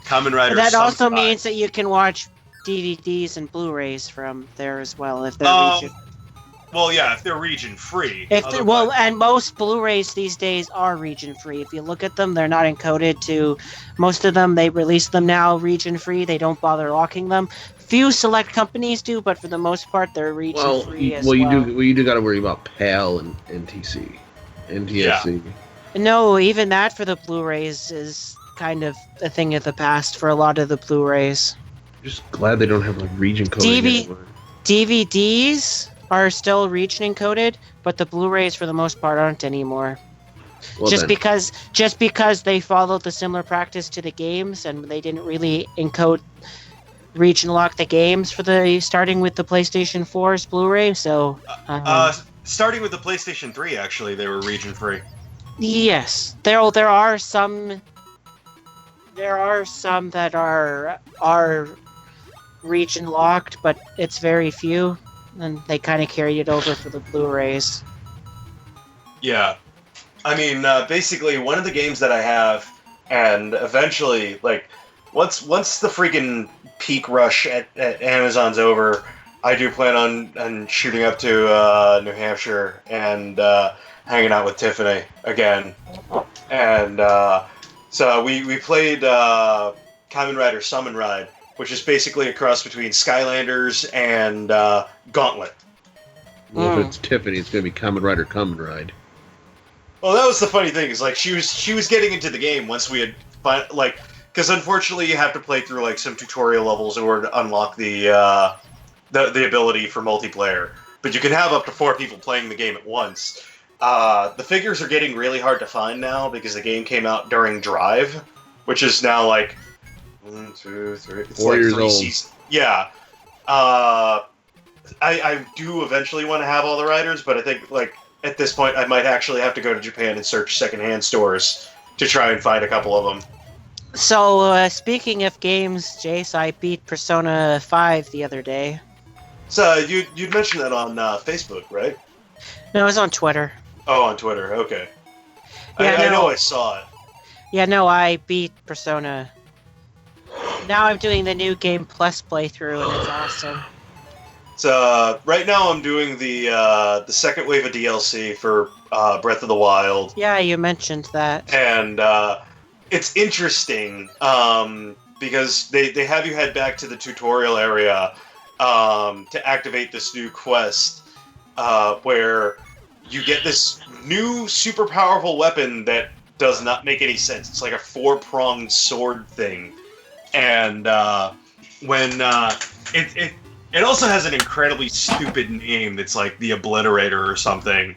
Kamen Rider. That Summon also Ride. means that you can watch DVDs and Blu-rays from there as well if they're region. Well, yeah, if they're region free. And most Blu-rays these days are region free. If you look at them, they're not encoded to. Most of them, they release them now region free. They don't bother locking them. Few select companies do, but for the most part, they're region free as well. You do got to worry about PAL and NTSC. Yeah. No, even that for the Blu-rays is kind of a thing of the past for a lot of the Blu-rays. I'm just glad they don't have a region coding anymore. DVDs are still region encoded, but the Blu-rays for the most part aren't anymore. Just because they followed the similar practice to the games, and they didn't really encode region lock the games starting with the PlayStation 4's Blu-ray. So starting with the PlayStation 3, actually, they were region free. Yes, there are some that are region locked, but it's very few, and they kind of carried it over for the Blu-rays. Yeah, I mean, basically, one of the games that I have, and eventually, like, once the freaking peak rush at Amazon's over, I do plan on shooting up to New Hampshire and hanging out with Tiffany again. And so we played Kamen Rider Summon Ride, which is basically a cross between Skylanders and Gauntlet. Well, if it's Tiffany, it's going to be Kamen Rider Kamen Ride. Well, that was the funny thing, is like she was getting into the game once we had because unfortunately you have to play through like some tutorial levels in order to unlock the ability for multiplayer. But you can have up to 4 people playing the game at once. The figures are getting really hard to find now because the game came out during Drive, which is now like 1, 2, 3. It's 4 like years 3 old. seasons. Yeah. I do eventually want to have all the riders, but I think like at this point I might actually have to go to Japan and search secondhand stores to try and find a couple of them. So, speaking of games, Jace, I beat Persona 5 the other day. So you'd mentioned that on Facebook, right? No, it was on Twitter. Oh, on Twitter. Okay. Yeah, I know I saw it. Yeah, no, I beat Persona. Now I'm doing the new Game Plus playthrough, and it's awesome. So right now I'm doing the second wave of DLC for Breath of the Wild. Yeah, you mentioned that. And it's interesting because they have you head back to the tutorial area to activate this new quest where you get this new super powerful weapon that does not make any sense. It's like a 4-pronged sword thing. And when it also has an incredibly stupid name that's like the Obliterator or something.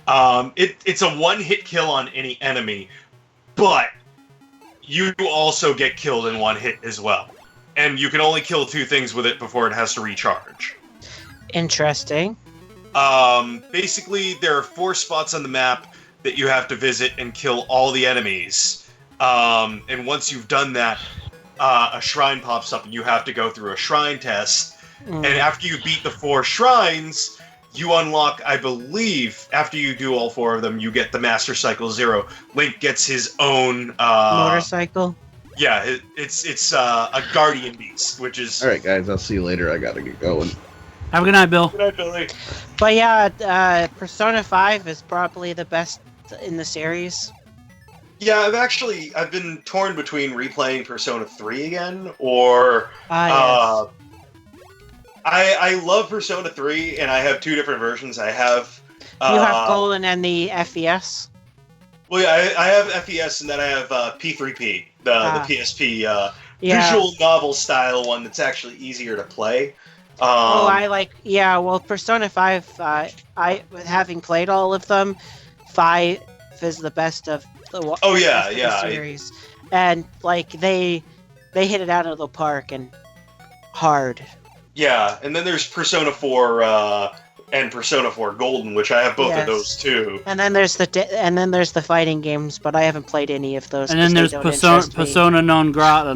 It's a 1-hit kill on any enemy, but you also get killed in 1 hit as well. And you can only kill 2 things with it before it has to recharge. Interesting. Basically, there are 4 spots on the map that you have to visit and kill all the enemies. And once you've done that, a shrine pops up and you have to go through a shrine test. And after you beat the 4 shrines, you unlock, I believe, after you do all 4 of them, you get the Master Cycle 0. Link gets his own... motorcycle? Yeah, it's a guardian beast, which is All right, guys. I'll see you later. I gotta get going. Have a good night, Bill. Good night, Billy. But yeah, Persona 5 is probably the best in the series. Yeah, I've been torn between replaying Persona 3 again, or Yes. I love Persona 3, and I have two different versions. I have You have Golden and the FES. well, yeah, I have FES, and then I have P3P, the PSP visual novel style one that's actually easier to play. Well, Persona 5, having played all of them, 5 is the best of the series. And, like, they hit it out of the park and hard. Yeah, and then there's Persona 4 and Persona 4 Golden, which I have both of those too. And then there's the fighting games, but I haven't played any of those. And then there's Persona non grata.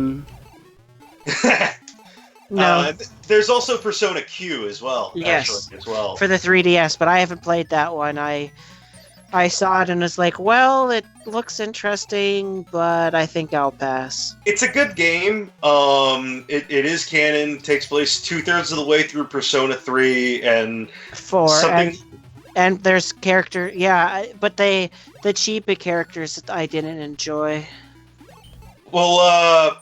No. There's also Persona Q as well. Yes. Actually, as well. For the 3DS, but I haven't played that one. I saw it and was like, well, it looks interesting, but I think I'll pass. It's a good game. It is canon. Takes place 2/3 of the way through Persona 3 and 4. something. And there's character, but the cheapy characters I didn't enjoy. Well,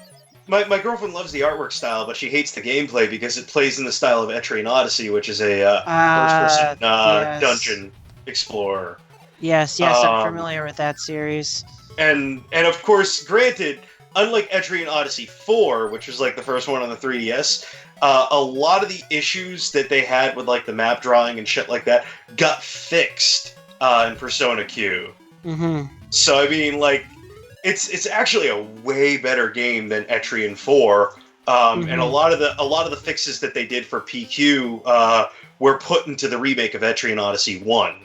my girlfriend loves the artwork style, but she hates the gameplay because it plays in the style of Etrian Odyssey, which is a first-person dungeon explorer. Yes, I'm familiar with that series. And of course, granted, unlike Etrian Odyssey 4, which was like the first one on the 3DS, a lot of the issues that they had with like the map drawing and shit like that got fixed in Persona Q. Mm-hmm. So I mean, like, it's actually a way better game than Etrian 4. And a lot of the fixes that they did for PQ were put into the remake of Etrian Odyssey 1.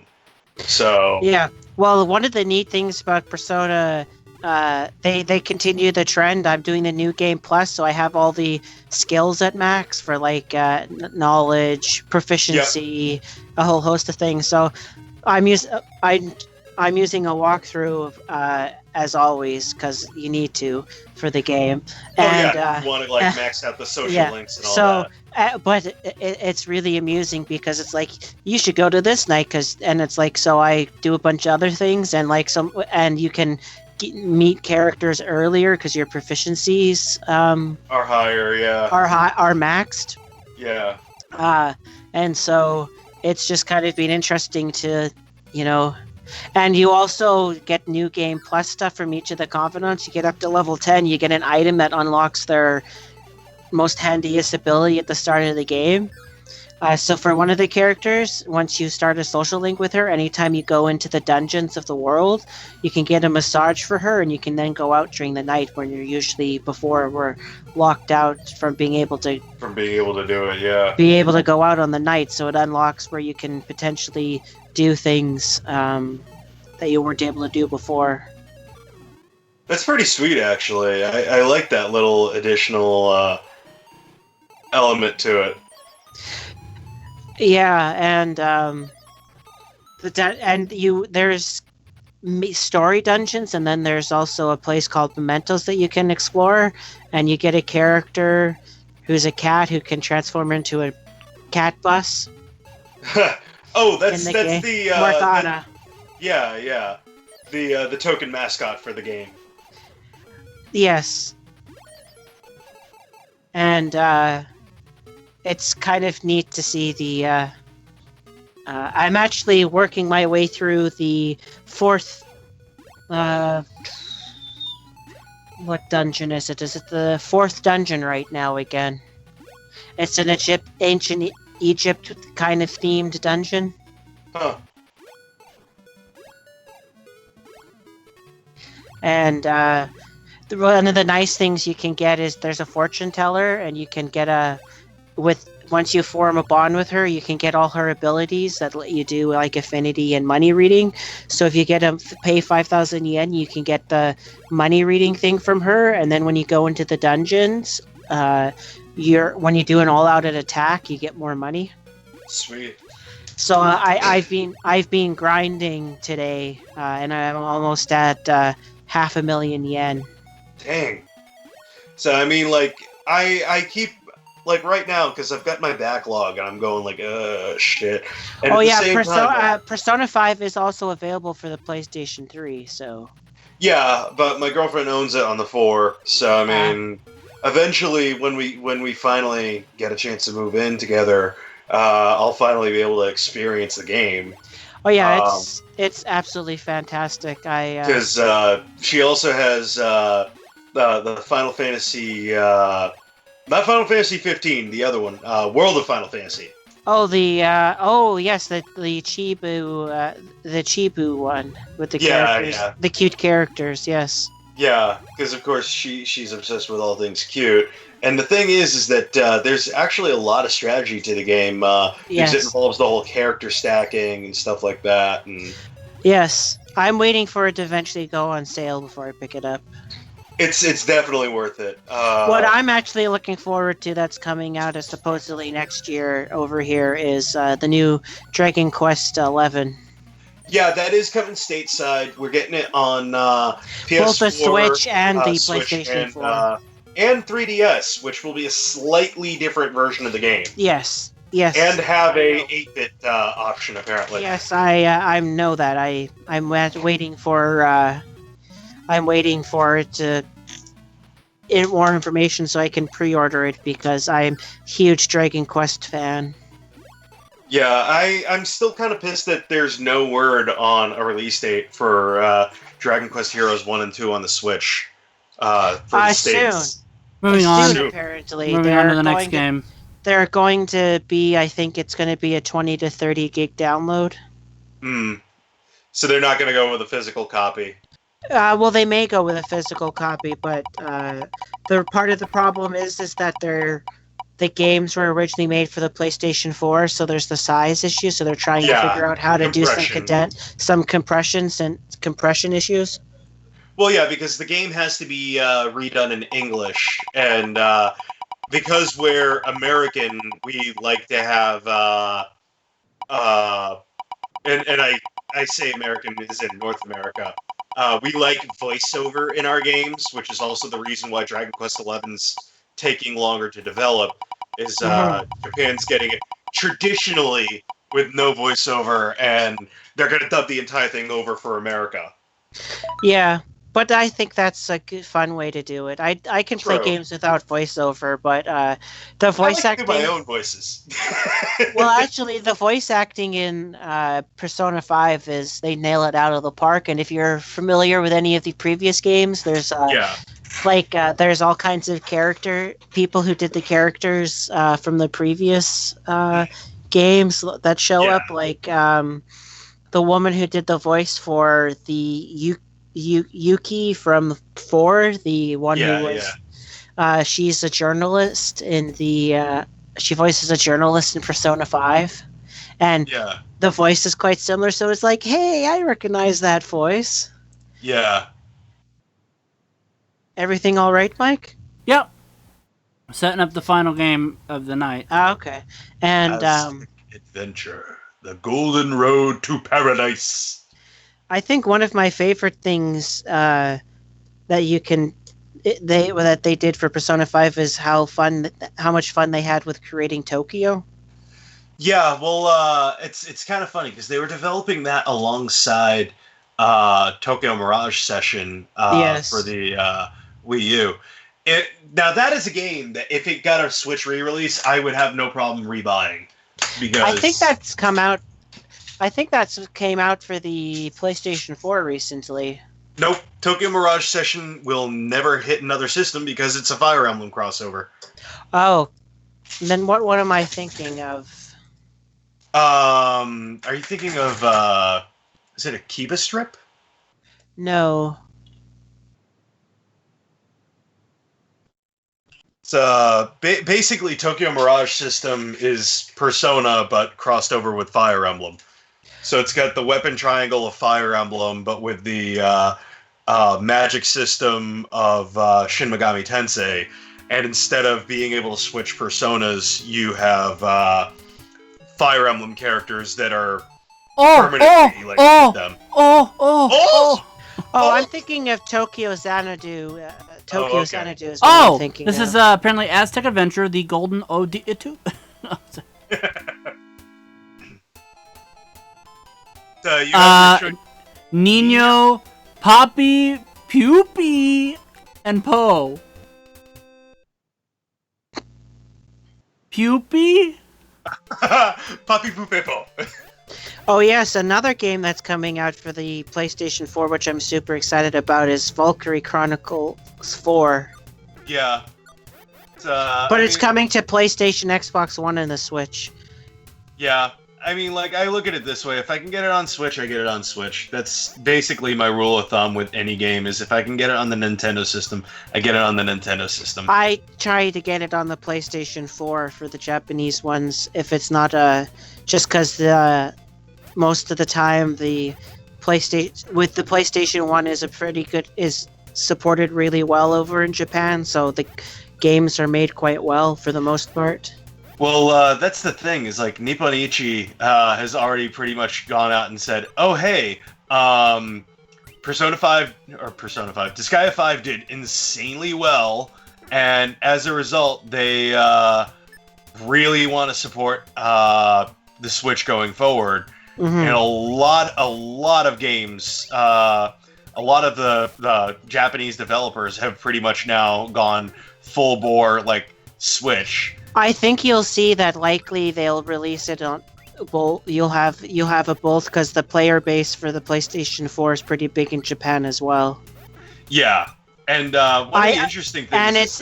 So yeah, well, one of the neat things about Persona, they continue the trend. I'm doing the new game plus, so I have all the skills at max for like knowledge, proficiency, a whole host of things. So I'm using a walkthrough as always because you need to for the game. And, you want to like max out the social links and all that. But it's really amusing because it's like you should go to this night and it's like so I do a bunch of other things and like and you can meet characters earlier because your proficiencies are higher, are maxed. Yeah. And so it's just kind of been interesting to, and you also get new game plus stuff from each of the confidants. You get up to level 10, you get an item that unlocks their most handiest ability at the start of the game. So for one of the characters, once you start a social link with her, anytime you go into the dungeons of the world, you can get a massage for her, and you can then go out during the night when you're usually before we're locked out from being able to do it. Yeah. Be able to go out on the night, so it unlocks where you can potentially do things that you weren't able to do before. That's pretty sweet, actually. I like that little additional element to it. Yeah, and there's story dungeons, and then there's also a place called Mementos that you can explore, and you get a character who's a cat who can transform into a cat bus. That's the Morgana. The token mascot for the game. Yes. And it's kind of neat to see the I'm actually working my way through the fourth what dungeon is it? Is it the fourth dungeon right now again? It's an ancient Egypt kind of themed dungeon. Huh. And one of the nice things you can get is there's a fortune teller, and you can get once you form a bond with her, you can get all her abilities that let you do like affinity and money reading. So if you pay 5,000 yen, you can get the money reading thing from her, and then when you go into the dungeons, when you do an all-out attack, you get more money. Sweet. So I've been grinding today, and I'm almost at 500,000 yen. Dang. So I mean, like, I keep like right now because I've got my backlog and I'm going like, shit. And Oh at the yeah, same time, Persona 5 is also available for the PlayStation 3. So yeah, but my girlfriend owns it on the 4, so I mean, eventually when we finally get a chance to move in together, I'll finally be able to experience the game. oh yeah, it's absolutely fantastic. Because she also has the Final Fantasy, not Final Fantasy 15, the other one, World of Final Fantasy. Oh yes, the Chibu one with the characters, the cute characters. Yes. Yeah, because of course she's obsessed with all things cute. And the thing is that there's actually a lot of strategy to the game because it involves the whole character stacking and stuff like that. And yes, I'm waiting for it to eventually go on sale before I pick it up. it's definitely worth it. What I'm actually looking forward to that's coming out is supposedly next year over here is the new Dragon Quest XI. Yeah, that is coming stateside. We're getting it on PS4, both the Switch and the Switch PlayStation 4. And 3DS, which will be a slightly different version of the game. Yes. And have a 8-bit option apparently. Yes, I know that. I'm waiting for it to get more information so I can pre-order it because I'm a huge Dragon Quest fan. Yeah, I'm still kind of pissed that there's no word on a release date for Dragon Quest Heroes 1 and 2 on the Switch for the States. Soon. Moving on. Soon, apparently. Moving on to the next game. They're going to be, I think it's going to be a 20 to 30 gig download. So they're not going to go with a physical copy. Well, they may go with a physical copy, but the part of the problem is that the games were originally made for the PlayStation 4, so there's the size issue. So they're trying to figure out how to do some compression issues. Well, yeah, because the game has to be redone in English, and because we're American, we like to have, and I say American as in North America. We like voiceover in our games, which is also the reason why Dragon Quest XI's taking longer to develop, is Japan's getting it traditionally with no voiceover, and they're going to dub the entire thing over for America. Yeah, but I think that's a good, fun way to do it. I can play games without voiceover, but the voice acting... I like to do my own voices. Well, actually, the voice acting in Persona 5 is they nail it out of the park, and if you're familiar with any of the previous games, there's there's all kinds of people who did the characters from the previous games that show up, like the woman who did the voice for the Yuki from 4, the one who was she's a journalist in the she voices a journalist in Persona 5, and the voice is quite similar, so it's like, hey, I recognize that voice. Yeah. Everything all right, Mike? Yep. Setting up the final game of the night. Okay. And adventure, the golden road to paradise. I think one of my favorite things that they did for Persona 5 is how much fun they had with creating Tokyo. Yeah, well, it's kind of funny because they were developing that alongside Tokyo Mirage Session for the Wii U. Now that is a game that if it got a Switch re-release, I would have no problem rebuying. Because I think that's come out. I think that's came out for the PlayStation 4 recently. Nope, Tokyo Mirage Session will never hit another system because it's a Fire Emblem crossover. Oh, then what am I thinking of? Are you thinking of is it a Kiba strip? No. It's basically Tokyo Mirage system is Persona but crossed over with Fire Emblem. So it's got the weapon triangle of Fire Emblem, but with the magic system of Shin Megami Tensei. And instead of being able to switch personas, you have Fire Emblem characters that are permanently with them. Oh, I'm thinking of Tokyo Xanadu. Tokyo okay. Xanadu is what I'm Oh, thinking this of. is apparently Aztec Adventure, the Golden Ode to. You have your Nino, Poppy, Puppy, and Poe. Puppy? Papi Pupepo. Oh yes, another game that's coming out for the PlayStation 4, which I'm super excited about, is Valkyrie Chronicles 4. Yeah. But it's coming to PlayStation, Xbox One, and the Switch. Yeah. I mean, like, I look at it this way. If I can get it on Switch, I get it on Switch. That's basically my rule of thumb with any game, is if I can get it on the Nintendo system, I get it on the Nintendo system. I tried to get it on the PlayStation 4 for the Japanese ones, if it's not just because most of the time the PlayStation 1 is supported really well over in Japan, so the games are made quite well for the most part. Well, that's the thing, is like Nippon Ichi has already pretty much gone out and said, oh, hey, Disgaea 5 did insanely well, and as a result, they really want to support the Switch going forward. Mm-hmm. And a lot of games, a lot of the Japanese developers have pretty much now gone full bore, like, Switch. I think you'll see that likely they'll release it on both. You'll have a both, because the player base for the PlayStation 4 is pretty big in Japan as well. Yeah, and one of the interesting things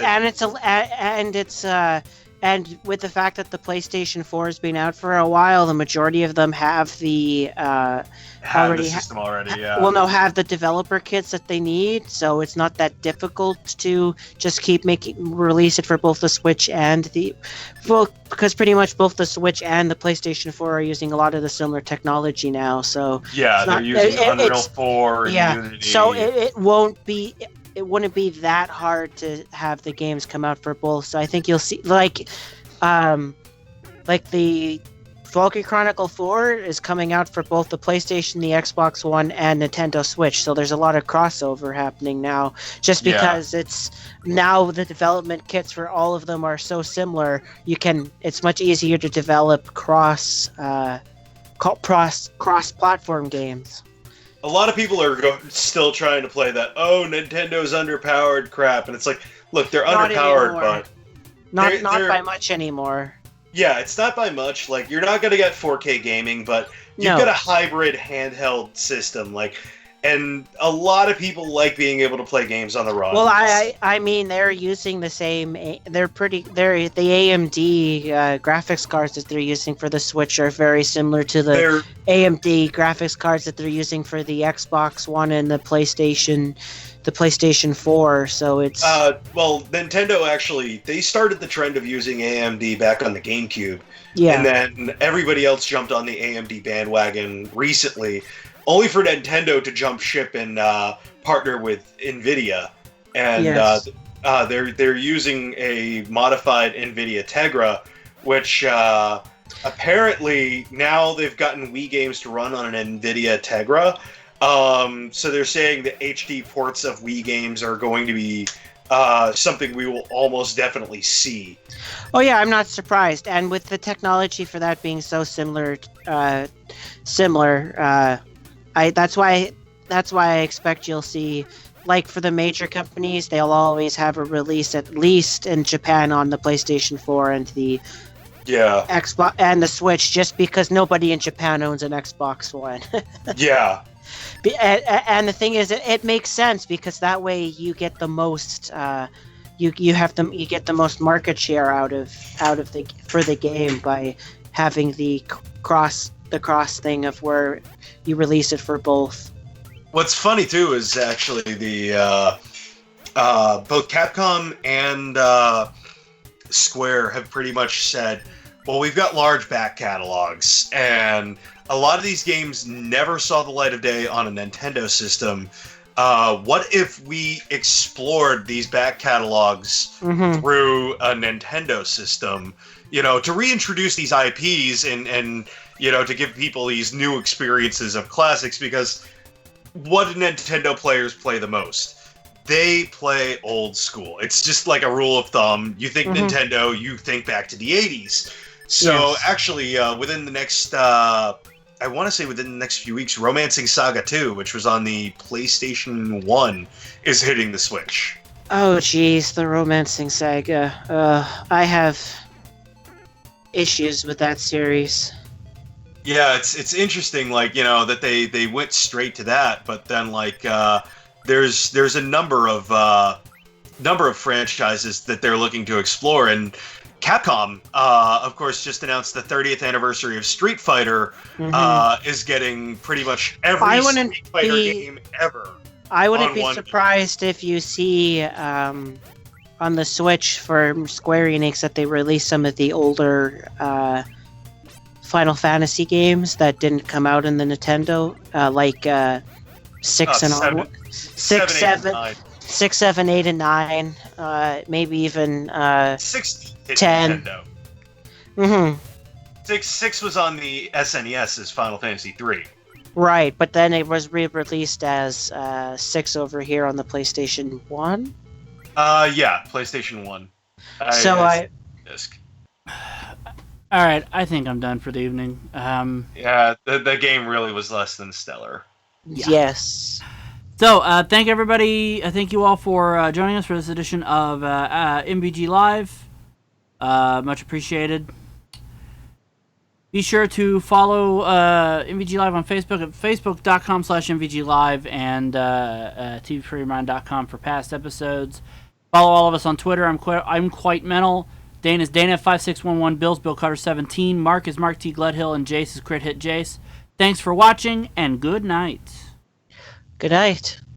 and with the fact that the PlayStation 4 has been out for a while, the majority of them have the have the system already. Yeah. Well, no, have the developer kits that they need, so it's not that difficult to just keep release it for both the Switch and because pretty much both the Switch and the PlayStation 4 are using a lot of the similar technology now. So yeah, they're using Unreal 4 and Unity. So it wouldn't be that hard to have the games come out for both. So I think you'll see, like the Valkyrie Chronicle 4 is coming out for both the PlayStation, the Xbox One, and Nintendo Switch. So there's a lot of crossover happening now, just because it's now the development kits for all of them are so similar. It's much easier to develop cross-platform games. A lot of people are still trying to play that, Nintendo's underpowered crap, and it's like, look, they're Not underpowered, anymore. but Not by much anymore. yeah, it's not by much. Like, you're not gonna get 4K gaming, but you've No. got a hybrid handheld system, and a lot of people like being able to play games on the run. Well, I mean, they're using the same. The AMD graphics cards that they're using for the Switch are very similar to the AMD graphics cards that they're using for the Xbox One and the PlayStation 4. So it's well, Nintendo actually, they started the trend of using AMD back on the GameCube, yeah. and then everybody else jumped on the AMD bandwagon recently. Only for Nintendo to jump ship and partner with NVIDIA, and Yes. they're using a modified NVIDIA Tegra, which apparently now they've gotten Wii games to run on an NVIDIA Tegra. So they're saying the HD ports of Wii games are going to be something we will almost definitely see. Oh yeah, I'm not surprised. And with the technology for that being so similar, that's why I expect you'll see, like, for the major companies, they'll always have a release at least in Japan on the PlayStation 4 and the Xbox and the Switch, just because nobody in Japan owns an Xbox One. Yeah. And the thing is, it makes sense, because that way you get the most you get the most market share out of the game by having the cross thing of where you release it for both. What's funny too is actually the both Capcom and Square have pretty much said, well, we've got large back catalogs, and a lot of these games never saw the light of day on a Nintendo system. What if we explored these back catalogs through a Nintendo system, to reintroduce these IPs and to give people these new experiences of classics? Because what do Nintendo players play the most? they play old school. It's just like a rule of thumb. You think Nintendo, you think back to the 80s. So Yes. actually, within the next, I want to say within the next few weeks, Romancing Saga 2, which was on the PlayStation 1, is hitting the Switch. Oh, jeez, the Romancing Saga. I have issues with that series. Yeah, it's interesting, like, that they went straight to that, but then like there's a number of franchises that they're looking to explore, and Capcom, of course, just announced the 30th anniversary of Street Fighter is getting pretty much every Street Fighter game ever. I wouldn't be on surprised if you see on the Switch for Square Enix that they release some of the older Final Fantasy games that didn't come out in the Nintendo, like 6 and seven, 6, 7, 8, and 9, maybe even 6 hit 10. Nintendo. Mm-hmm. 6 was on the SNES as Final Fantasy 3. Right, but then it was re-released as 6 over here on the PlayStation 1. Yeah, PlayStation 1. Disc. All right, I think I'm done for the evening. Yeah, the game really was less than stellar. Yeah. Yes. So, thank everybody. Thank you all for joining us for this edition of MVG Live. Much appreciated. Be sure to follow MVG Live on Facebook at facebook.com/MVGLive and tvfreemind.com for past episodes. Follow all of us on Twitter. I'm quite mental. Dane is Dana5611, Bill's Bill Carter 17, Mark is Mark T. Gledhill, and Jace is Crit Hit Jace. Thanks for watching, and good night. Good night.